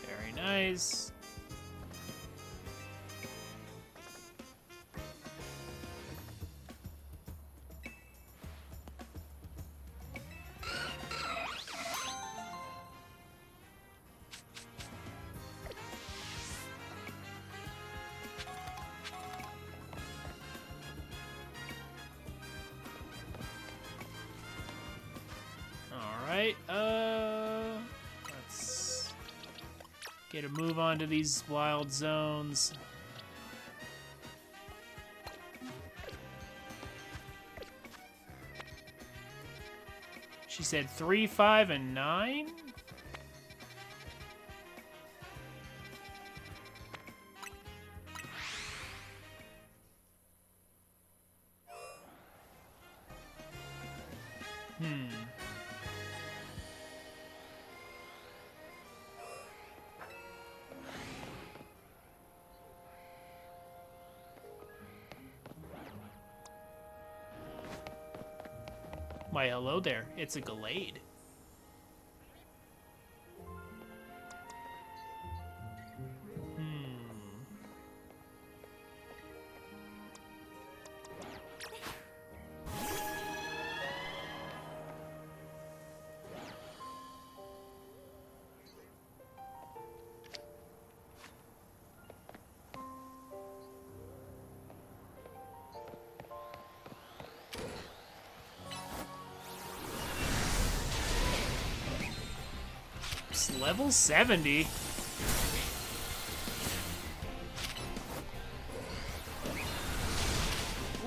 Very nice. All right. Let's get a move on to these wild zones. She said 3, 5, and 9? Why, hello there. It's a Gallade. It's level 70.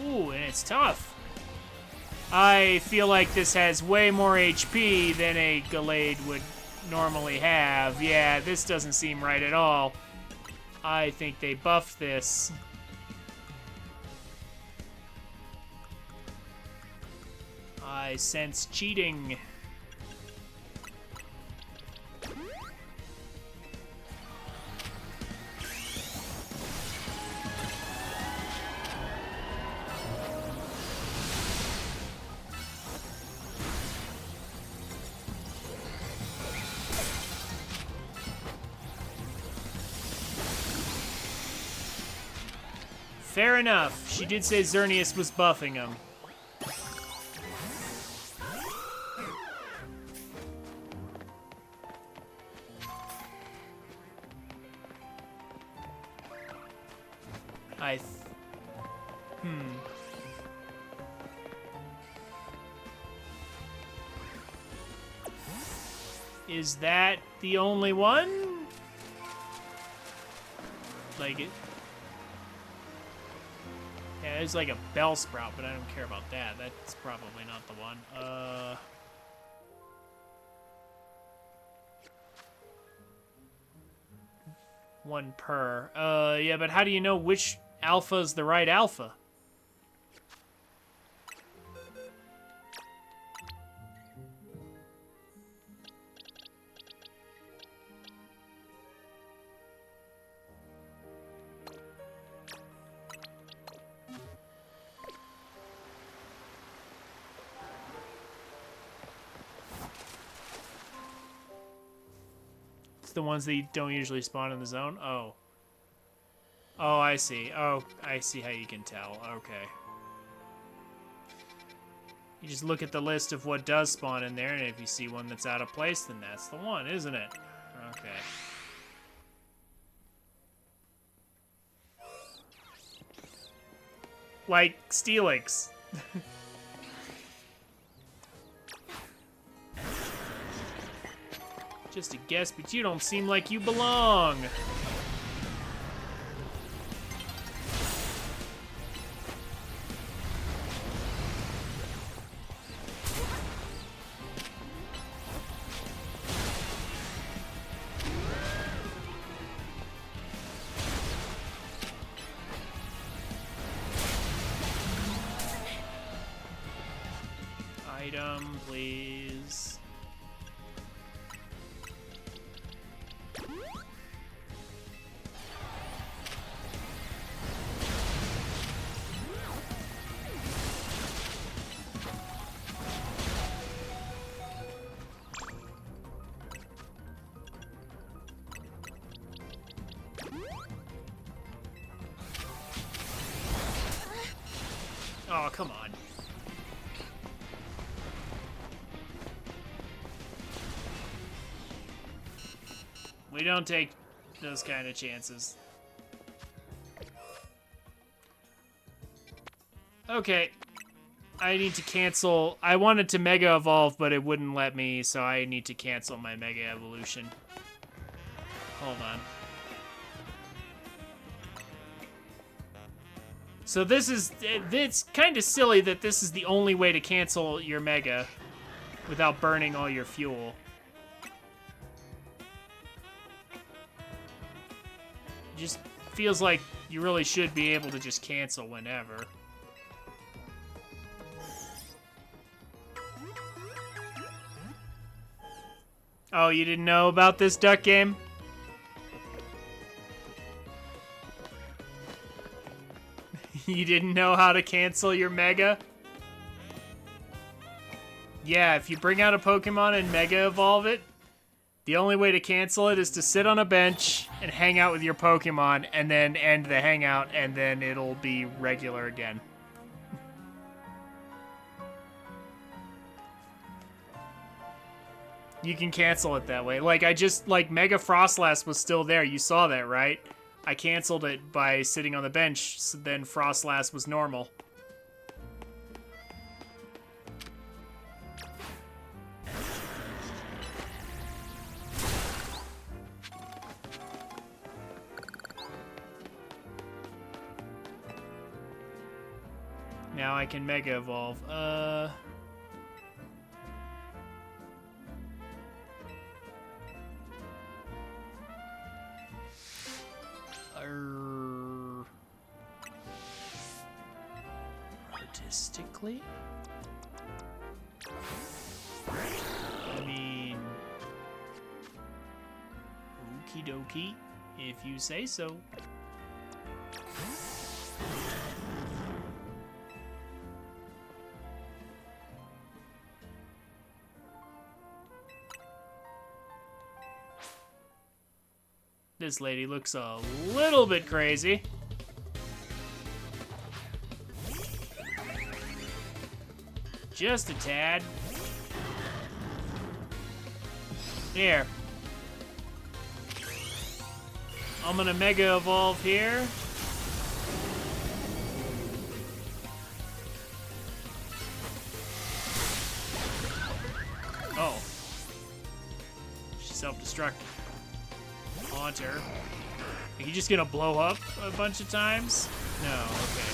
Ooh, and it's tough. I feel like this has way more HP than a Gallade would normally have. Yeah, this doesn't seem right at all. I think they buffed this. I sense cheating. Fair enough. She did say Xerneas was buffing him. Is that the only one? Like it. Yeah, there's like a Bellsprout, but I don't care about that. That's probably not the one. One per. Yeah, but how do you know which alpha is the right alpha? The ones that don't usually spawn in the zone? Oh. Oh, I see. Oh, I see how you can tell. Okay. You just look at the list of what does spawn in there, and if you see one that's out of place, then that's the one, isn't it? Okay. Like Steelix. Just a guess, but you don't seem like you belong. Item, please. Oh, come on. We don't take those kind of chances. Okay. I need to cancel. I wanted to Mega Evolve, but it wouldn't let me, so I need to cancel my Mega Evolution. Hold on. So this is... It's kind of silly that this is the only way to cancel your Mega without burning all your fuel. Just feels like you really should be able to just cancel whenever. Oh, you didn't know about this duck game? You didn't know how to cancel your Mega? Yeah, if you bring out a Pokemon and Mega Evolve it, the only way to cancel it is to sit on a bench and hang out with your Pokemon and then end the hangout and then it'll be regular again. You can cancel it that way. Like, Mega Frostlass was still there. You saw that, right? I canceled it by sitting on the bench, so then Frostlass was normal. Now I can Mega Evolve. Artistically? I mean... Okie dokie, if you say so. This lady looks a little bit crazy. Just a tad. There. I'm gonna Mega Evolve here. Oh. She's self-destructing. Haunt her. Are you just gonna blow up a bunch of times? No, okay.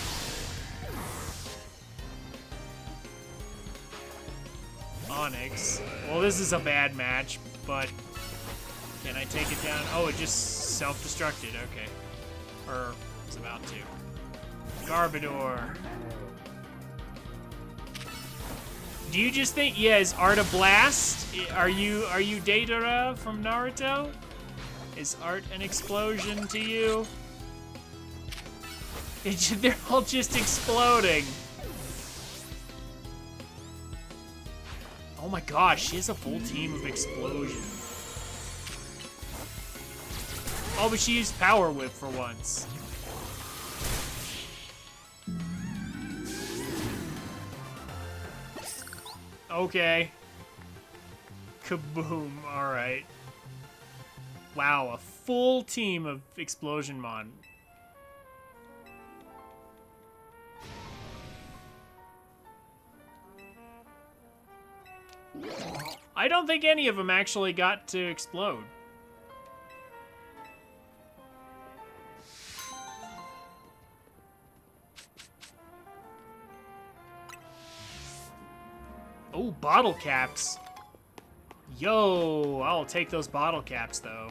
Onyx. Well, this is a bad match, but can I take it down? Oh, it just self-destructed. Okay. Or it's about to. Garbodor. Do you just think, yeah, is Art a blast? Are you Deidara from Naruto? Is art an explosion to you? They're all just exploding. Oh my gosh, she has a full team of explosion. Oh, but she used Power Whip for once. Okay. Kaboom, alright. Wow, a full team of Explosionmon. I don't think any of them actually got to explode. Oh, bottle caps. Yo, I'll take those bottle caps, though.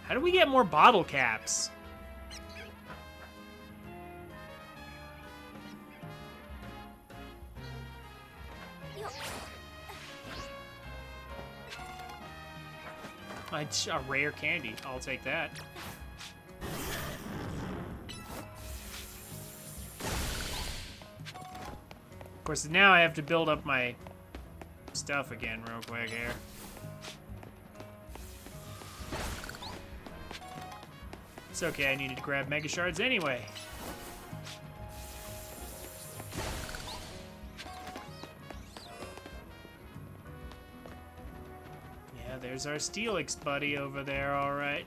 How do we get more bottle caps? A rare candy. I'll take that. Of course, now I have to build up my stuff again real quick here. It's okay, I needed to grab Mega Shards anyway. Yeah, there's our Steelix buddy over there, alright.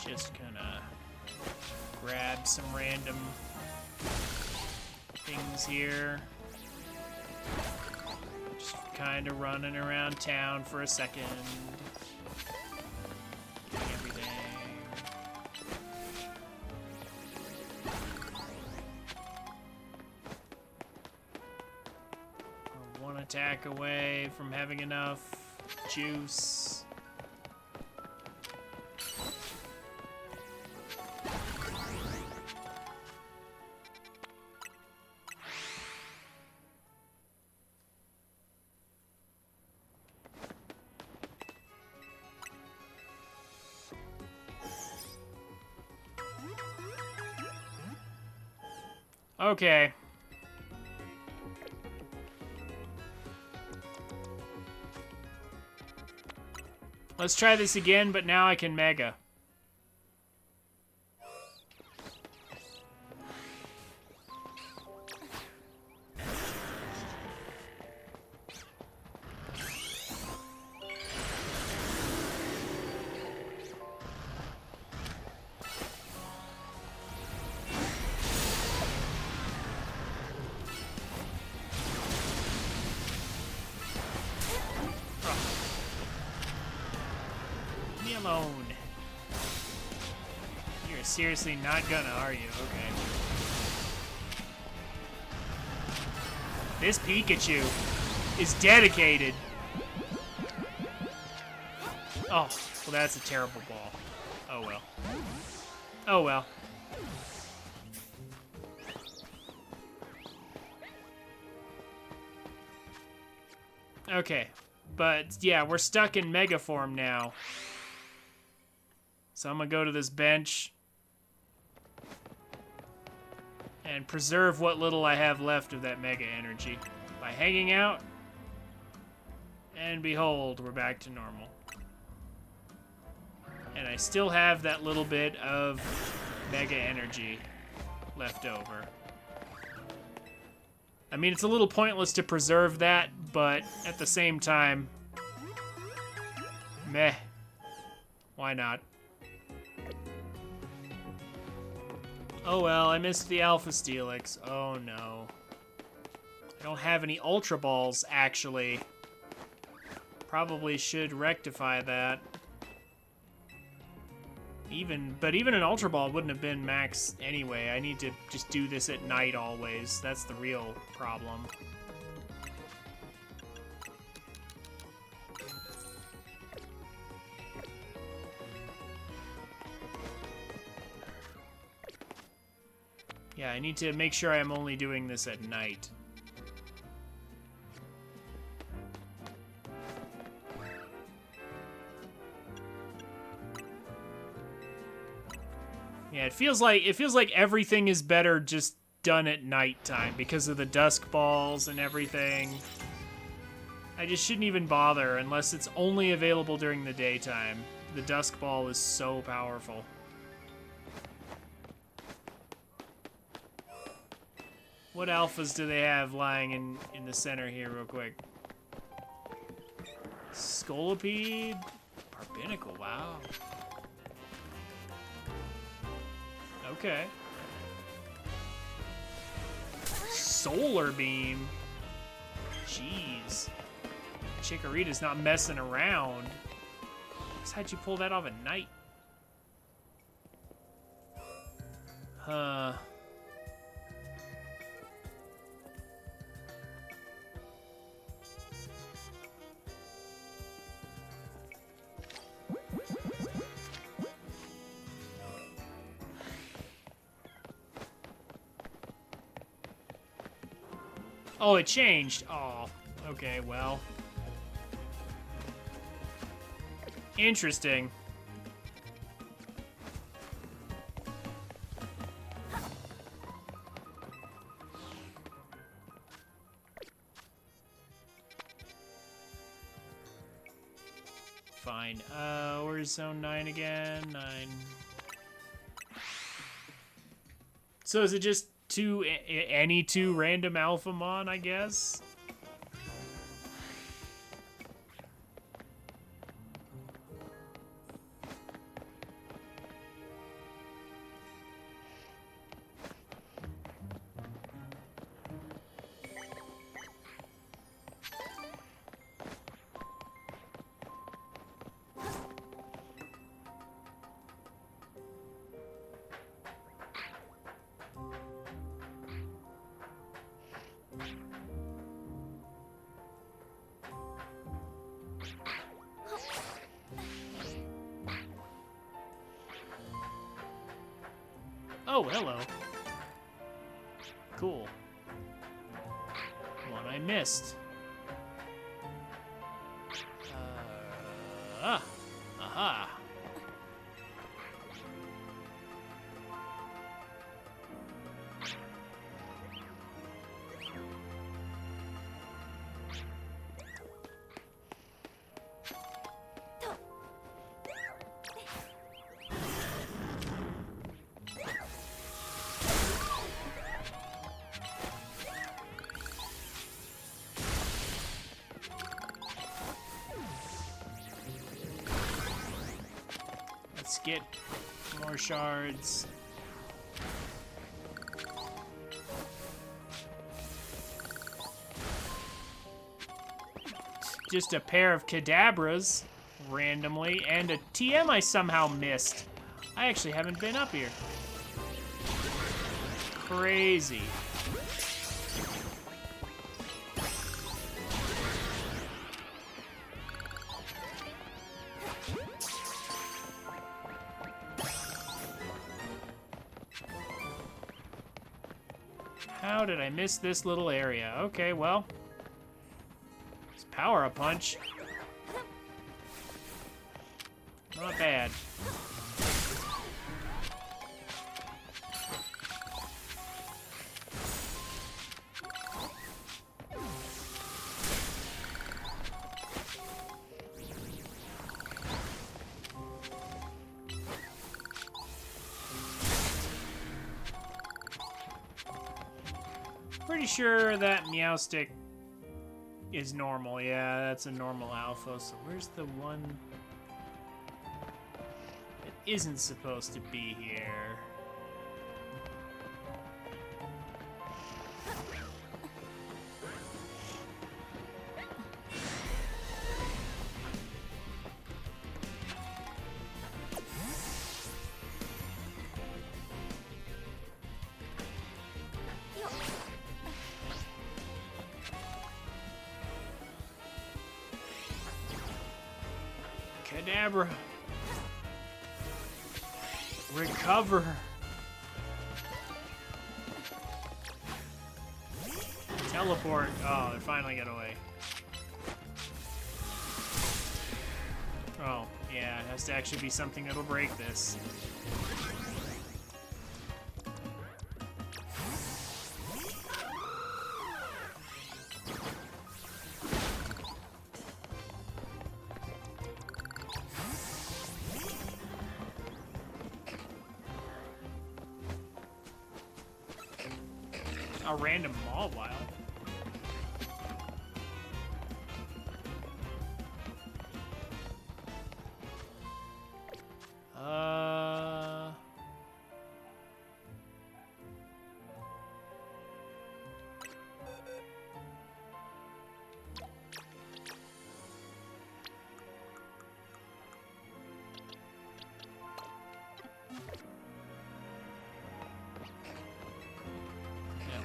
Just gonna grab some random things here. Just kind of running around town for a second. Everything. We're one attack away from having enough juice. Okay. Let's try this again, but now I can Mega. Alone. You're seriously not gonna, are you? Okay. This Pikachu is dedicated. Oh, well, that's a terrible ball. Oh well. Oh well. Okay, but yeah, we're stuck in Mega form now. So I'm gonna go to this bench and preserve what little I have left of that Mega energy by hanging out. And behold, we're back to normal. And I still have that little bit of Mega energy left over. I mean, it's a little pointless to preserve that, but at the same time, meh. Why not? Oh well, I missed the Alpha Steelix. Oh no. I don't have any Ultra Balls, actually. Probably should rectify that. But even an Ultra Ball wouldn't have been max anyway. I need to just do this at night always. That's the real problem. Yeah, I need to make sure I'm only doing this at night. Yeah, it feels like everything is better just done at nighttime because of the dusk balls and everything. I just shouldn't even bother unless it's only available during the daytime. The dusk ball is so powerful. What alphas do they have lying in the center here real quick? Scolipede? Barbinacle, wow. Okay. Solar Beam? Jeez. Chikorita's not messing around. How'd you pull that off at night? Huh. Oh, it changed. Oh, okay, well. Interesting. Fine. Where's Zone 9 again? 9. So is it just any two random Alphamon, I guess? Oh, hello. Cool. One I missed. Aha. get more shards. Just a pair of Kadabras randomly, and a TM I somehow missed. I actually haven't been up here. Crazy. How did I miss this little area? Okay, well. It's power a punch. Not bad. Pretty sure that Meowstick is normal. Yeah, that's a normal alpha. So where's the one that isn't supposed to be here? Kadabra. Recover. Teleport. Oh, it finally got away. Oh, yeah, it has to actually be something that'll break this. A random Mawile.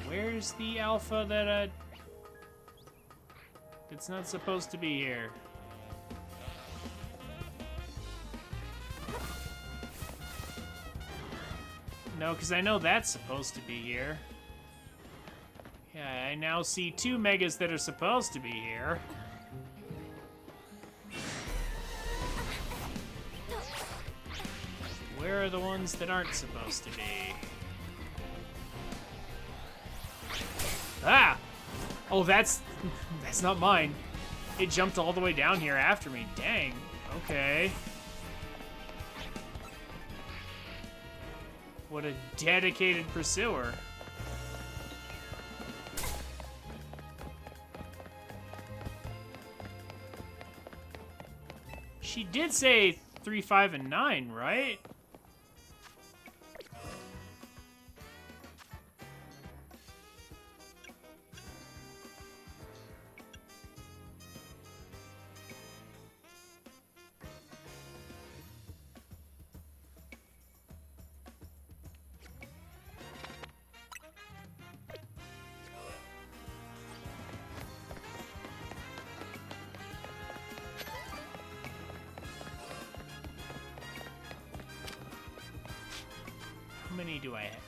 Where's the alpha that it's not supposed to be here? No, because I know that's supposed to be here. Yeah, I now see 2 megas that are supposed to be here. Where are the ones that aren't supposed to be? Ah! Oh, that's not mine. It jumped all the way down here after me. Dang. Okay. What a dedicated pursuer. She did say 3, 5, and 9, right? How many do I have?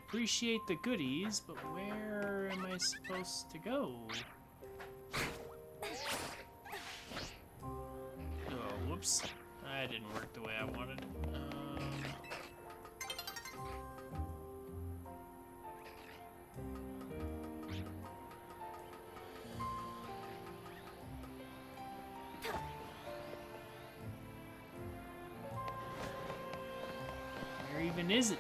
appreciate the goodies, but where am I supposed to go? Oh, whoops. That didn't work the way I wanted. Where even is it?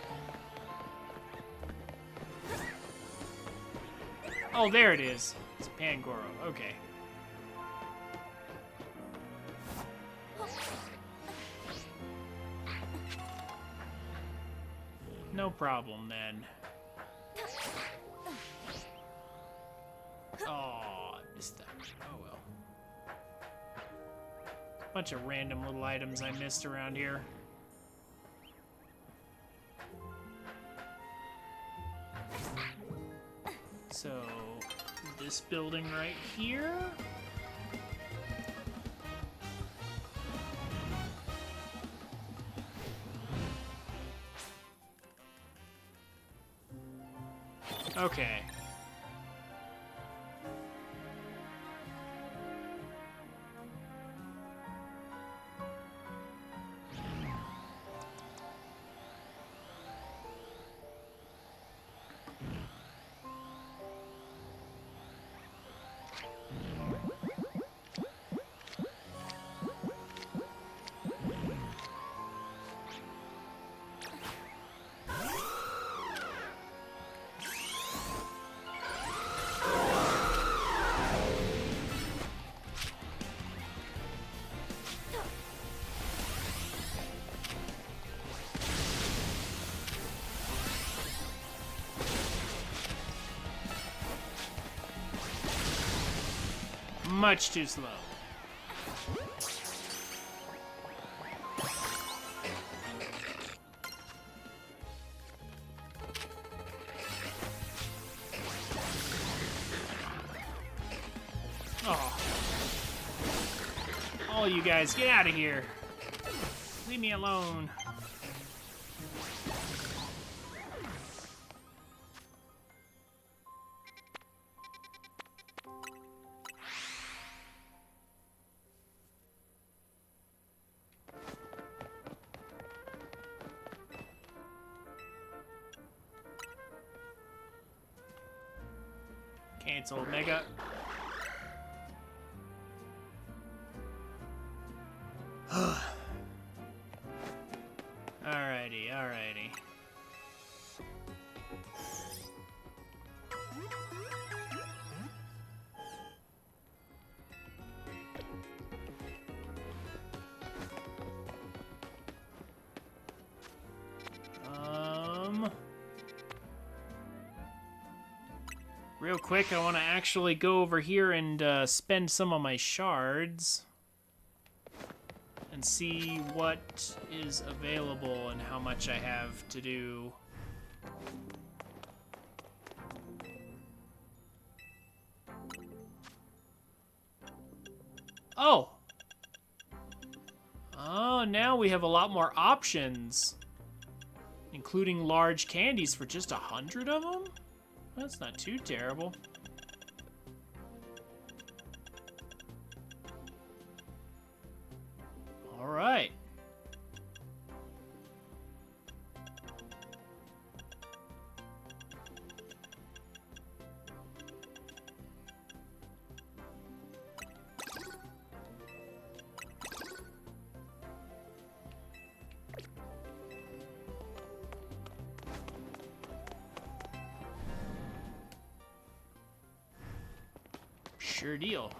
Oh, there it is. It's Pangoro. Okay. No problem, then. Oh, I missed that. Oh, well. Bunch of random little items I missed around here. So, this building right here. Okay. Much too slow. Oh. All you guys, get out of here. Leave me alone. Cancel, Mega. Alrighty, alrighty. Real quick, I want to actually go over here and spend some of my shards and see what is available and how much I have to do. Oh! Oh, now we have a lot more options, including large candies for just 100 of them? That's not too terrible. All right. Sure deal.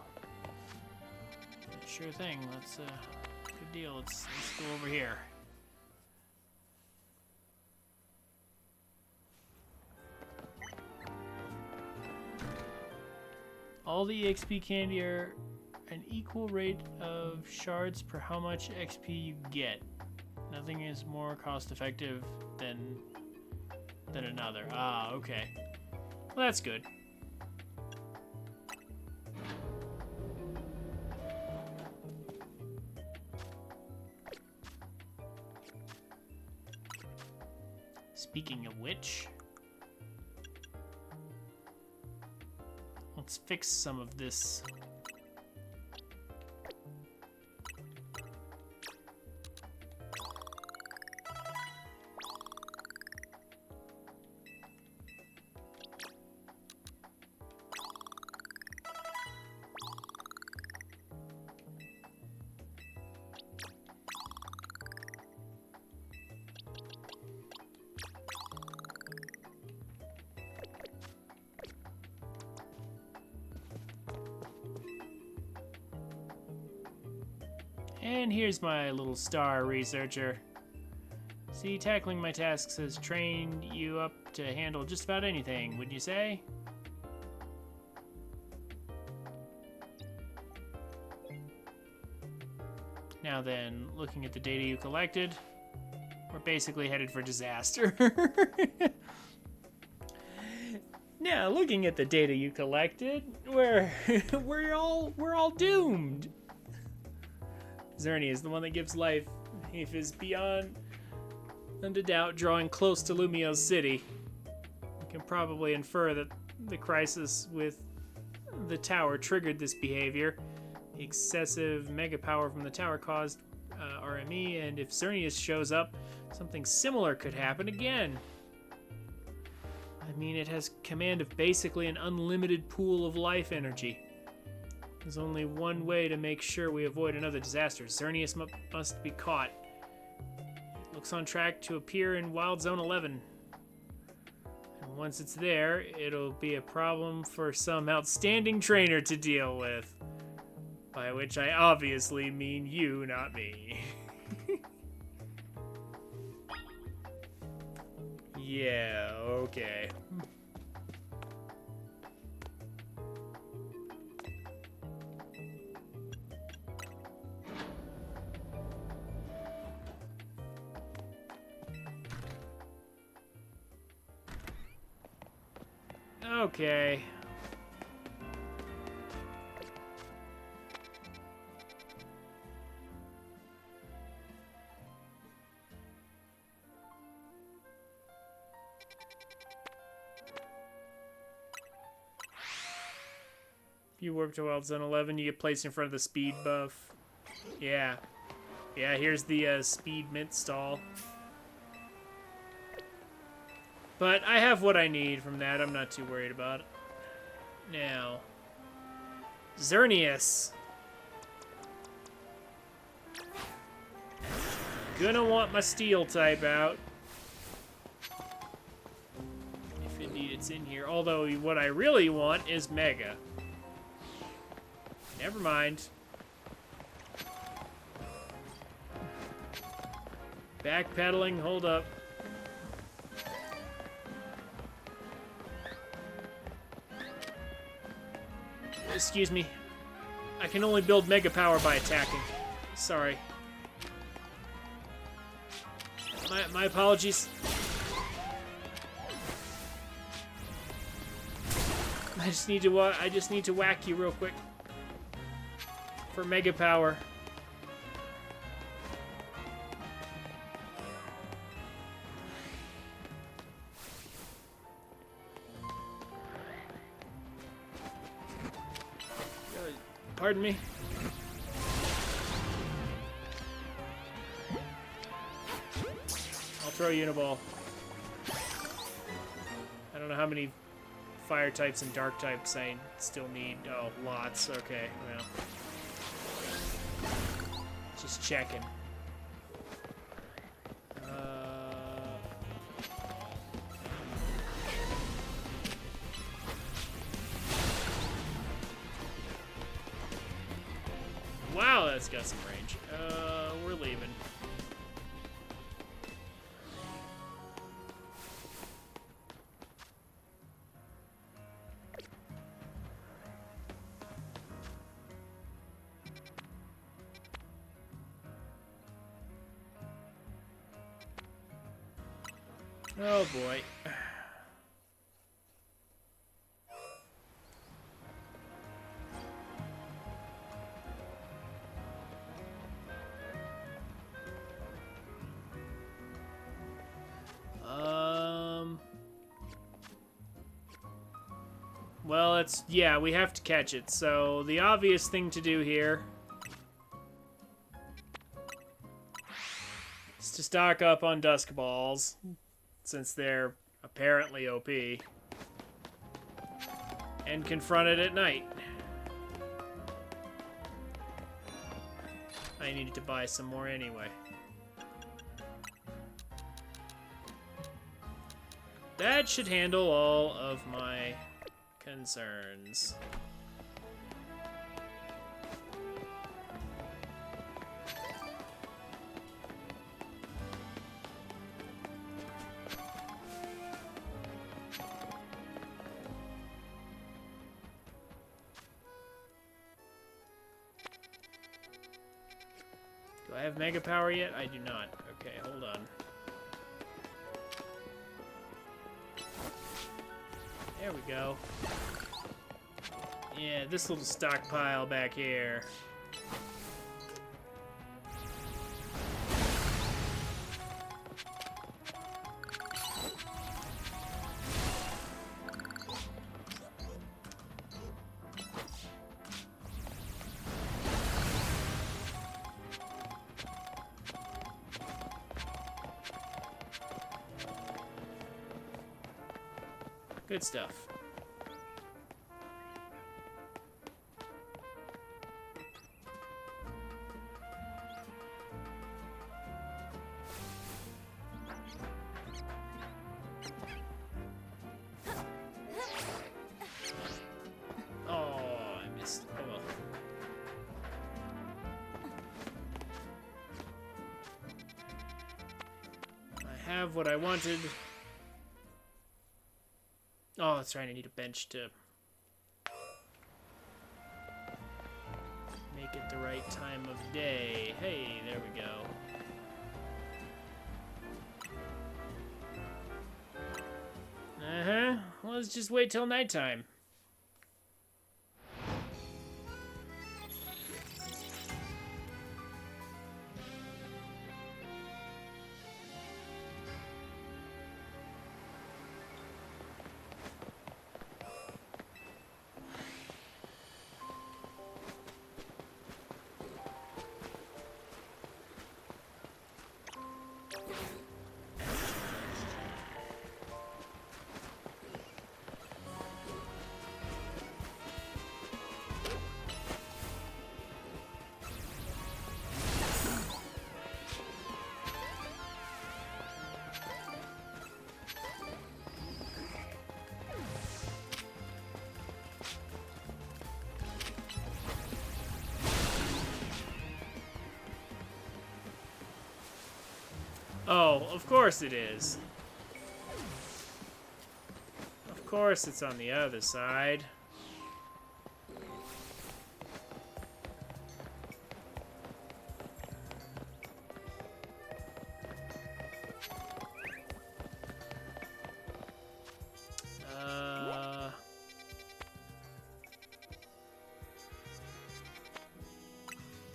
Sure thing. Let's good deal. Let's go over here. All the EXP candy are an equal rate of shards per how much XP you get. Nothing is more cost effective than another. Ah, okay. Well, that's good. Speaking of which, Let's fix some of this. And here's my little star researcher. See, tackling my tasks has trained you up to handle just about anything, wouldn't you say? Now then, looking at the data you collected, we're basically headed for disaster. Now, looking at the data you collected, we're all doomed. Zerny is the one that gives life. If is beyond a doubt drawing close to Lumio's city. We can probably infer that the crisis with the tower triggered this behavior. The excessive mega power from the tower caused RME, and if Xerneas shows up, something similar could happen again. I mean, it has command of basically an unlimited pool of life energy. There's only one way to make sure we avoid another disaster. Xerneas must be caught. It looks on track to appear in Wild Zone 11. And once it's there, it'll be a problem for some outstanding trainer to deal with. By which I obviously mean you, not me. Yeah, okay. Okay. If you warp to Wild Zone 11, you get placed in front of the speed buff. Yeah. Yeah, here's the speed mint stall. But I have what I need from that. I'm not too worried about it. Now, Xerneas. Gonna want my steel type out. If indeed it's in here. Although what I really want is Mega. Never mind. Backpedaling, hold up. Excuse me. I can only build Mega Power by attacking. Sorry. My apologies. I just need to whack you real quick. For Mega Power. Pardon me. I'll throw you in a ball. I don't know how many fire types and dark types I still need. Oh, lots. Okay, well. Just checking. Wow, that's got some range. We're leaving. Oh boy. Well, yeah, we have to catch it. So the obvious thing to do here is to stock up on Dusk Balls, since they're apparently OP, and confront it at night. I needed to buy some more anyway. That should handle all of my concerns. Do I have Mega Power yet? I do not. Okay, hold on. There we go. Yeah, this little stockpile back here. Good stuff. Oh, I missed. Oh well. I have what I wanted. Oh, that's right, I need a bench to make it the right time of day. Hey, there we go. Uh-huh. Well, let's just wait till nighttime. Oh, of course it is. Of course it's on the other side.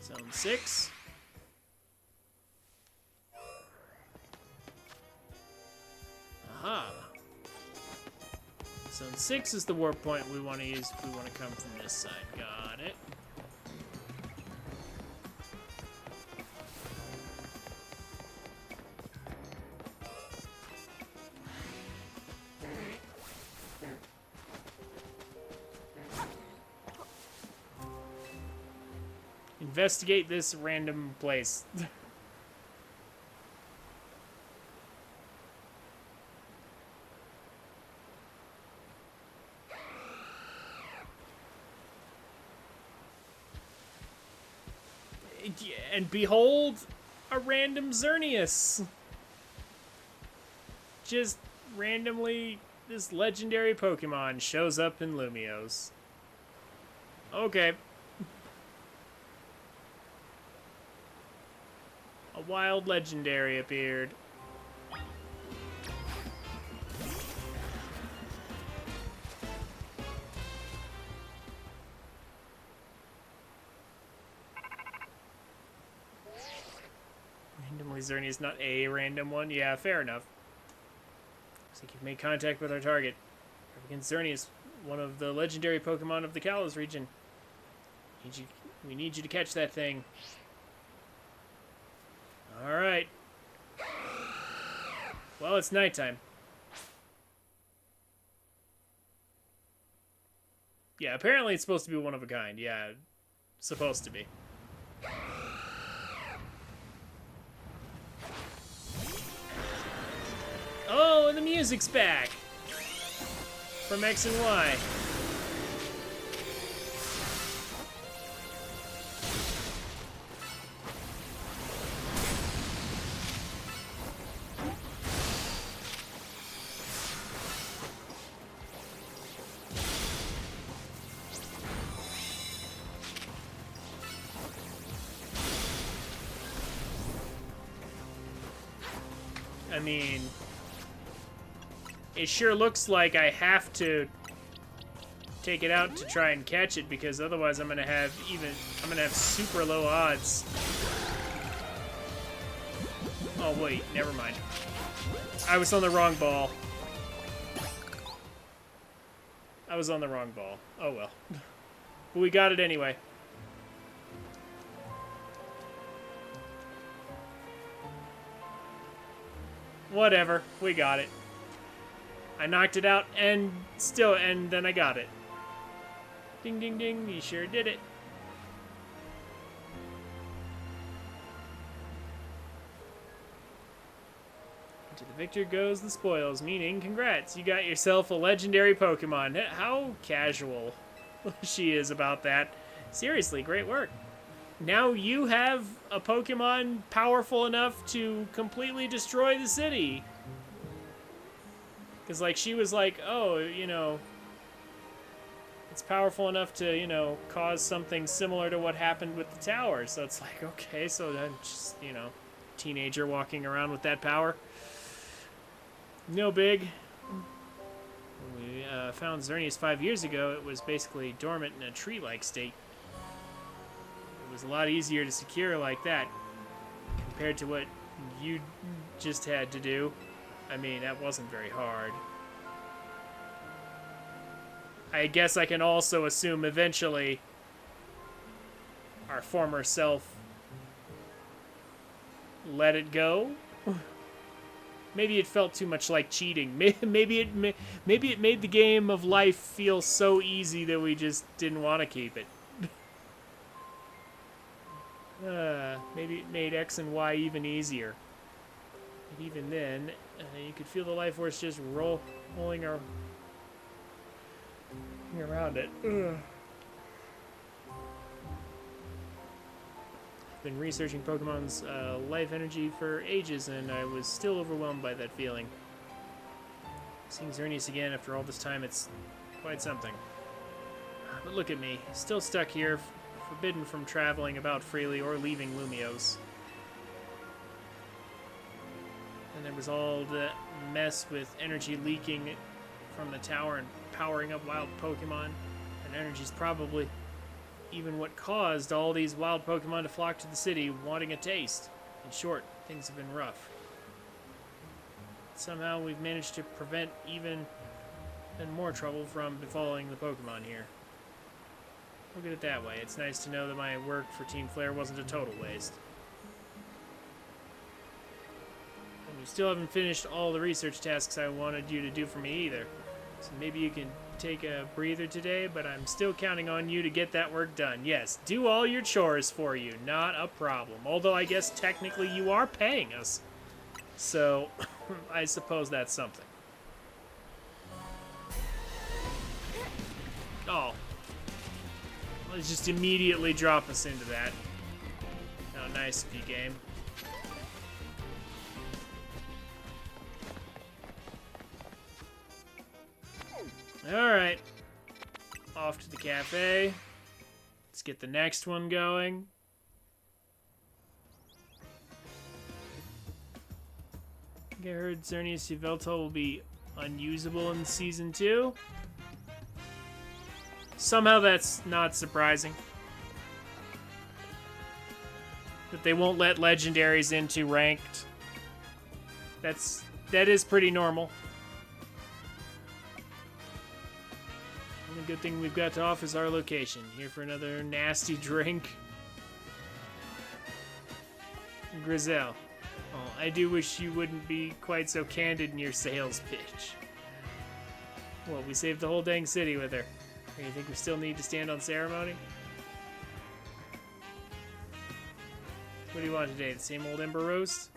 Zone 6. Aha. Zone 6 is the warp point we want to use if we want to come from this side. Got it. Investigate this random place. And behold, a random Xerneas. Just randomly, this legendary Pokemon shows up in Lumiose. Okay. A wild legendary appeared. Randomly Xerneas, not a random one. Yeah, fair enough. Looks like you've made contact with our target. Against Xerneas, one of the legendary Pokemon of the Kalos region. We need you to catch that thing. Alright. Well, it's nighttime. Yeah, apparently it's supposed to be one of a kind. Yeah, supposed to be. Oh, and the music's back! From X and Y. I mean, it sure looks like I have to take it out to try and catch it, because otherwise I'm gonna have super low odds. Oh wait, never mind. I was on the wrong ball. I was on the wrong ball. Oh well. But we got it anyway. Whatever, we got it. I knocked it out and then I got it. Ding ding ding, we sure did it. To the victor goes the spoils, meaning congrats, you got yourself a legendary Pokemon. How casual she is about that. Seriously, great work. Now you have a Pokemon powerful enough to completely destroy the city. Because, like, she was like, oh, you know, it's powerful enough to, you know, cause something similar to what happened with the tower. So it's like, okay, so then just, you know, teenager walking around with that power. No big. When we found Xerneas 5 years ago, it was basically dormant in a tree-like state. It was a lot easier to secure like that compared to what you just had to do. I mean, that wasn't very hard. I guess I can also assume eventually our former self let it go. Maybe it felt too much like cheating. Maybe it made the game of life feel so easy that we just didn't want to keep it. Maybe it made X and Y even easier. And even then, you could feel the life force just rolling around it. Ugh. I've been researching Pokemon's life energy for ages, and I was still overwhelmed by that feeling. Seeing Xerneas again after all this time, it's quite something. But look at me, still stuck here, forbidden from traveling about freely or leaving Lumiose. And there was all the mess with energy leaking from the tower and powering up wild Pokemon. And energy's probably even what caused all these wild Pokemon to flock to the city, wanting a taste. In short, things have been rough. Somehow we've managed to prevent even more trouble from befalling the Pokemon here. Look at it that way. It's nice to know that my work for Team Flare wasn't a total waste. And you still haven't finished all the research tasks I wanted you to do for me either. So maybe you can take a breather today, but I'm still counting on you to get that work done. Yes, do all your chores for you. Not a problem. Although I guess technically you are paying us. So, I suppose that's something. Oh. Let's just immediately drop us into that. Oh, nice of you, game. Alright. Off to the cafe. Let's get the next one going. I think I heard Xerneas Yveltal will be unusable in Season 2. Somehow that's not surprising. That they won't let legendaries into ranked. That is pretty normal. Only good thing we've got to offer is our location. Here for another nasty drink. Grizel. Oh, I do wish you wouldn't be quite so candid in your sales pitch. Well, we saved the whole dang city with her. Or you think we still need to stand on ceremony? What do you want today? The same old Ember Roast?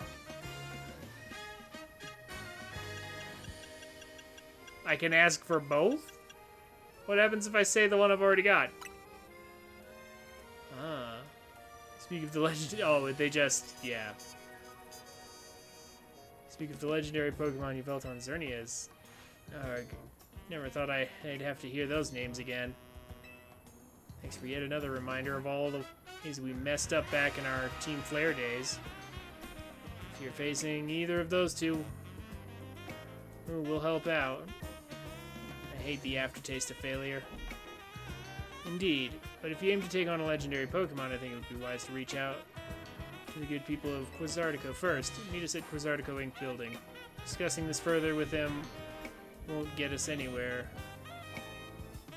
I can ask for both? What happens if I say the one I've already got? Ah. Speak of the legend. Oh, they just. Yeah. Speak of the legendary Pokemon you felt on Xerneas. Never thought I'd have to hear those names again. Thanks for yet another reminder of all the ways we messed up back in our Team Flare days. If you're facing either of those two, we'll help out. I hate the aftertaste of failure. Indeed, but if you aim to take on a legendary Pokemon, I think it would be wise to reach out to the good people of Quasartico first. Meet us at Quasartico Inc. building. Discussing this further with them won't get us anywhere.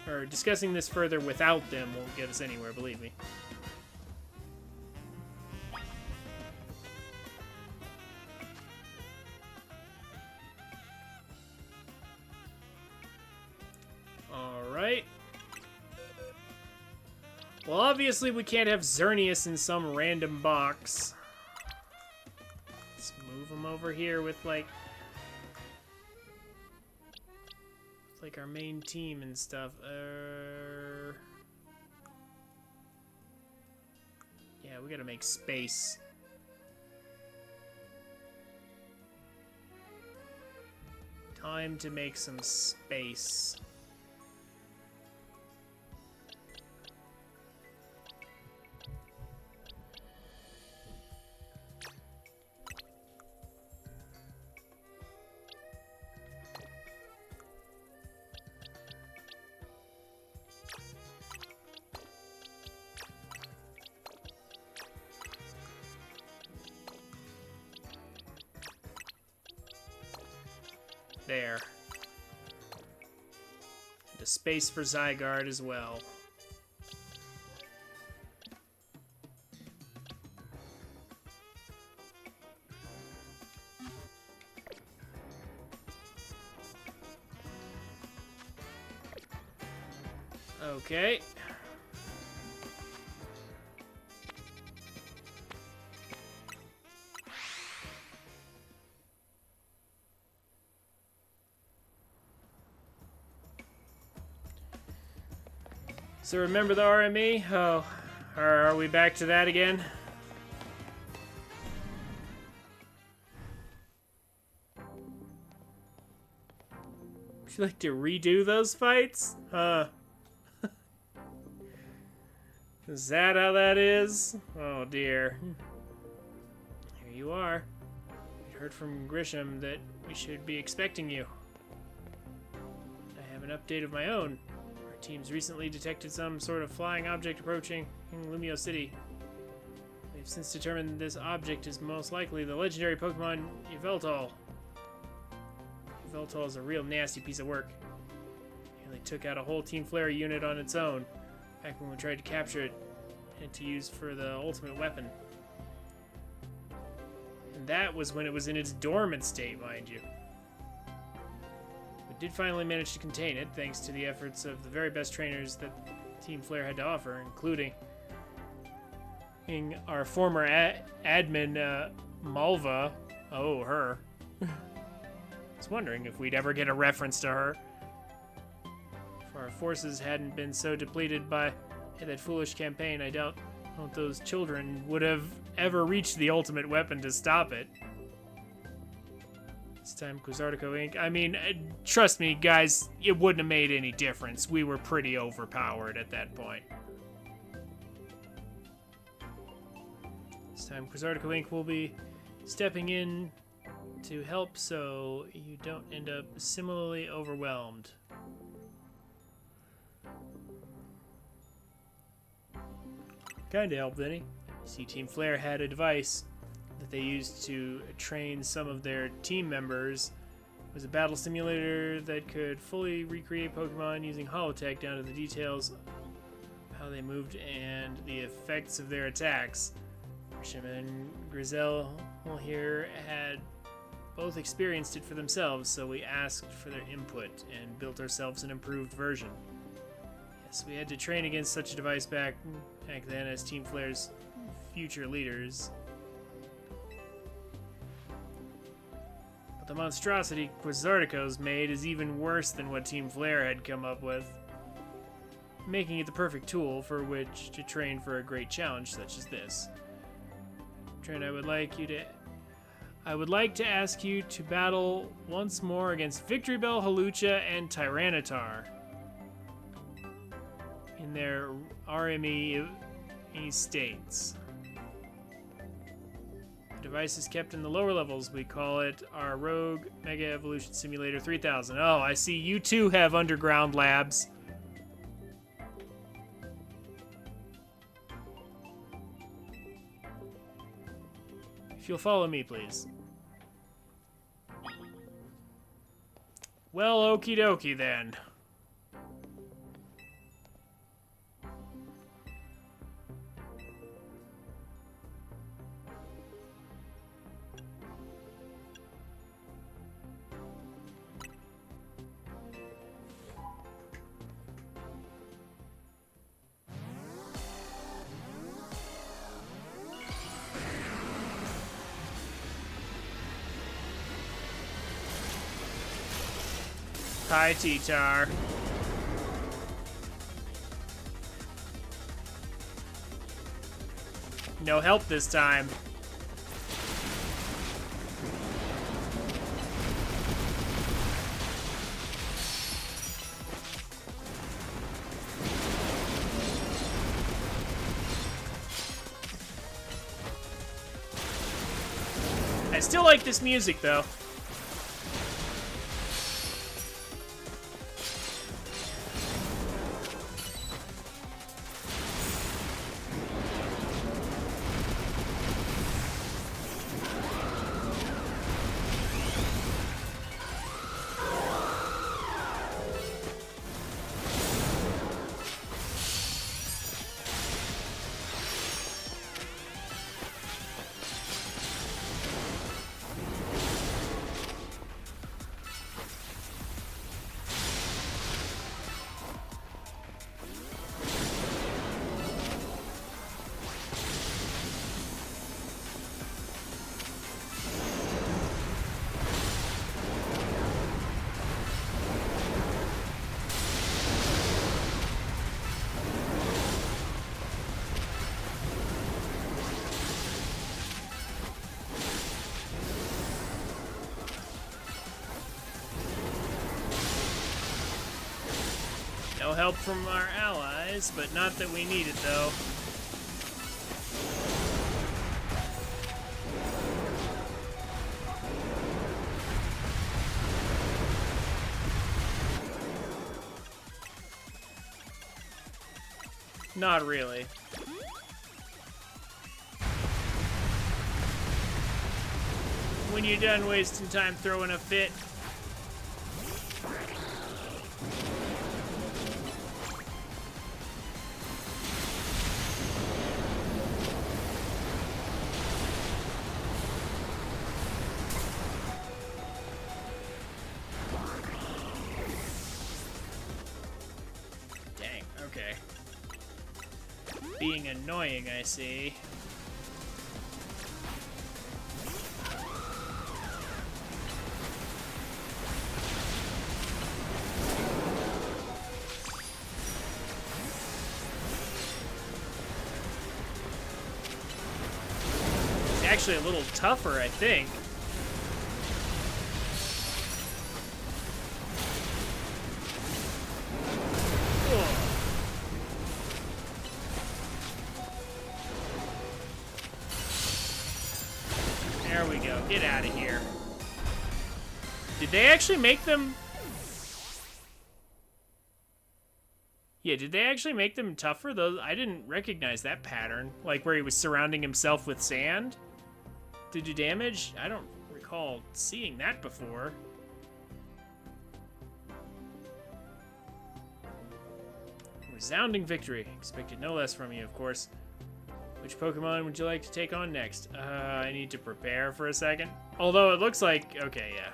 Or discussing this further without them won't get us anywhere, believe me. Alright. Well, obviously we can't have Xerneas in some random box. Let's move him over here with, like our main team and stuff. Yeah, we gotta make space. Time to make some space. There. And a space for Zygarde as well. Okay. So remember the RME? Oh, are we back to that again? Would you like to redo those fights? Is that how that is? Oh dear. Here you are. We heard from Grisham that we should be expecting you. I have an update of my own. Teams recently detected some sort of flying object approaching Lumio City. We've since determined this object is most likely the legendary Pokemon Yveltal. Yveltal is a real nasty piece of work. It nearly took out a whole Team Flare unit on its own, back when we tried to capture it and to use for the ultimate weapon. And that was when it was in its dormant state, mind you. Did finally manage to contain it, thanks to the efforts of the very best trainers that Team Flare had to offer, including our former admin, Malva. Oh, her. I was wondering if we'd ever get a reference to her. If our forces hadn't been so depleted by that foolish campaign, I doubt those children would have ever reached the ultimate weapon to stop it. This time, Quasartico Inc. I mean, trust me, guys, it wouldn't have made any difference. We were pretty overpowered at that point. This time, Quasartico Inc. will be stepping in to help so you don't end up similarly overwhelmed. Kinda helped, didn't he? See, Team Flare had a device that they used to train some of their team members was a battle simulator that could fully recreate Pokemon using holotech down to the details, how they moved, and the effects of their attacks. Shim and Grizel here had both experienced it for themselves, so we asked for their input and built ourselves an improved version. Yes, we had to train against such a device back then as Team Flare's future leaders. But the monstrosity Quasartico's made is even worse than what Team Flare had come up with, making it the perfect tool for which to train for a great challenge such as this. Trent, I would like to ask you to battle once more against Victory Bell, Hawlucha, and Tyranitar in their RME states. The device is kept in the lower levels. We call it our Rogue Mega Evolution Simulator 3000. Oh, I see you too have underground labs. If you'll follow me, please. Well, okie dokie then. Hi, T-Tar. No help this time. I still like this music, though. No help from our allies, but not that we need it, though. Not really. When you're done wasting time throwing a fit, okay. Being annoying, I see. It's actually a little tougher, I think. There we go. Get out of here. Did they actually make them... Yeah, did they actually make them tougher? Those I didn't recognize that pattern. Like where he was surrounding himself with sand to do damage? I don't recall seeing that before. resounding victory. Expected no less from you, of course. Which Pokemon would you like to take on next? I need to prepare for a second. Although it looks like... Okay, yeah.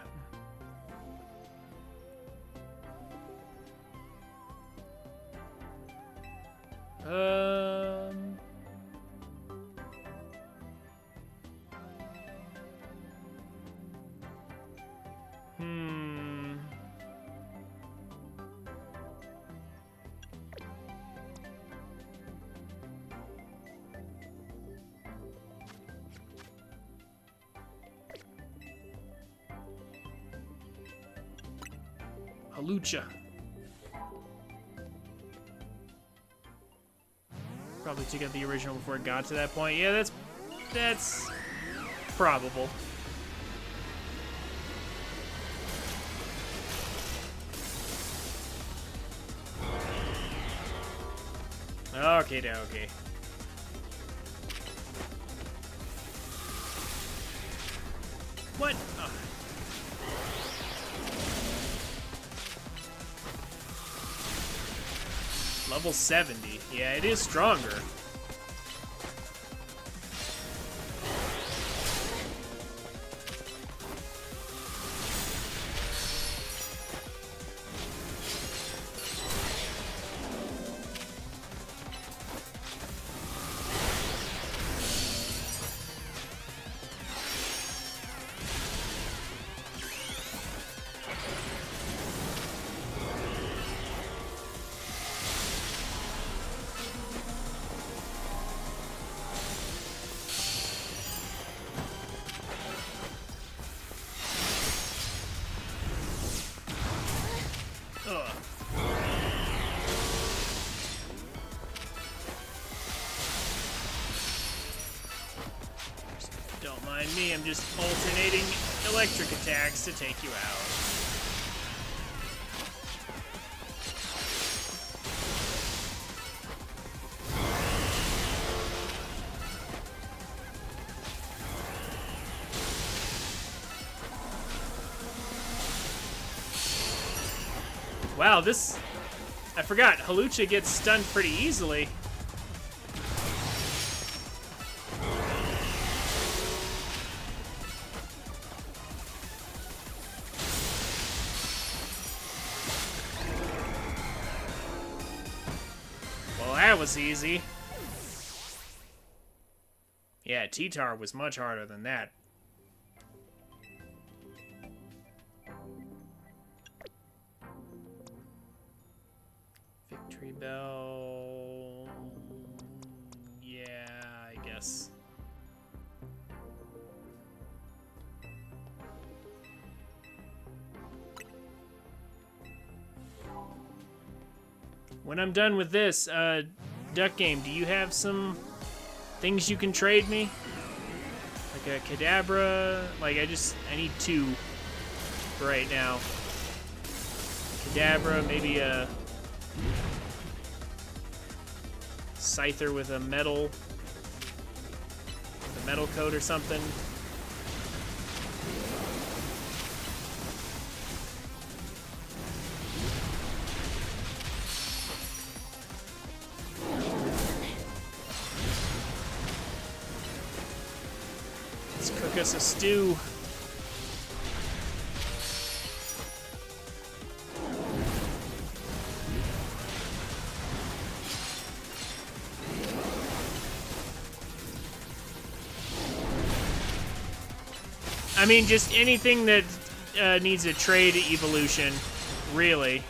Halucha. Probably took out the original before it got to that point. Yeah, that's probable. Okay, okay. What? Oh. Level 70. Yeah, it is stronger. Don't mind me, I'm just alternating electric attacks to take you out. Wow, this... I forgot, Halucha gets stunned pretty easily. Well, that was easy. Yeah, T-Tar was much harder than that. Victory Bell... Yeah, I guess. When I'm done with this, Duck Game, do you have some things you can trade me? Like a Kadabra? Like, I need 2 for right now. Kadabra, maybe a Scyther with a metal coat or something. Let's cook us a stew. I mean, just anything that needs a trade evolution, really.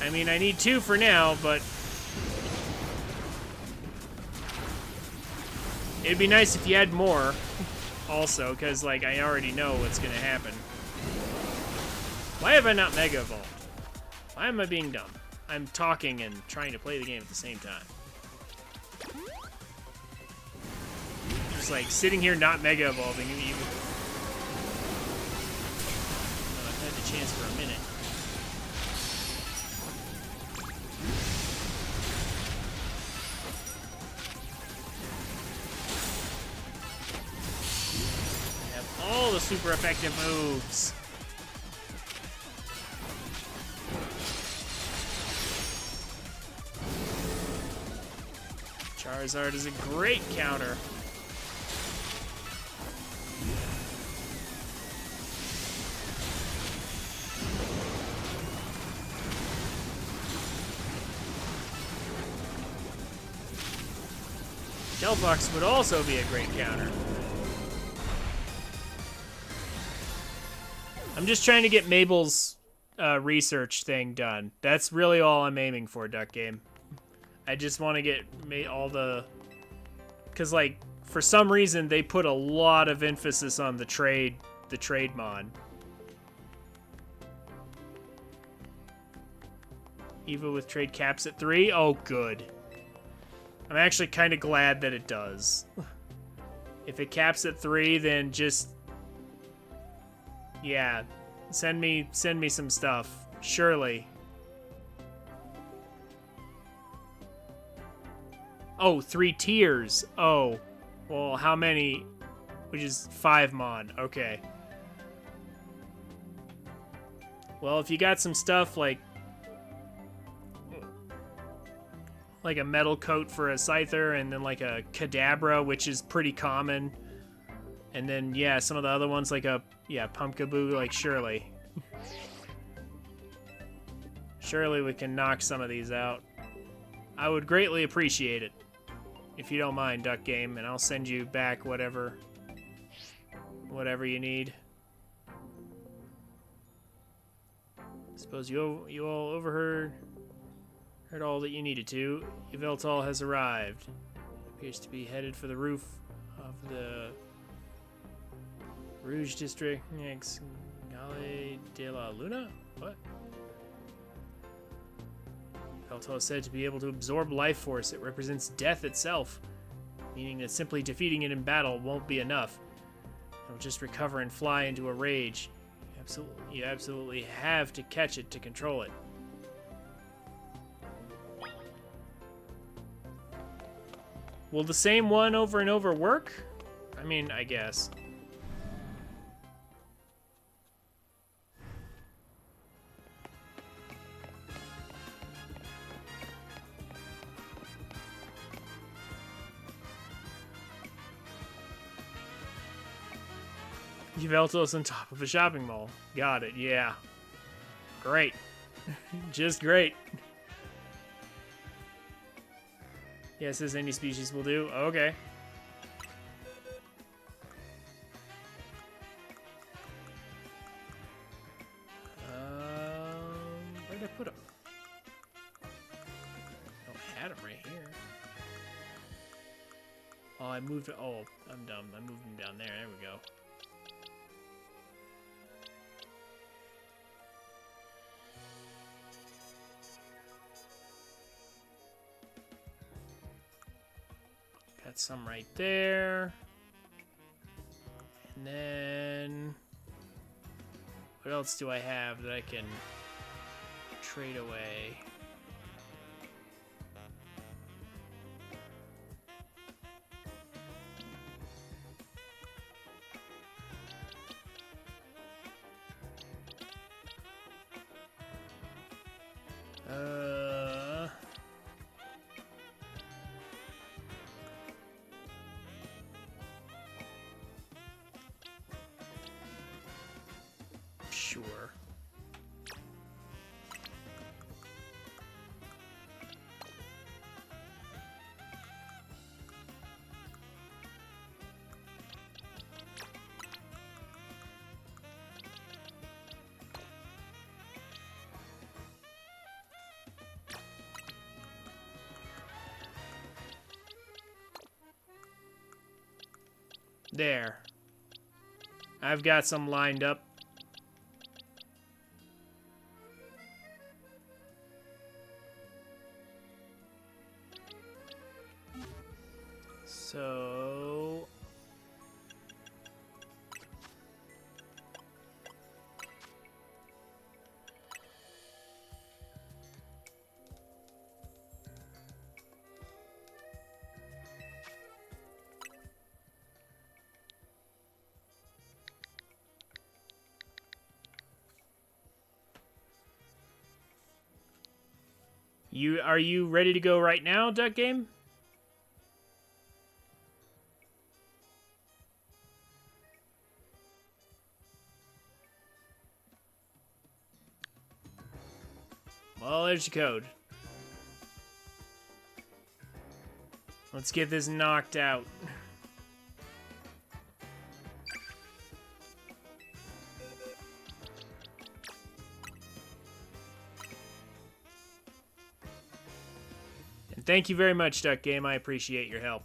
I mean, I need 2 for now, but it'd be nice if you had more, also, because, like, I already know what's gonna happen. Why have I not Mega Evolved? Why am I being dumb? I'm talking and trying to play the game at the same time. Just like sitting here not Mega Evolving. Even... I've had the chance for a minute. I have all all the super effective moves. Charizard is a great counter. Delphox would also be a great counter. I'm just trying to get Mabel's research thing done. That's really all I'm aiming for, Duck Game. I just want to get all the... Because, like, for some reason, they put a lot of emphasis on the trade mod. Evo with trade caps at 3? Oh, good. I'm actually kind of glad that it does. If it caps at 3, then just... Yeah. Send me some stuff. Surely. Oh, 3 tiers. Oh. Well, how many? Which is 5 mod. Okay. Well, if you got some stuff like a metal coat for a Scyther, and then like a Kadabra, which is pretty common. And then, yeah, some of the other ones like a, yeah, Pumpkaboo, like, surely. Surely we can knock some of these out. I would greatly appreciate it. If you don't mind, Duck Game, and I'll send you back whatever you need. Suppose you all overheard all that you needed to. Yveltal has arrived. Appears to be headed for the roof of the Rouge District next Gale de la Luna? What? Yveltal is said to be able to absorb life force. It represents death itself, meaning that simply defeating it in battle won't be enough. It'll just recover and fly into a rage. You absolutely have to catch it to control it. Will the same one over and over work? I mean, I guess. Yveltal's on top of a shopping mall. Got it, yeah. Great. Just great. Yes, as any species will do. Okay. Where did I put him? I don't have him right here. Oh, I moved it. Oh, I'm dumb. I moved him down there. There we go. Got some right there. And then... what else do I have that I can trade away? Sure. There. I've got some lined up. So... Are you ready to go right now, Duck Game? Well, there's your code. Let's get this knocked out. And thank you very much, Duck Game. I appreciate your help.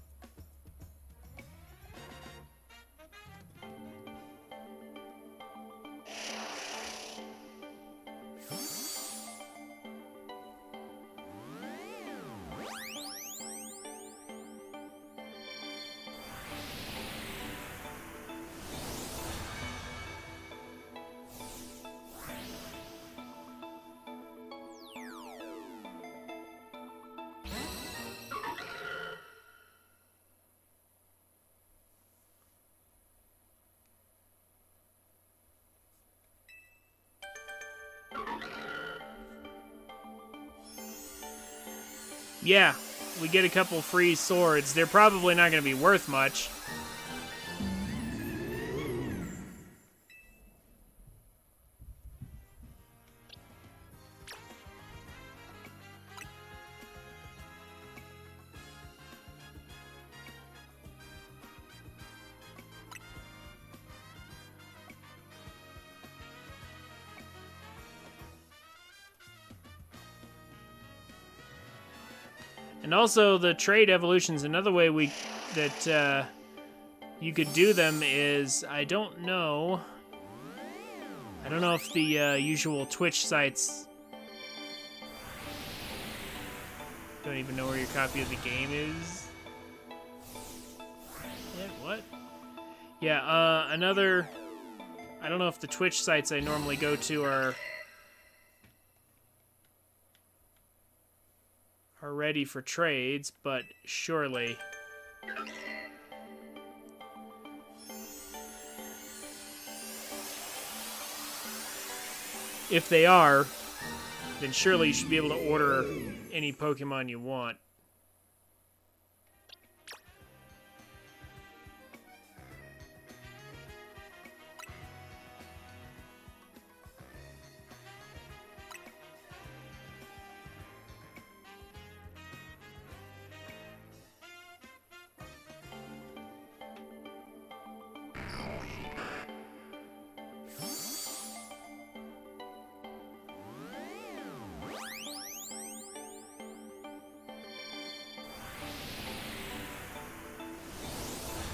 Yeah, we get a couple free swords. They're probably not going to be worth much. And also, the trade evolutions, another way that you could do them is, I don't know if the usual Twitch sites, don't even know where your copy of the game is. Yeah, what? Yeah, I don't know if the Twitch sites I normally go to are ready for trades, but surely. If they are, then surely you should be able to order any Pokemon you want.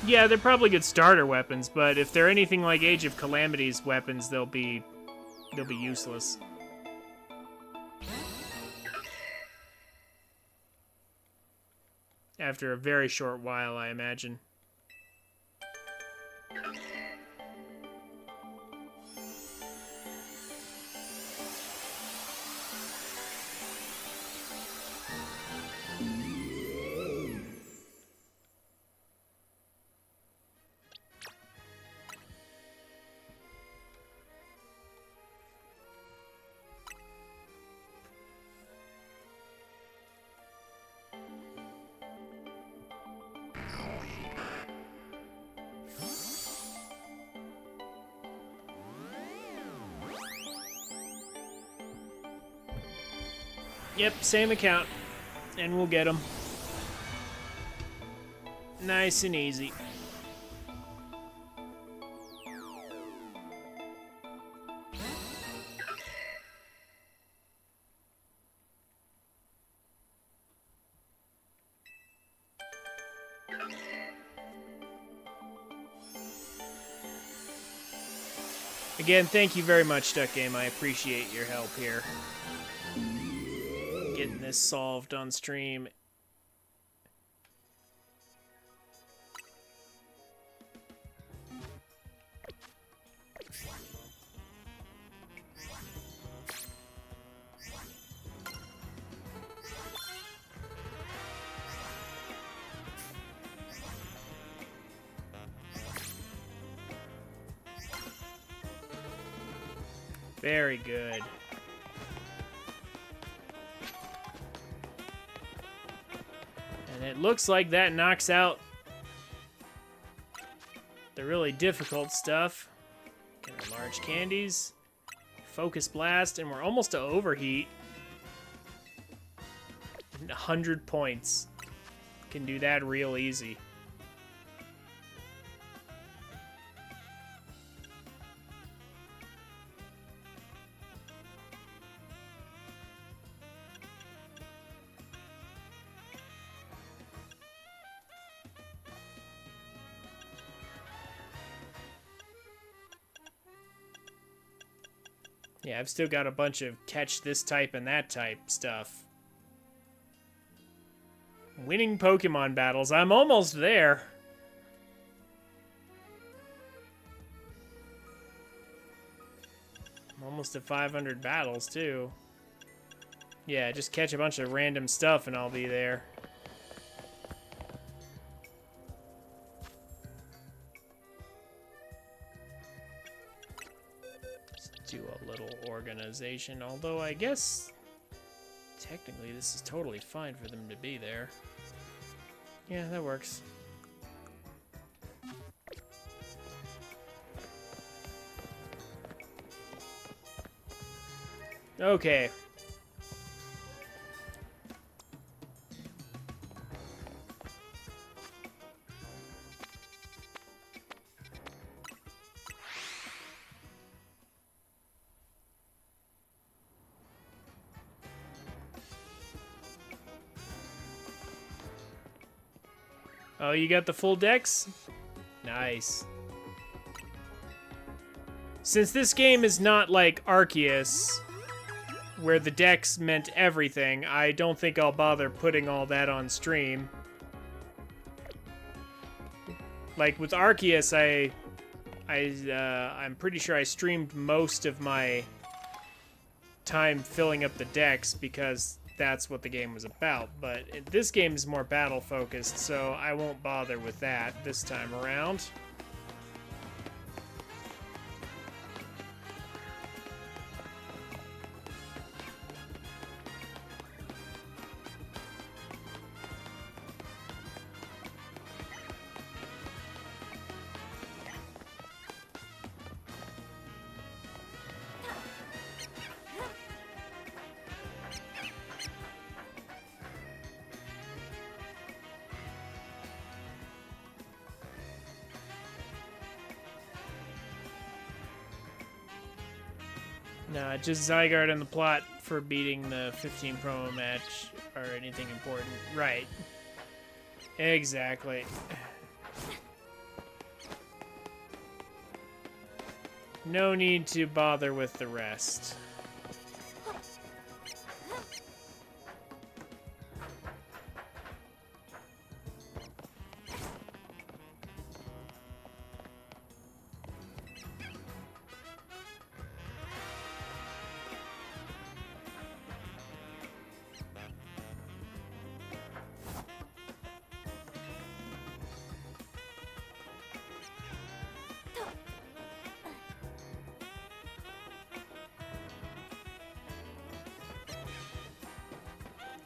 Yeah, they're probably good starter weapons, but if they're anything like Age of Calamity's weapons, they'll be useless. After a very short while, I imagine. Yep, same account, and we'll get them. Nice and easy. Again, thank you very much, Duck Game. I appreciate your help here. Getting this solved on stream. Very good. And it looks like that knocks out the really difficult stuff. Get our large candies. Focus blast, and we're almost to overheat. 100 points. Can do that real easy. Yeah, I've still got a bunch of catch this type and that type stuff. Winning Pokemon battles. I'm almost there. I'm almost at 500 battles, too. Yeah, just catch a bunch of random stuff and I'll be there. Do a little organization, although I guess technically this is totally fine for them to be there. Yeah, that works. Okay. Oh, you got the full decks? Nice. Since this game is not like Arceus, where the decks meant everything, I don't think I'll bother putting all that on stream. Like with Arceus, I'm pretty sure I streamed most of my time filling up the decks because that's what the game was about, but this game is more battle focused, so I won't bother with that this time around. Nah, just Zygarde in the plot for beating the 15 promo match or anything important. Right. Exactly. No need to bother with the rest.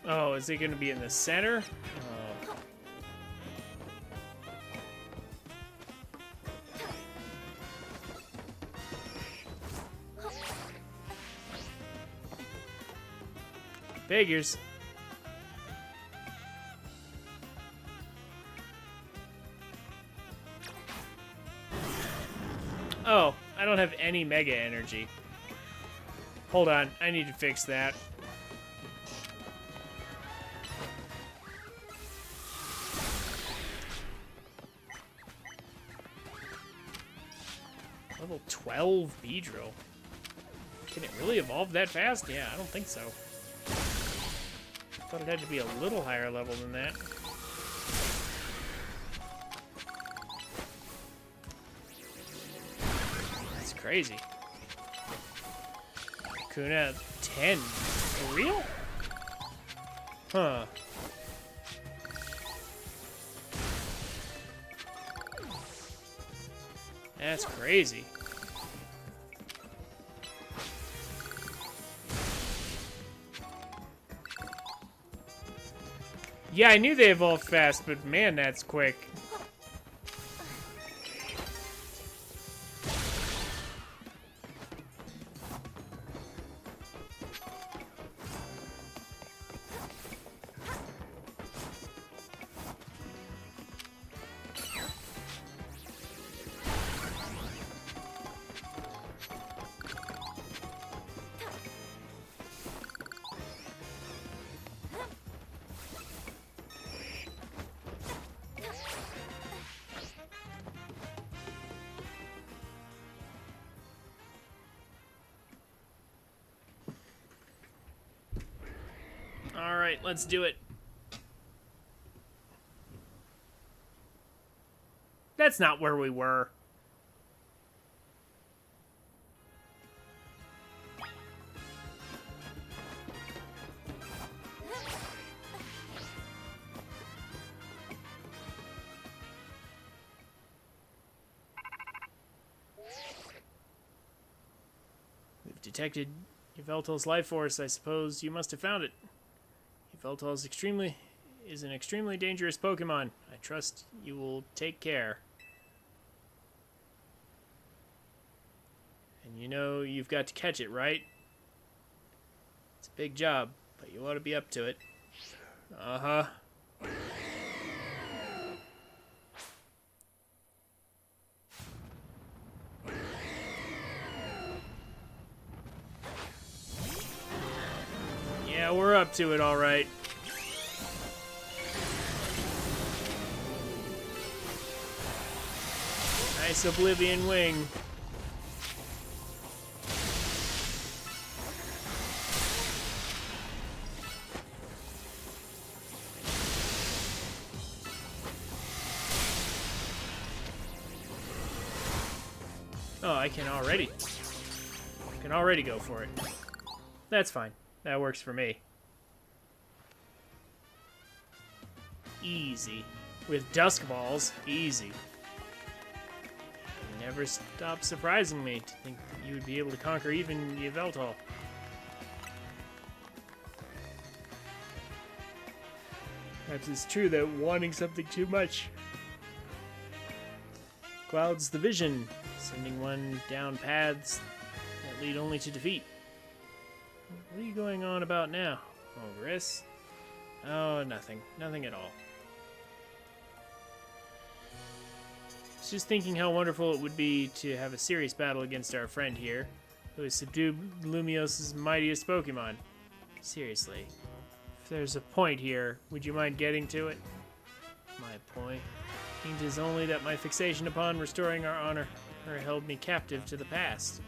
Oh, is it going to be in the center? Oh. Figures. Oh, I don't have any Mega Energy. Hold on, I need to fix that. Level 12 Beedrill. Can it really evolve that fast? Yeah, I don't think so. Thought it had to be a little higher level than that. That's crazy. Kuna 10. For real? Huh. That's crazy. Yeah, I knew they evolved fast, but man, that's quick. All right, let's do it. That's not where we were. We've detected Yveltal's life force. I suppose you must have found it. Yveltal is an extremely dangerous Pokemon. I trust you will take care. And you know you've got to catch it, right? It's a big job, but you ought to be up to it. Uh-huh. Yeah, we're up to it, all right. Nice Oblivion Wing. Oh, I can already go for it. That's fine. That works for me. Easy. With Dusk Balls, easy. You never stop surprising me to think that you would be able to conquer even Yveltal. Perhaps it's true that wanting something too much clouds the vision, sending one down paths that lead only to defeat. What are you going on about now? Oh, Riss? Oh, nothing. Nothing at all. I was just thinking how wonderful it would be to have a serious battle against our friend here, who has subdued Lumios's mightiest Pokemon. Seriously. If there's a point here, would you mind getting to it? My point is only that my fixation upon restoring our honor held me captive to the past.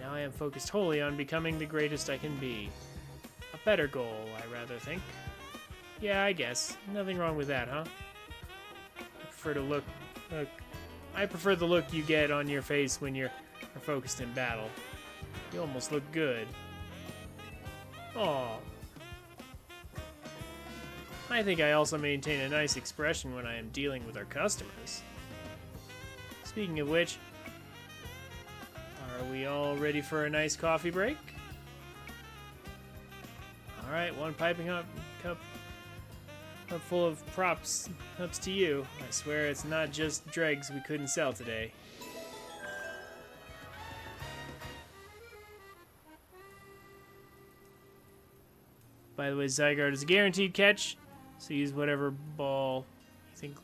Now I am focused wholly on becoming the greatest I can be. A better goal, I rather think. Yeah, I guess. Nothing wrong with that, huh? I prefer the look you get on your face when you're focused in battle. You almost look good. Aw. I think I also maintain a nice expression when I am dealing with our customers. Speaking of which, are we all ready for a nice coffee break? Alright, one piping hot cup full of props. Ups to you. I swear it's not just dregs we couldn't sell today. By the way, Zygarde is a guaranteed catch, so use whatever ball you think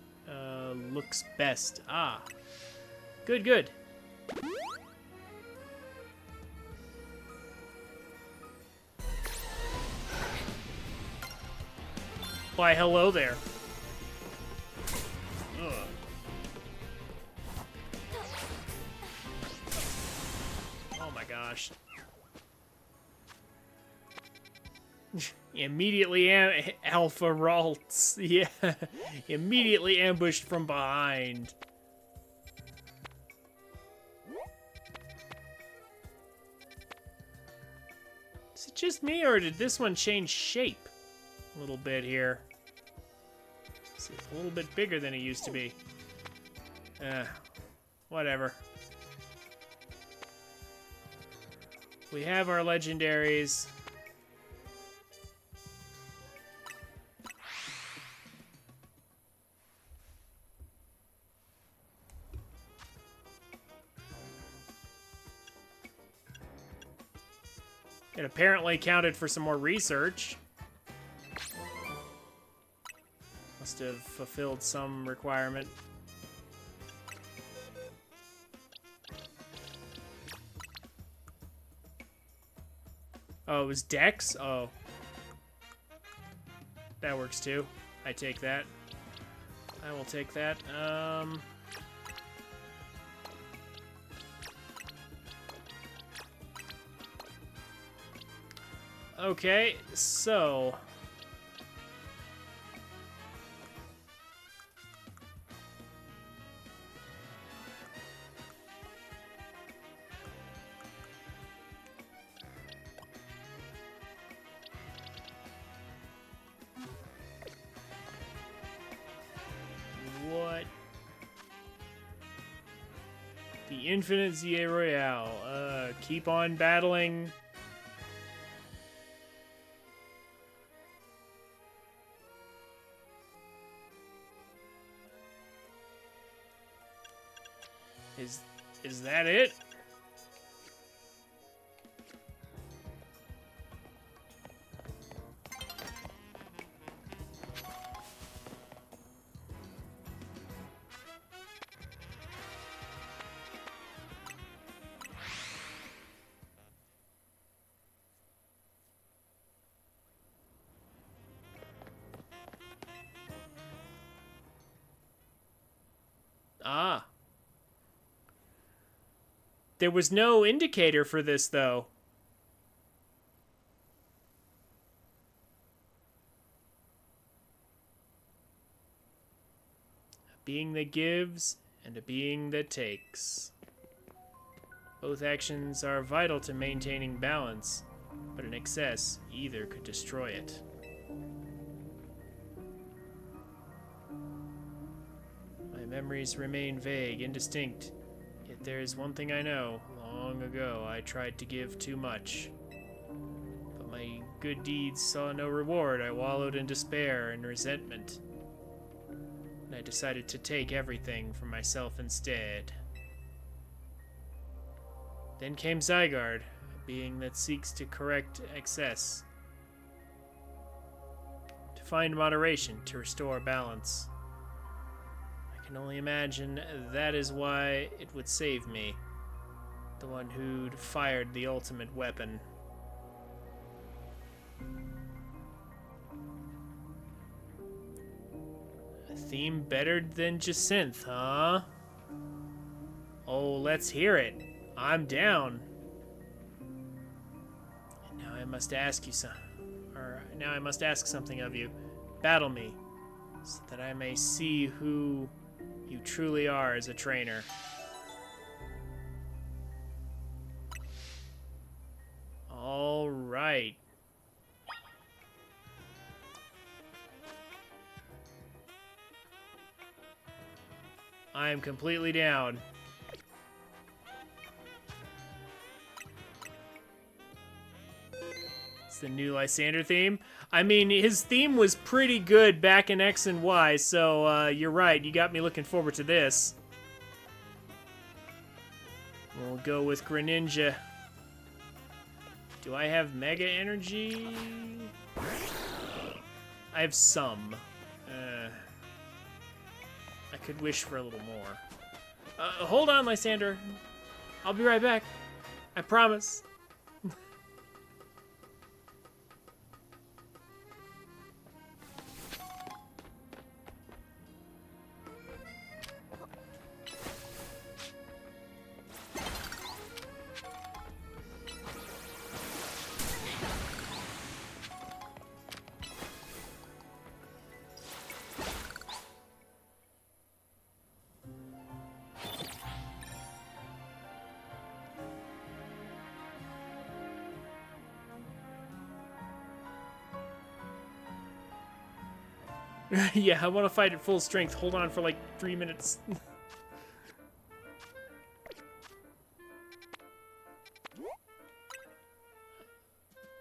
looks best. Ah. Good, good. Why, hello there. Ugh. Oh my gosh. Immediately Alpha Ralts. Yeah. Immediately ambushed from behind. Is it just me, or did this one change shape a little bit here? It's a little bit bigger than it used to be. Whatever. We have our legendaries. It apparently counted for some more research. Must have fulfilled some requirement. Oh, it was Dex? Oh. That works too. I take that. I will take that. Okay, so... What? The Infinite ZA Royale. Keep on battling... Is that it? Ah. There was no indicator for this, though. A being that gives and a being that takes. Both actions are vital to maintaining balance, but in excess, either could destroy it. My memories remain vague, indistinct. Yet there is one thing I know. Long ago, I tried to give too much. But my good deeds saw no reward. I wallowed in despair and resentment. And I decided to take everything for myself instead. Then came Zygarde, a being that seeks to correct excess. To find moderation, to restore balance. I can only imagine that is why it would save me. The one who'd fired the ultimate weapon. A theme better than Jacinth, huh? Oh, let's hear it. I'm down. And now I must ask you now I must ask something of you. Battle me, so that I may see who you truly are as a trainer. All right. I am completely down. It's the new Lysander theme. I mean, his theme was pretty good back in X and Y, so you're right. You got me looking forward to this. We'll go with Greninja. Do I have Mega Energy? I have some. I could wish for a little more. Hold on, Lysander. I'll be right back. I promise. Yeah, I want to fight at full strength. Hold on for like 3 minutes.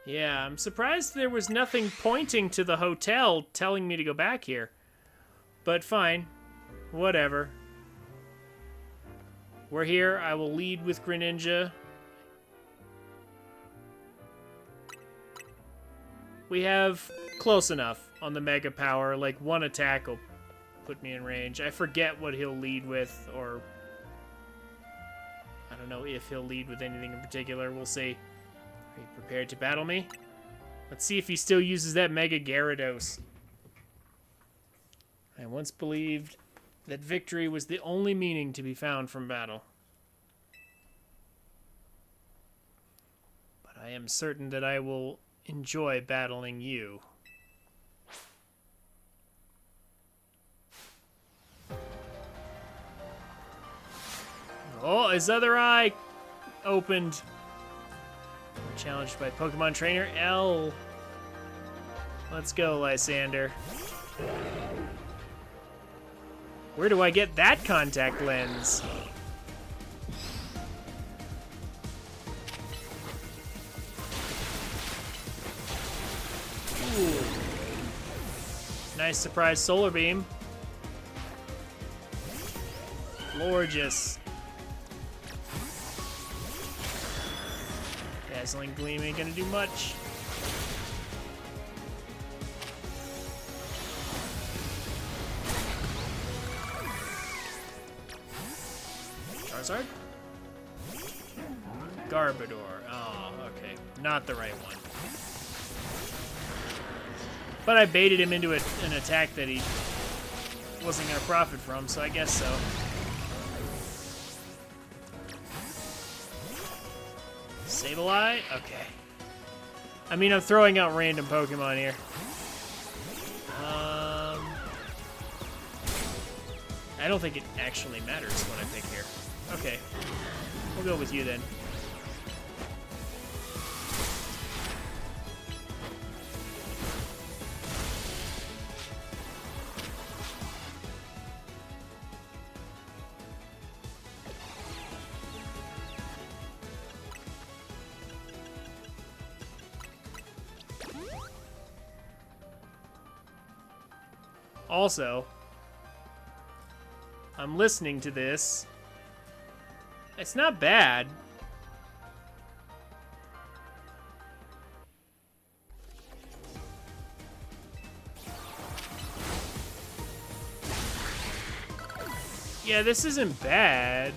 Yeah, I'm surprised there was nothing pointing to the hotel telling me to go back here. But fine. Whatever. We're here. I will lead with Greninja. we have close enough on the Mega Power. Like, one attack will put me in range. I forget what he'll lead with, or I don't know if he'll lead with anything in particular. We'll see. Are you prepared to battle me? Let's see if he still uses that Mega Gyarados. I once believed that victory was the only meaning to be found from battle. But I am certain that I will enjoy battling you. Oh, his other eye opened. Challenged by Pokemon Trainer L. Let's go, Lysander. Where do I get that contact lens? Ooh. Nice surprise solar beam. Gorgeous. Dazzling Gleam ain't gonna do much. Charizard? Garbodor. Oh, okay. Not the right one. But I baited him into an attack that he wasn't gonna profit from, so I guess so. Sableye? Okay. I mean, I'm throwing out random Pokemon here. I don't think it actually matters what I pick here. Okay. We'll go with you then. Also, I'm listening to this. It's not bad. Yeah, this isn't bad.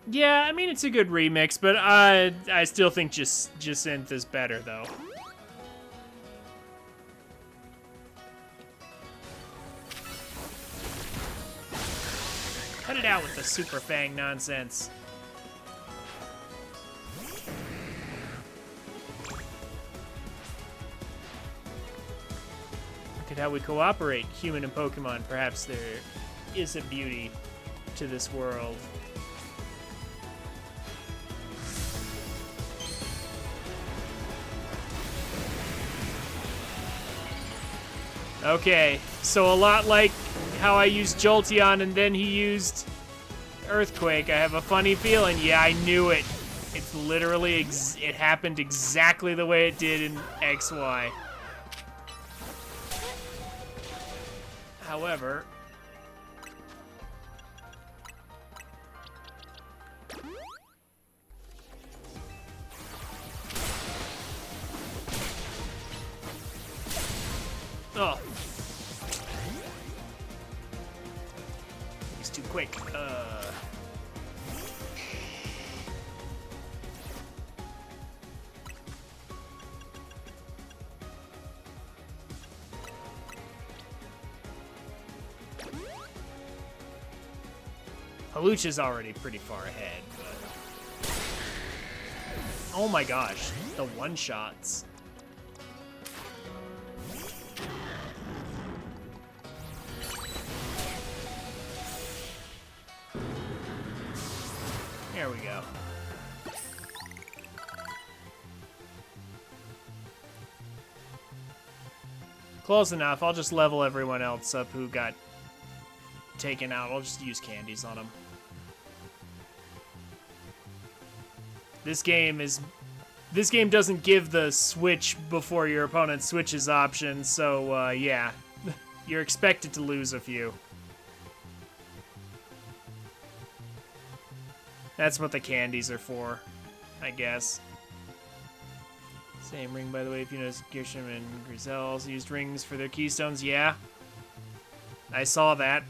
Yeah, I mean, it's a good remix, but I still think Jacynth is better, though. Cut it out with the Super Fang nonsense. Look at how we cooperate, human and Pokemon. Perhaps there is a beauty to this world. Okay, so a lot like how I used Jolteon and then he used Earthquake, I have a funny feeling. Yeah, I knew it. It's literally, it happened exactly the way it did in XY. However, oh. He's too quick. Halucha's already pretty far ahead, but... Oh my gosh, the one-shots. There we go. Close enough. I'll just level everyone else up who got taken out. I'll just use candies on them. This game doesn't give the switch before your opponent switches option, so yeah, you're expected to lose a few. That's what the candies are for, I guess. Same ring, by the way, if you notice, Gershom and Grizel also used rings for their keystones. Yeah, I saw that.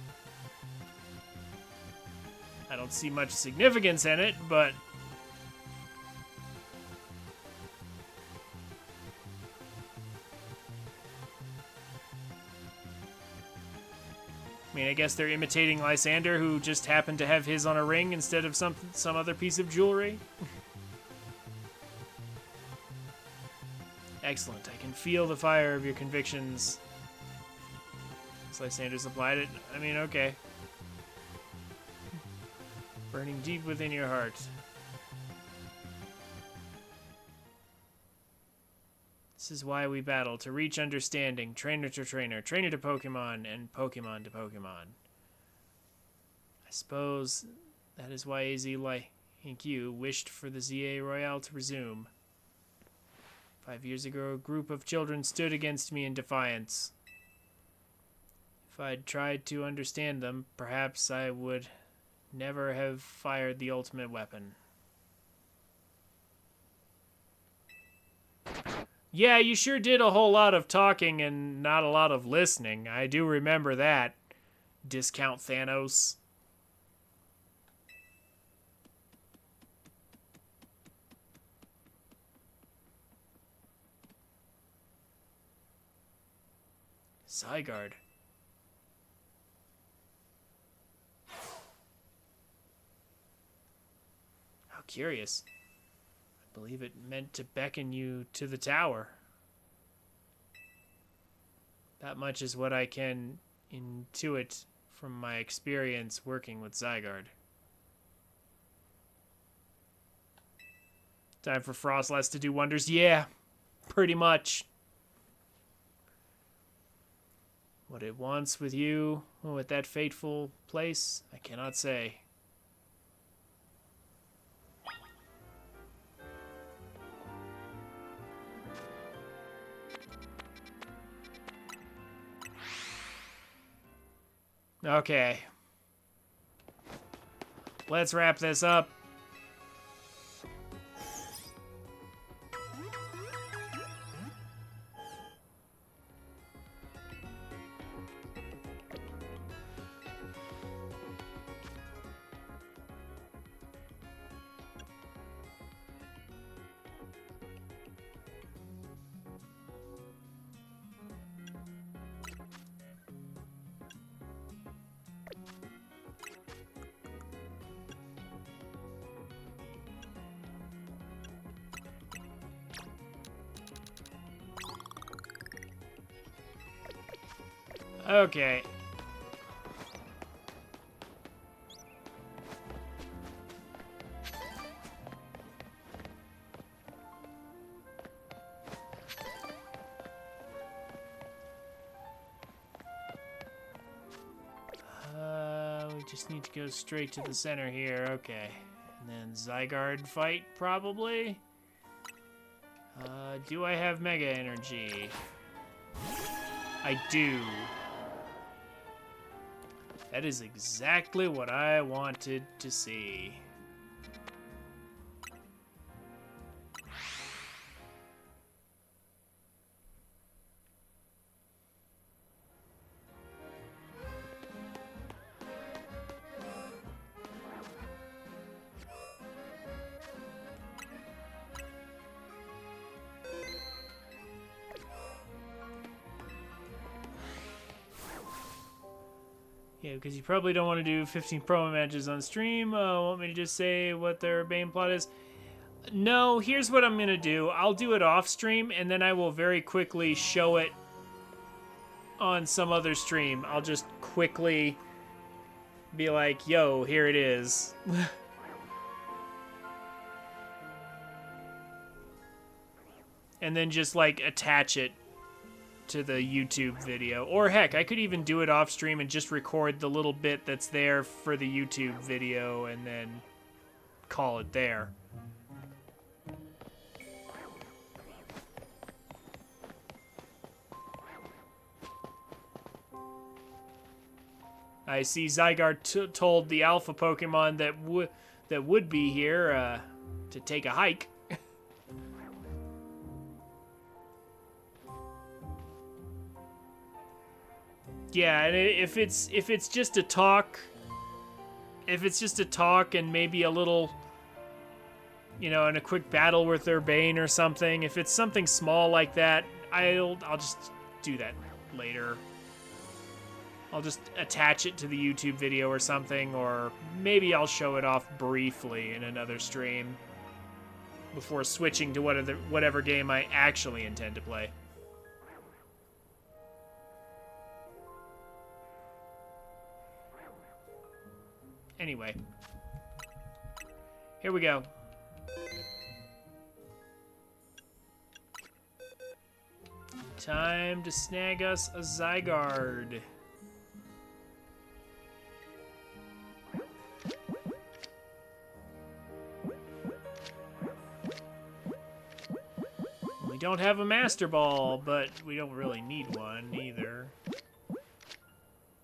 I don't see much significance in it, but... I mean, I guess they're imitating Lysander, who just happened to have his on a ring instead of some other piece of jewelry. Excellent. I can feel the fire of your convictions. Lysander supplied it. I mean, okay. Burning deep within your heart. This is why we battle, to reach understanding, trainer to trainer, trainer to Pokemon, and Pokemon to Pokemon. I suppose that is why AZ like you wished for the ZA Royale to resume. 5 years ago, a group of children stood against me in defiance. If I'd tried to understand them, perhaps I would never have fired the ultimate weapon. Yeah, you sure did a whole lot of talking and not a lot of listening. I do remember that. Discount Thanos. Zygarde. How curious. I believe it meant to beckon you to the tower. That much is what I can intuit from my experience working with Zygarde. Time for Frostlass to do wonders? Yeah, pretty much. What it wants with you, or at that fateful place, I cannot say. Okay. Let's wrap this up. Okay. We just need to go straight to the center here. Okay. And then Zygarde fight, probably? Do I have Mega Energy? I do. That is exactly what I wanted to see. Yeah, because you probably don't want to do 15 promo matches on stream. Want me to just say what their main plot is? No, here's what I'm going to do. I'll do it off stream, and then I will very quickly show it on some other stream. I'll just quickly be like, yo, here it is. And then just, like, attach it to the YouTube video. Or heck, I could even do it off stream and just record the little bit that's there for the YouTube video and then call it there. I see Zygarde told the alpha Pokemon that would be here to take a hike. Yeah, and if it's just a talk, and maybe a little, you know, in a quick battle with Urbane or something, if it's something small like that, I'll just do that later. I'll just attach it to the YouTube video or something, or maybe I'll show it off briefly in another stream before switching to whatever game I actually intend to play. Anyway, here we go. Time to snag us a Zygarde. We don't have a Master Ball, but we don't really need one either.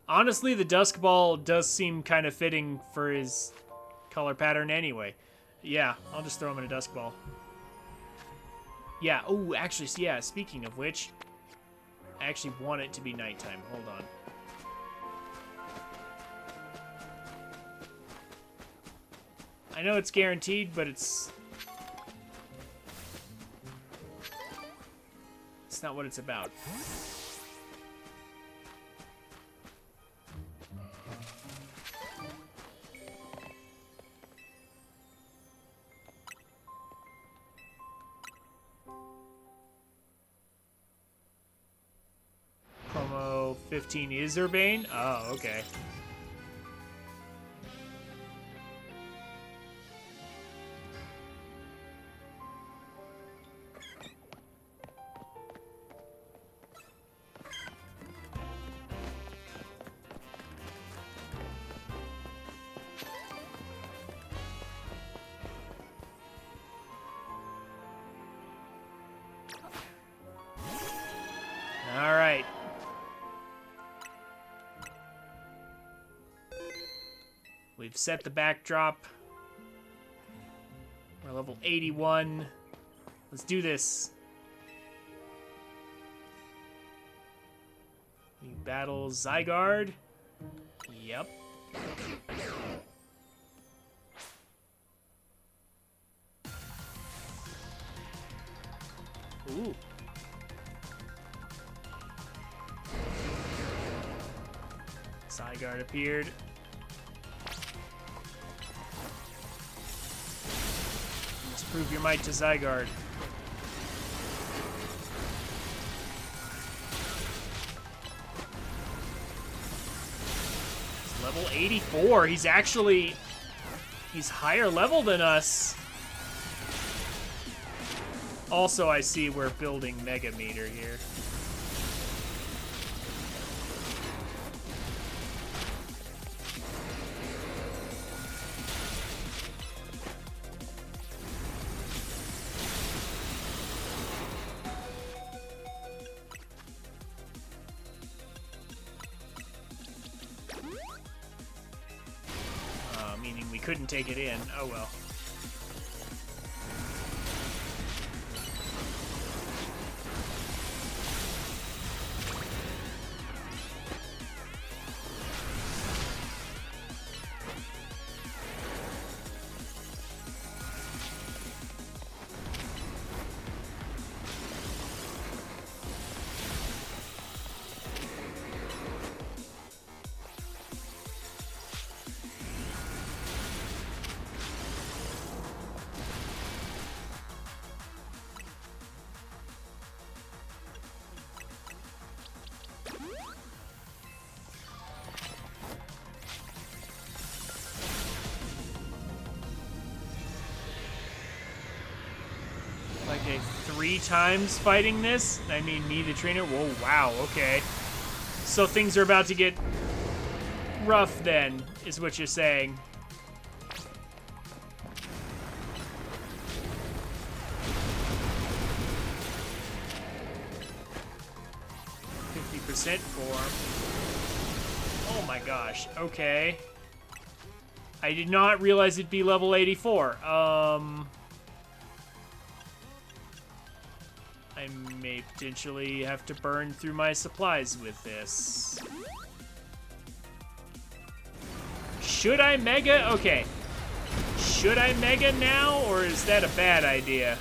Honestly, the Dusk Ball does seem kind of fitting for his color pattern anyway. Yeah, I'll just throw him in a Dusk Ball. Yeah, oh, actually, yeah, speaking of which, I actually want it to be nighttime. Hold on. I know it's guaranteed, but it's not what it's about. Promo 15 is Urbane? Oh, okay. All right. We've set the backdrop. We're level 81. Let's do this. We battle Zygarde. Yep. Ooh. Zygarde appeared. Let's prove your might to Zygarde. He's level 84. He's higher level than us. Also, I see we're building Mega Meter here. Meaning we couldn't take it in. Oh well. Okay, 3 times fighting this? I mean, me, the trainer? Whoa, wow, okay. So things are about to get rough then, is what you're saying. % form. Oh my gosh, okay. I did not realize it'd be level 84. I may potentially have to burn through my supplies with this. Should I mega? Okay. Should I mega now, or is that a bad idea?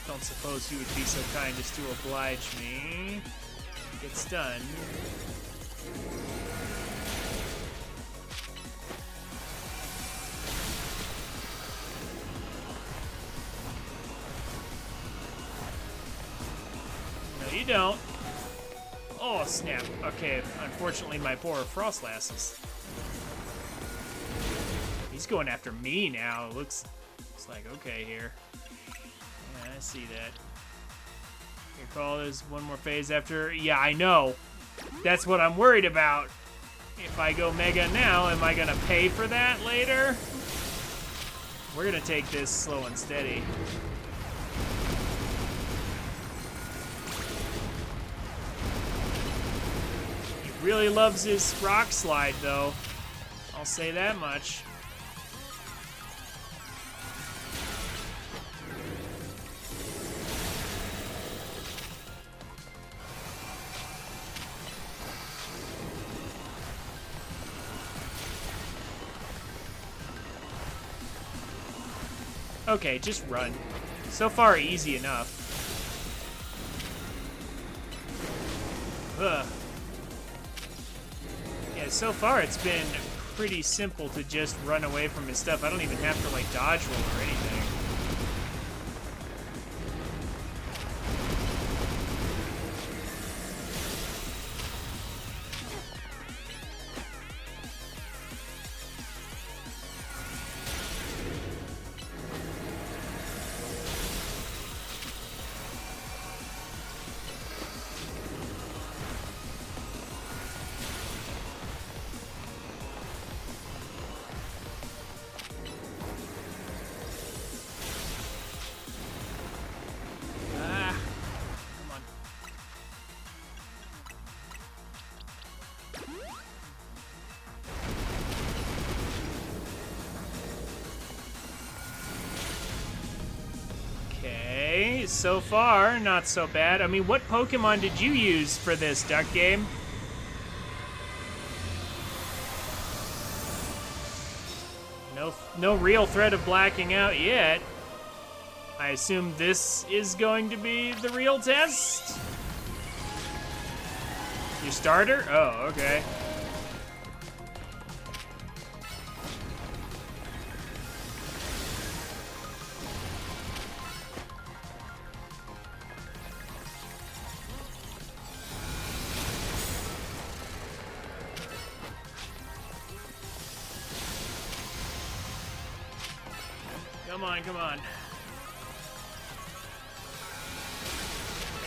Don't suppose you would be so kind as to oblige me. Get stunned. No, you don't. Oh, snap. Okay, unfortunately, my poor Frostlasses. He's going after me now. Looks like okay here. Yeah, I see that. Your call is one more phase after. Yeah, I know. That's what I'm worried about. If I go Mega now, am I gonna pay for that later? We're gonna take this slow and steady. He really loves his rock slide, though. I'll say that much. Okay, just run. So far, easy enough. Ugh. Yeah, so far it's been pretty simple to just run away from his stuff. I don't even have to, like, dodge roll or anything. So far, not so bad. I mean, what Pokemon did you use for this duck game? No real threat of blacking out yet. I assume this is going to be the real test? Your starter? Oh, okay. Come on.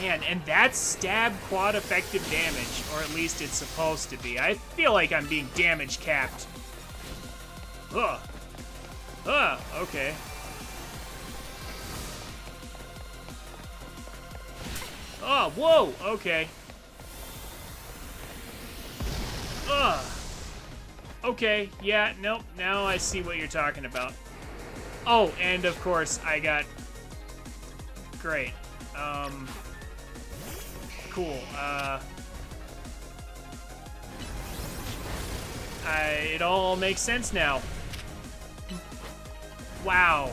Man, and that's stab quad effective damage, or at least it's supposed to be. I feel like I'm being damage capped. Ugh. Okay. Oh, whoa, okay. Ugh. Okay, yeah, nope, now I see what you're talking about. Oh, and of course, I got... Great. Cool. It all makes sense now. Wow.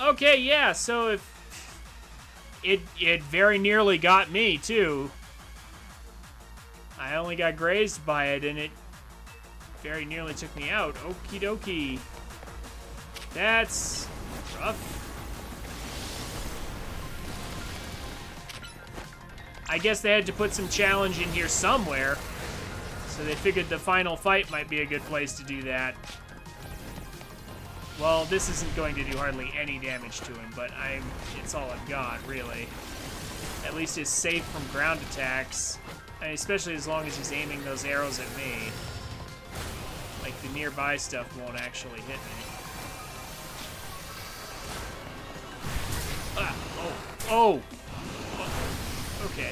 Okay, yeah, so if it very nearly got me too. I only got grazed by it, and it very nearly took me out. Okie dokie. That's rough. I guess they had to put some challenge in here somewhere. So they figured the final fight might be a good place to do that. Well, this isn't going to do hardly any damage to him, but it's all I've got, really. At least it's safe from ground attacks, and especially as long as he's aiming those arrows at me. Like, the nearby stuff won't actually hit me. Ah, oh, okay.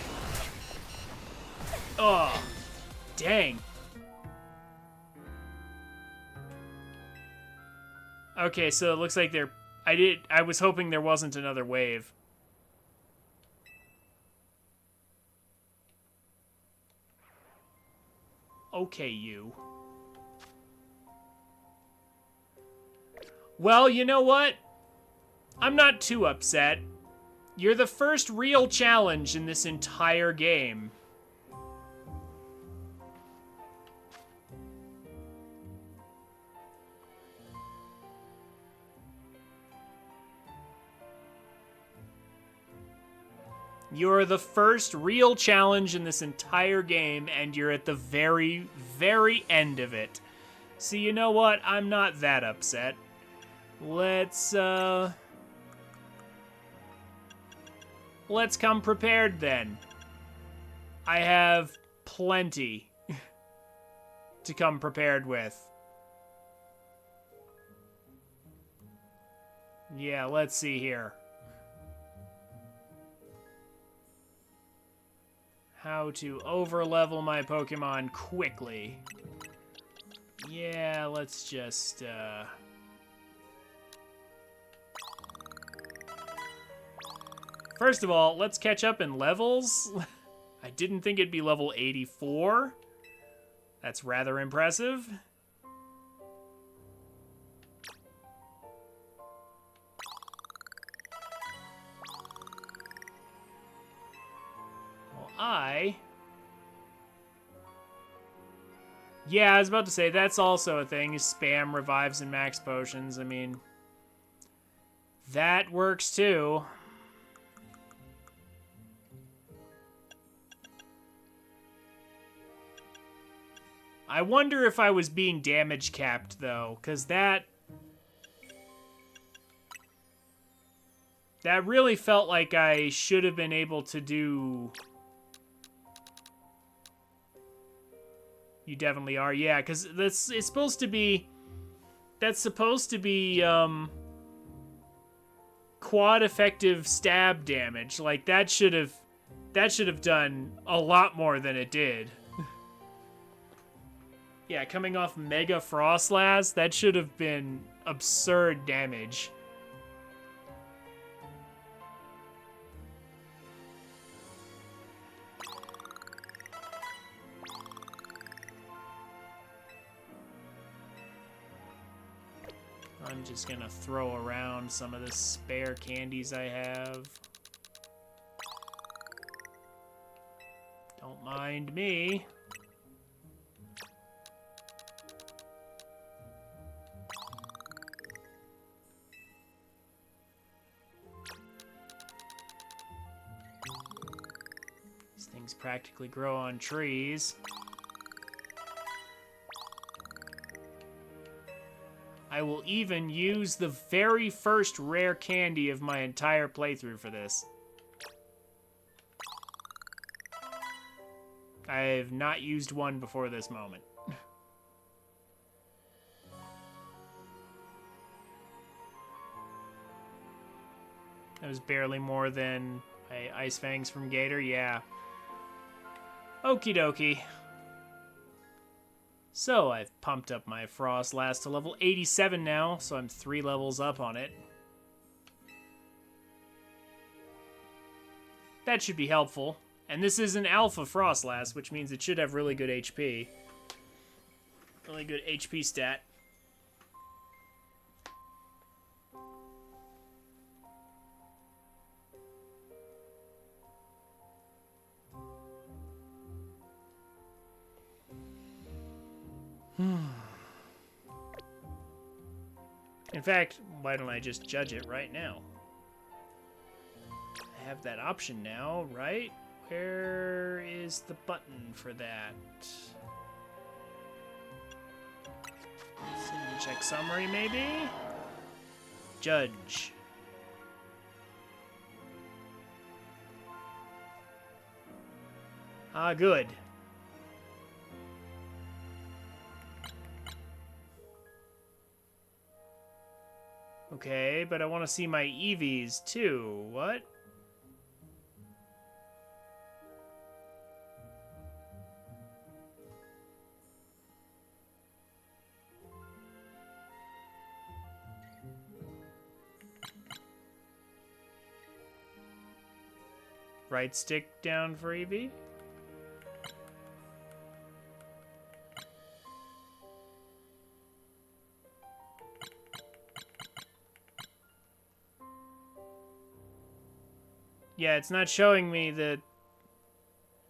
Oh, dang. Okay, so it looks like I was hoping there wasn't another wave. Okay, you. Well, you know what? I'm not too upset. You're the first real challenge in this entire game. You're the first real challenge in this entire game, and you're at the very, very end of it. So you know what? I'm not that upset. Let's come prepared then. I have plenty to come prepared with. Yeah, let's see here. How to overlevel my Pokemon quickly. Yeah, let's just, First of all, let's catch up in levels. I didn't think it'd be level 84. That's rather impressive. Yeah, I was about to say, that's also a thing, is spam revives and max potions. I mean, that works too. I wonder if I was being damage capped, though, because that really felt like I should have been able to do... You definitely are, yeah, because it's supposed to be... That's supposed to be, quad effective stab damage. Like, that should have done a lot more than it did. Yeah, coming off Mega Frostlass, that should have been absurd damage. I'm just gonna throw around some of the spare candies I have. Don't mind me. These things practically grow on trees. I will even use the very first rare candy of my entire playthrough for this. I have not used one before this moment. That was barely more than Ice Fangs from Gator, yeah. Okie dokie. So, I've pumped up my Frostlass to level 87 now, so I'm 3 levels up on it. That should be helpful. And this is an Alpha Frostlass, which means it should have really good HP. Really good HP stat. In fact, why don't I just judge it right now? I have that option now, right? Where is the button for that? Check summary, maybe? Judge. Ah, good. Okay, but I want to see my EVs too. What? Right stick down for EV? Yeah, it's not showing me the...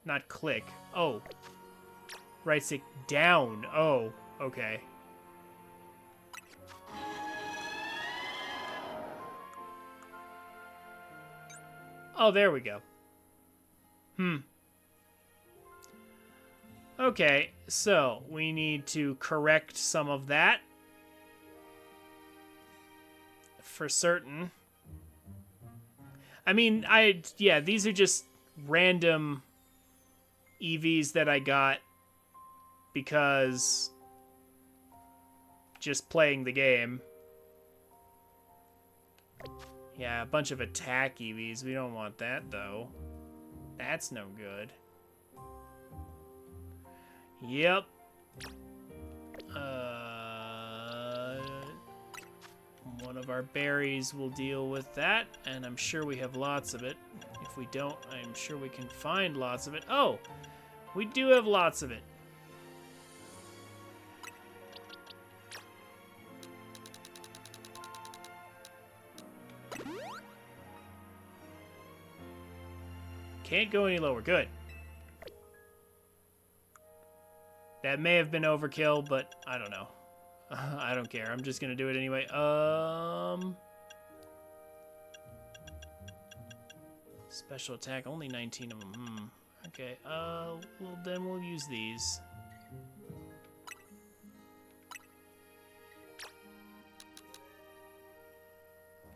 Not click. Oh. Right stick down. Oh, okay. Oh, there we go. Okay, so we need to correct some of that. For certain. I mean, yeah, these are just random EVs that I got because just playing the game. Yeah, a bunch of attack EVs. We don't want that, though. That's no good. Yep. One of our berries will deal with that, and I'm sure we have lots of it. If we don't, I'm sure we can find lots of it. Oh, we do have lots of it. Can't go any lower. Good. That may have been overkill, but I don't know. I don't care. I'm just gonna do it anyway. Special attack, only 19 of them. Okay. Well, then we'll use these.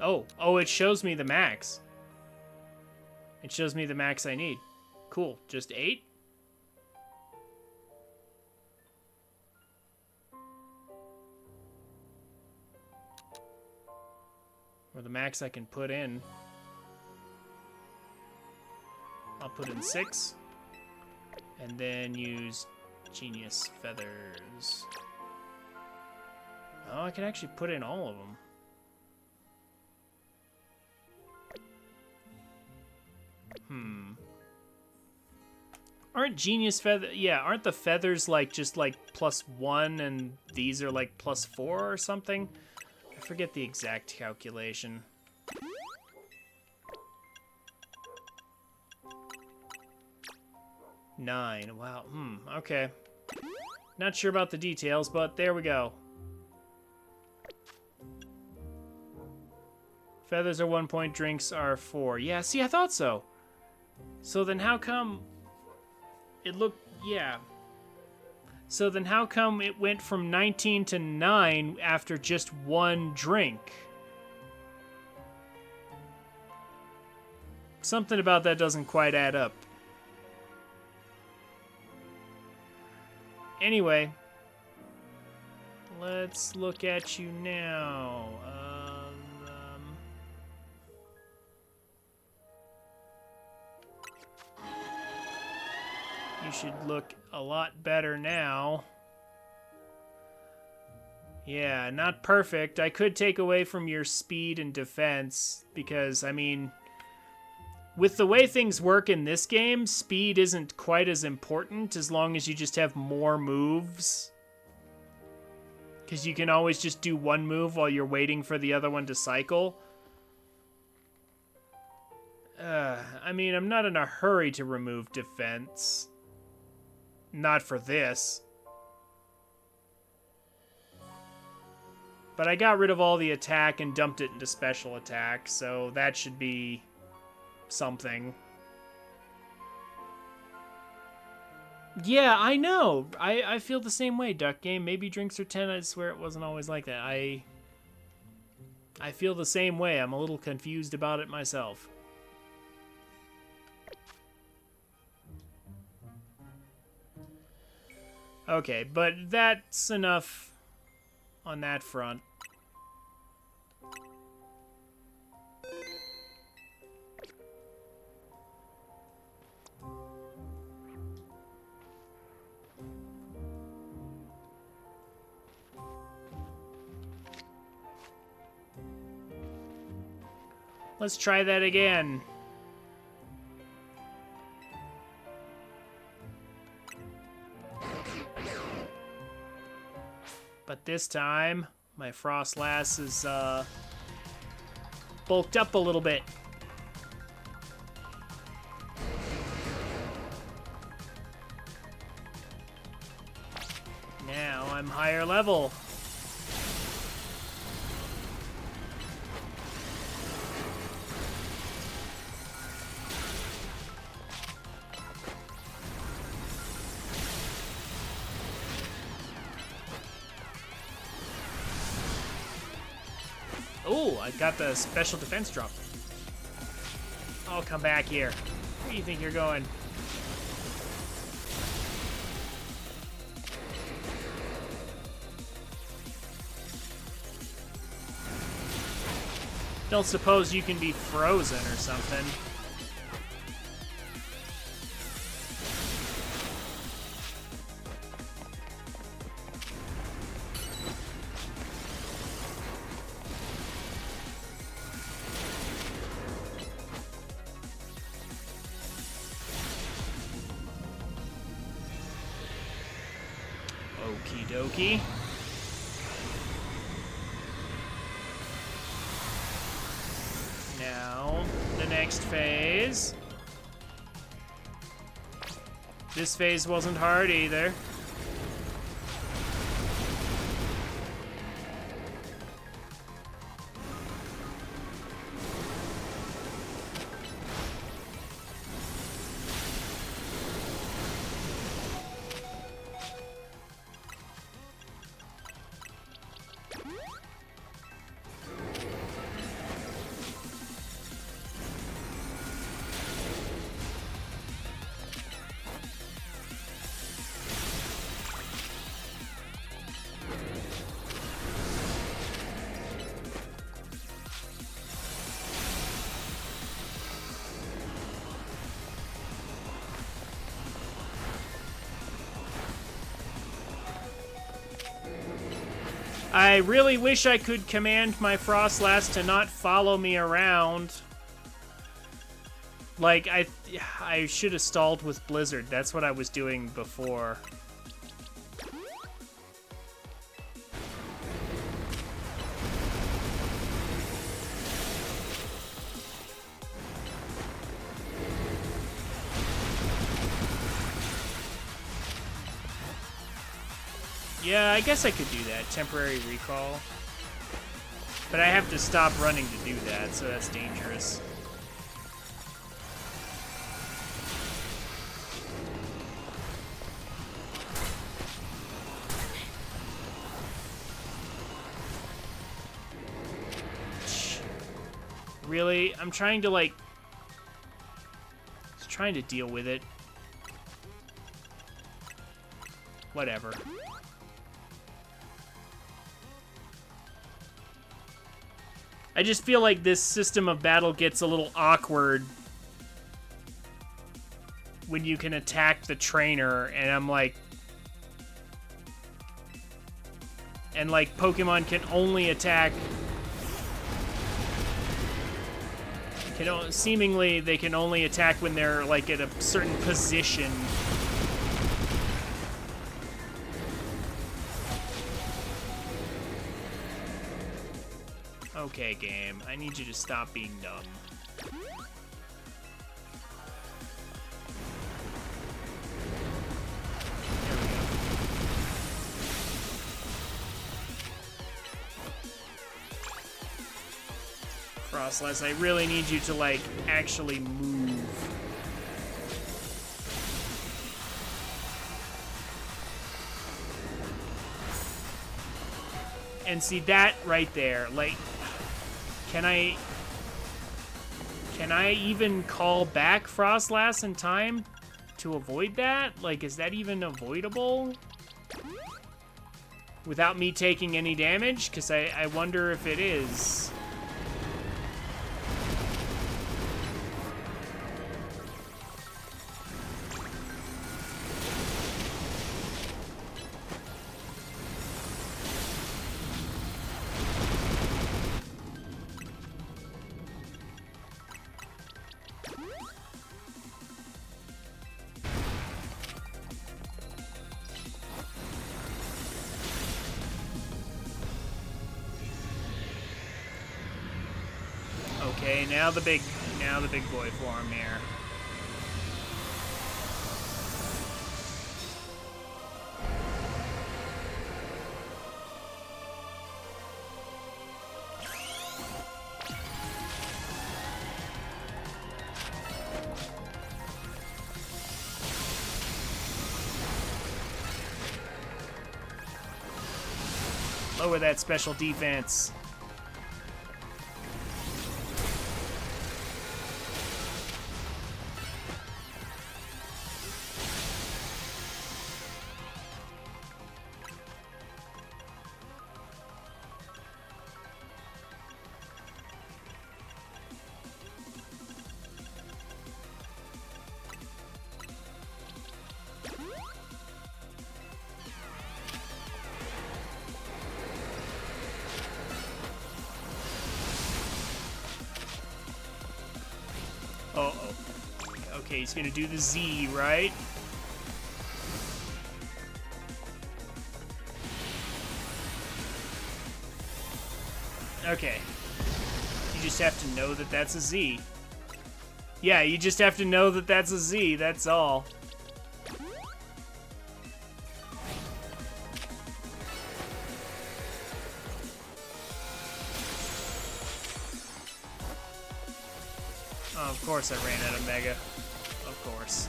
Oh, it shows me the max. It shows me the max I need. Cool. Just 8? Or the max I can put in. I'll put in 6. And then use Genius Feathers. Oh, I can actually put in all of them. Aren't Genius Feather... Yeah, aren't the feathers like just like +1 and these are like +4 or something? I forget the exact calculation. Nine. Wow. Okay. Not sure about the details, but there we go. Feathers are 1 point, drinks are 4. Yeah, see, I thought so. So then how come it looked... Yeah. So then how come it went from 19 to 9 after just 1 drink? Something about that doesn't quite add up. Anyway, let's look at you now. You should look a lot better now. Yeah, not perfect. I could take away from your speed and defense because, I mean, with the way things work in this game, speed isn't quite as important as long as you just have more moves. Because you can always just do one move while you're waiting for the other one to cycle. I mean, I'm not in a hurry to remove defense. Not for this. But I got rid of all the attack and dumped it into special attack, so that should be something. Yeah, I know. I feel the same way, Duck Game. Maybe drinks are 10. I swear it wasn't always like that. I feel the same way. I'm a little confused about it myself. Okay, but that's enough on that front. Let's try that again. But this time, my Frostlass is bulked up a little bit. Now I'm higher level. Oh, I got the special defense drop. I'll come back here. Where do you think you're going? Don't suppose you can be frozen or something. Okie dokie. Now, the next phase. This phase wasn't hard either. I really wish I could command my Frostlass to not follow me around. Like, I should have stalled with Blizzard. That's what I was doing before. Yeah, I guess I could do that. Temporary recall. But I have to stop running to do that, so that's dangerous. Really? I'm trying to, like... Just trying to deal with it. Whatever. I just feel like this system of battle gets a little awkward when you can attack the trainer, and I'm like... And, like, Pokemon can only attack... Seemingly, they can only attack when they're, like, at a certain position. Okay, game. I need you to stop being dumb. There we go. Frostless. I really need you to, like, actually move. And see that right there, like, can I even call back Frostlass in time to avoid that? Like, is that even avoidable? Without me taking any damage? Because I wonder if it is. Okay, now the big boy form here. Lower that special defense. Oh, okay, he's gonna do the Z, right? Okay. You just have to know that that's a Z. Yeah, you just have to know that that's a Z, that's all. Oh, of course I ran out of Mega. Of course.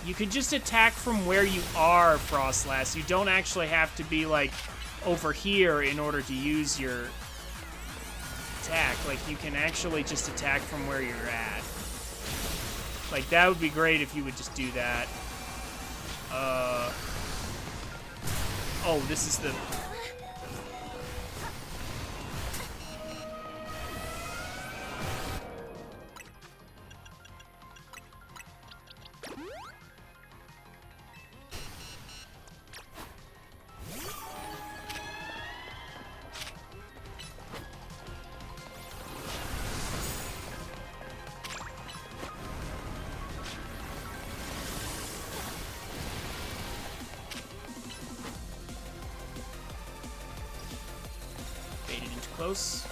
You can just attack from where you are, Frostlass. You don't actually have to be, like, over here in order to use your attack. Like, you can actually just attack from where you're at. Like, that would be great if you would just do that. Oh, this is the... Close.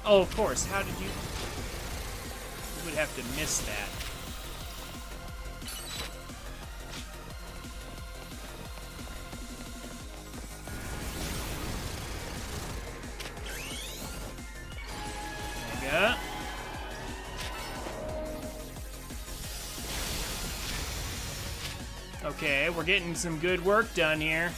Oh, of course. How did you... You would have to miss that. Mega. Okay, we're getting some good work done here.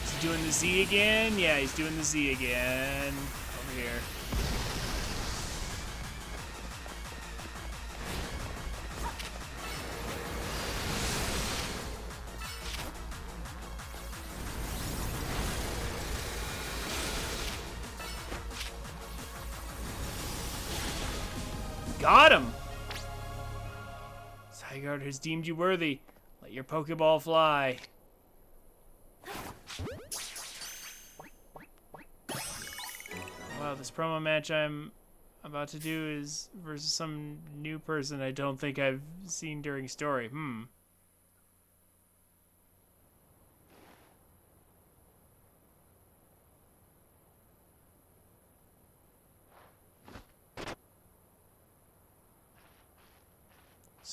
Is he doing the Z again? Yeah, he's doing the Z again. Over here. Got him! Zygarde has deemed you worthy. Let your Pokeball fly. Wow, this promo match I'm about to do is versus some new person I don't think I've seen during story.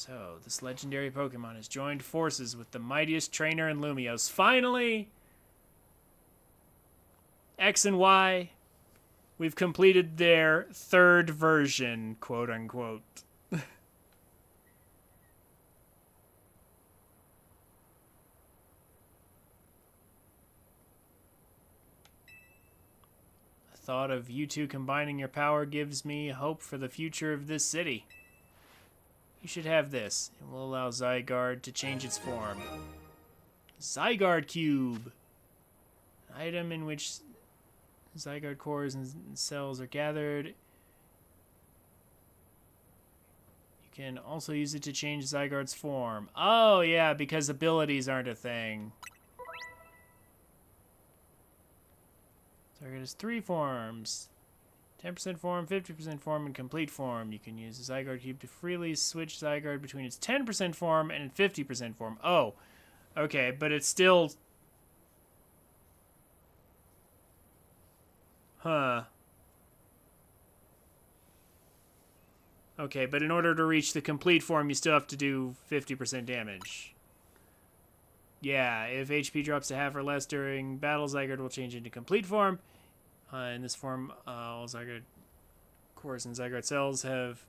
So, this legendary Pokemon has joined forces with the mightiest trainer in Lumios. Finally! X and Y, we've completed their third version, quote unquote. The thought of you two combining your power gives me hope for the future of this city. You should have this. It will allow Zygarde to change its form. Zygarde Cube! An item in which Zygarde cores and cells are gathered. You can also use it to change Zygarde's form. Oh, yeah, because abilities aren't a thing. Zygarde has 3 forms. 10% form, 50% form, and complete form. You can use the Zygarde Cube to freely switch Zygarde between its 10% form and its 50% form. Oh, okay, but it's still... Huh. Okay, but in order to reach the complete form, you still have to do 50% damage. Yeah, if HP drops to half or less during battle, Zygarde will change into complete form. In this form, all Zygarde cores and Zygarde cells have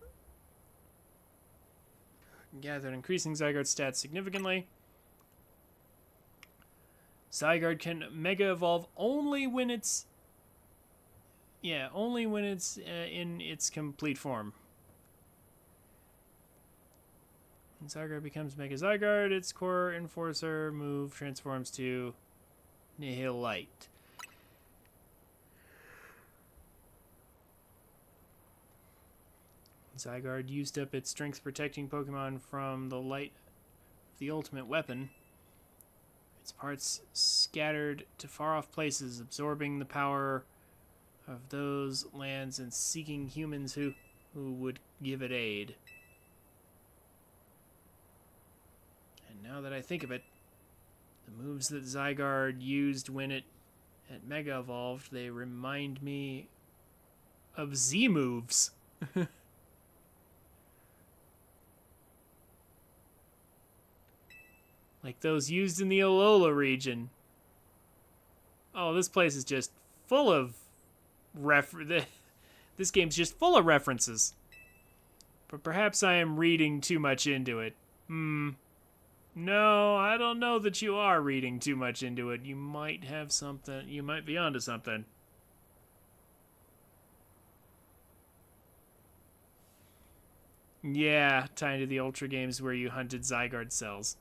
gathered, increasing Zygarde's stats significantly. Zygarde can Mega Evolve only when it's... Yeah, only when it's in its complete form. When Zygarde becomes Mega Zygarde, its core enforcer move transforms to Nihilite. Zygarde used up its strength protecting Pokemon from the light of the ultimate weapon. Its parts scattered to far off places, absorbing the power of those lands and seeking humans who would give it aid. And now that I think of it, the moves that Zygarde used when it had Mega Evolved, they remind me of Z moves. Like those used in the Alola region. Oh, this place is just full of this game's just full of references. But perhaps I am reading too much into it. No, I don't know that you are reading too much into it. You might have something. You might be onto something. Yeah, tied to the Ultra games where you hunted Zygarde cells.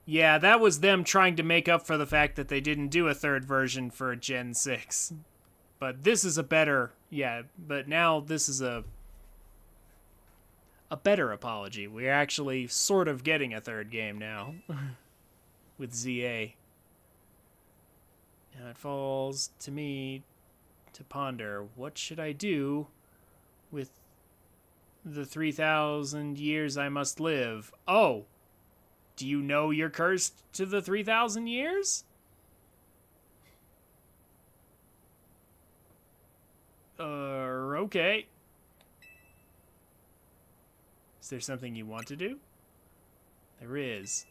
Yeah, that was them trying to make up for the fact that they didn't do a third version for Gen 6. But this is a better... Yeah, but now this is a better apology. We're actually sort of getting a third game now. With ZA. Now it falls to me to ponder, what should I do with the 3,000 years I must live? Oh! Do you know you're cursed to the 3,000 years? Okay. Is there something you want to do? There is.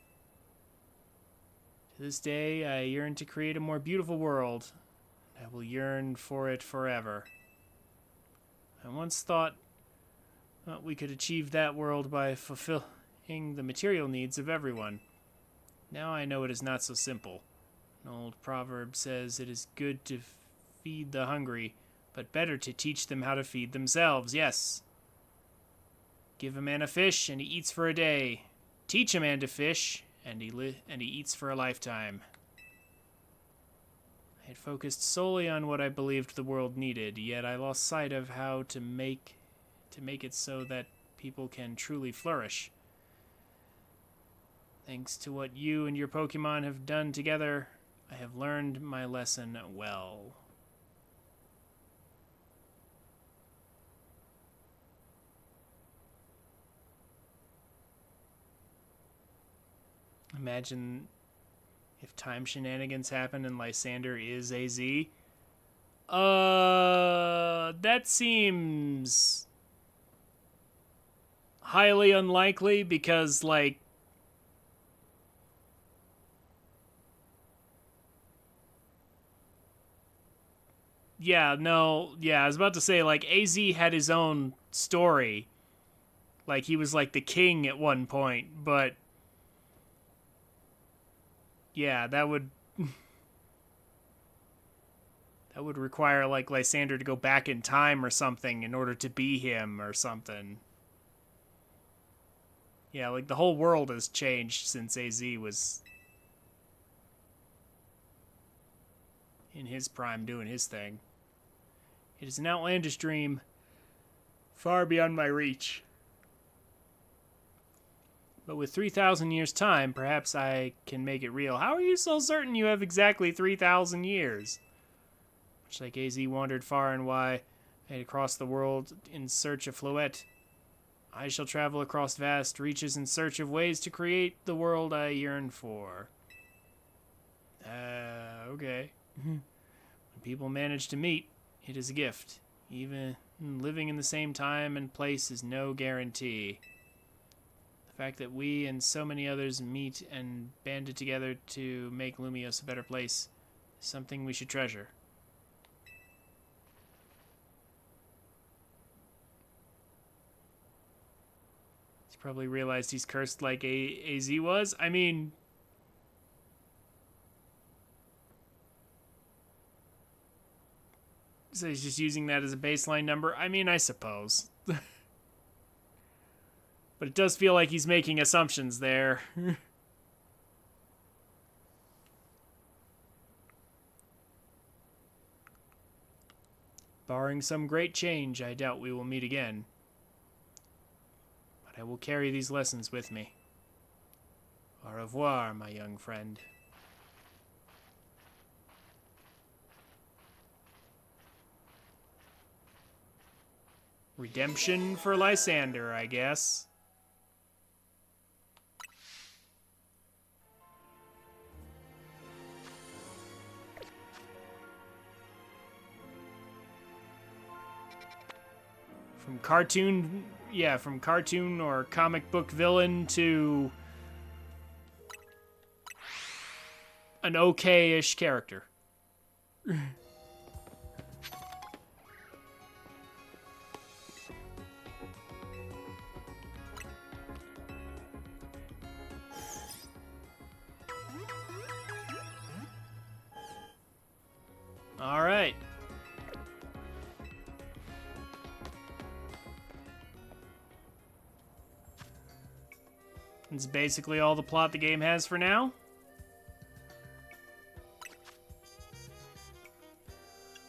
To this day, I yearn to create a more beautiful world. I will yearn for it forever. I once thought we could achieve that world by fulfilling the material needs of everyone. Now I know it is not so simple. An old proverb says it is good to feed the hungry, but better to teach them how to feed themselves. Yes. Give a man a fish, and he eats for a day. Teach a man to fish, and he eats for a lifetime. I had focused solely on what I believed the world needed, yet I lost sight of how to make it so that people can truly flourish. Thanks to what you and your Pokemon have done together, I have learned my lesson well. Imagine if time shenanigans happen and Lysander is AZ. That seems highly unlikely because, like, yeah, no, yeah, I was about to say, like, AZ had his own story. Like, he was, like, the king at one point, but yeah, that would require, like, Lysander to go back in time or something in order to be him or something. Yeah, like, the whole world has changed since AZ was in his prime doing his thing. It is an outlandish dream, far beyond my reach. But with 3,000 years' time, perhaps I can make it real. How are you so certain you have exactly 3,000 years? Much like AZ wandered far and wide across the world in search of Floette, I shall travel across vast reaches in search of ways to create the world I yearn for. Okay. When people manage to meet, it is a gift. Even living in the same time and place is no guarantee. The fact that we and so many others meet and banded together to make Lumios a better place is something we should treasure. He's probably realized he's cursed like AZ was. I mean, so he's just using that as a baseline number? I mean, I suppose. But it does feel like he's making assumptions there. Barring some great change, I doubt we will meet again. But I will carry these lessons with me. Au revoir, my young friend. Redemption for Lysander, I guess. From cartoon or comic book villain to an okay-ish character. All right. It's basically all the plot the game has for now.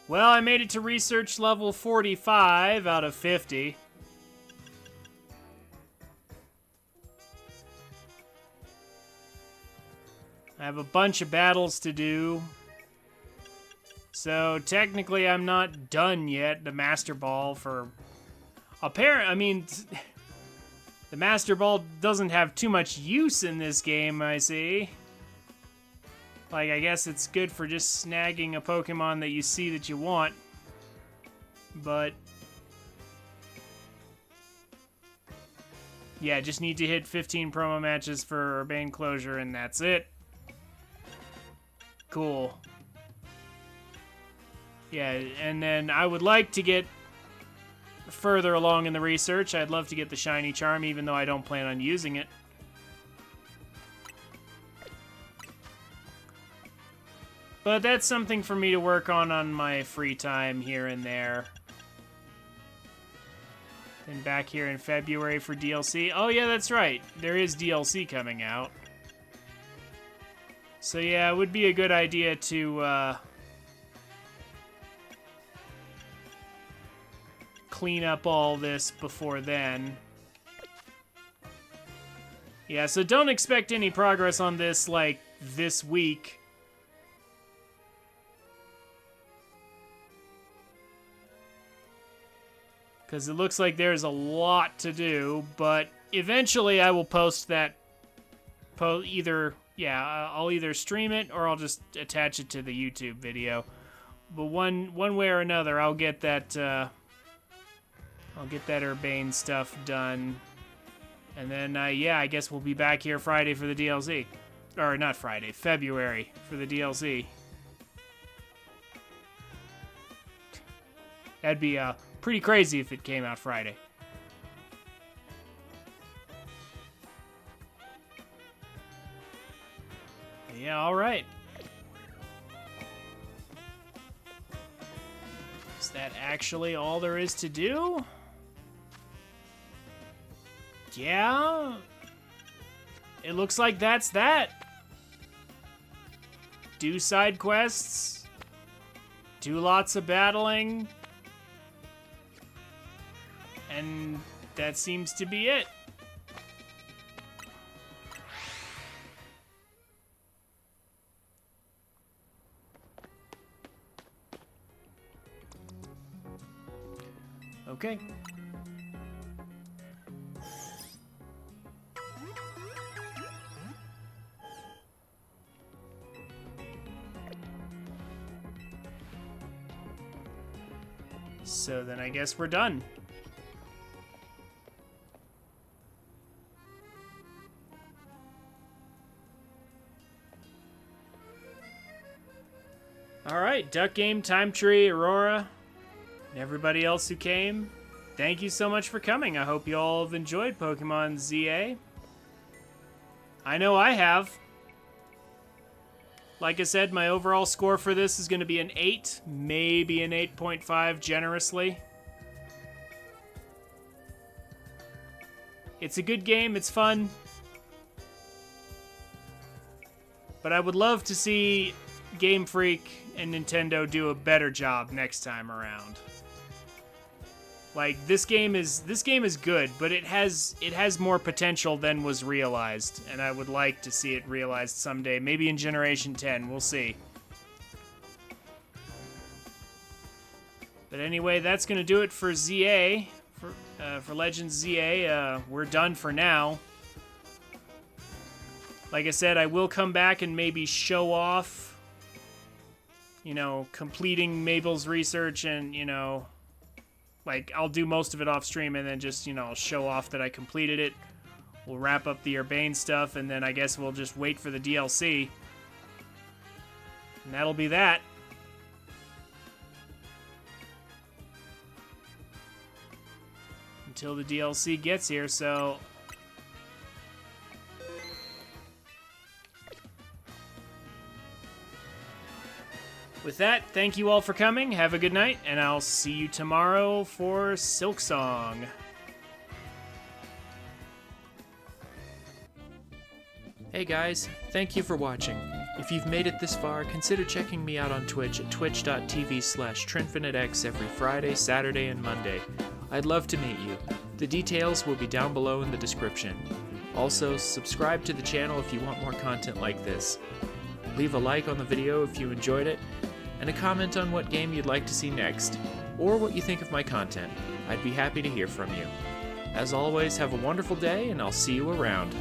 Well, I made it to research level 45 out of 50. I have a bunch of battles to do. So technically I'm not done yet. The Master Ball for... I mean... The Master Ball doesn't have too much use in this game, I see. Like, I guess it's good for just snagging a Pokemon that you see that you want. But... yeah, just need to hit 15 promo matches for Urbane Closure, and that's it. Cool. Yeah, and then I would like to get further along in the research. I'd love to get the Shiny Charm, even though I don't plan on using it. But that's something for me to work on my free time here and there. Then back here in February for DLC. Oh yeah, that's right. There is DLC coming out. So yeah, it would be a good idea to clean up all this before then. Yeah, so don't expect any progress on this, like, this week. Because it looks like there's a lot to do, but eventually I will post that I'll either stream it or I'll just attach it to the YouTube video. But one way or another, I'll get that Urbane stuff done. And then, yeah, I guess we'll be back here Friday for the DLC. Or not Friday, February for the DLC. That'd be pretty crazy if it came out Friday. Yeah, all right. Is that actually all there is to do? Yeah. It looks like that's that. Do side quests. Do lots of battling. And that seems to be it. Okay. So then I guess we're done. Alright, Duck Game, Time Tree, Aurora, and everybody else who came, thank you so much for coming. I hope you all have enjoyed Pokémon ZA. I know I have. Like I said, my overall score for this is going to be an 8, maybe an 8.5 generously. It's a good game, it's fun. But I would love to see Game Freak and Nintendo do a better job next time around. Like, this game is good, but it has more potential than was realized, and I would like to see it realized someday, maybe in Generation 10, we'll see. But anyway, that's going to do it for ZA, for Legends ZA. We're done for now. Like I said, I will come back and maybe show off, you know, completing Mabel's research and, you know, like, I'll do most of it off stream and then just, you know, show off that I completed it. We'll wrap up the Urbane stuff, and then I guess we'll just wait for the DLC. And that'll be that. Until the DLC gets here, so... With that, thank you all for coming, have a good night, and I'll see you tomorrow for Silksong. Hey guys, thank you for watching. If you've made it this far, consider checking me out on Twitch at twitch.tv/TrinfiniteX every Friday, Saturday, and Monday. I'd love to meet you. The details will be down below in the description. Also, subscribe to the channel if you want more content like this. Leave a like on the video if you enjoyed it, and a comment on what game you'd like to see next, or what you think of my content. I'd be happy to hear from you. As always, have a wonderful day, and I'll see you around.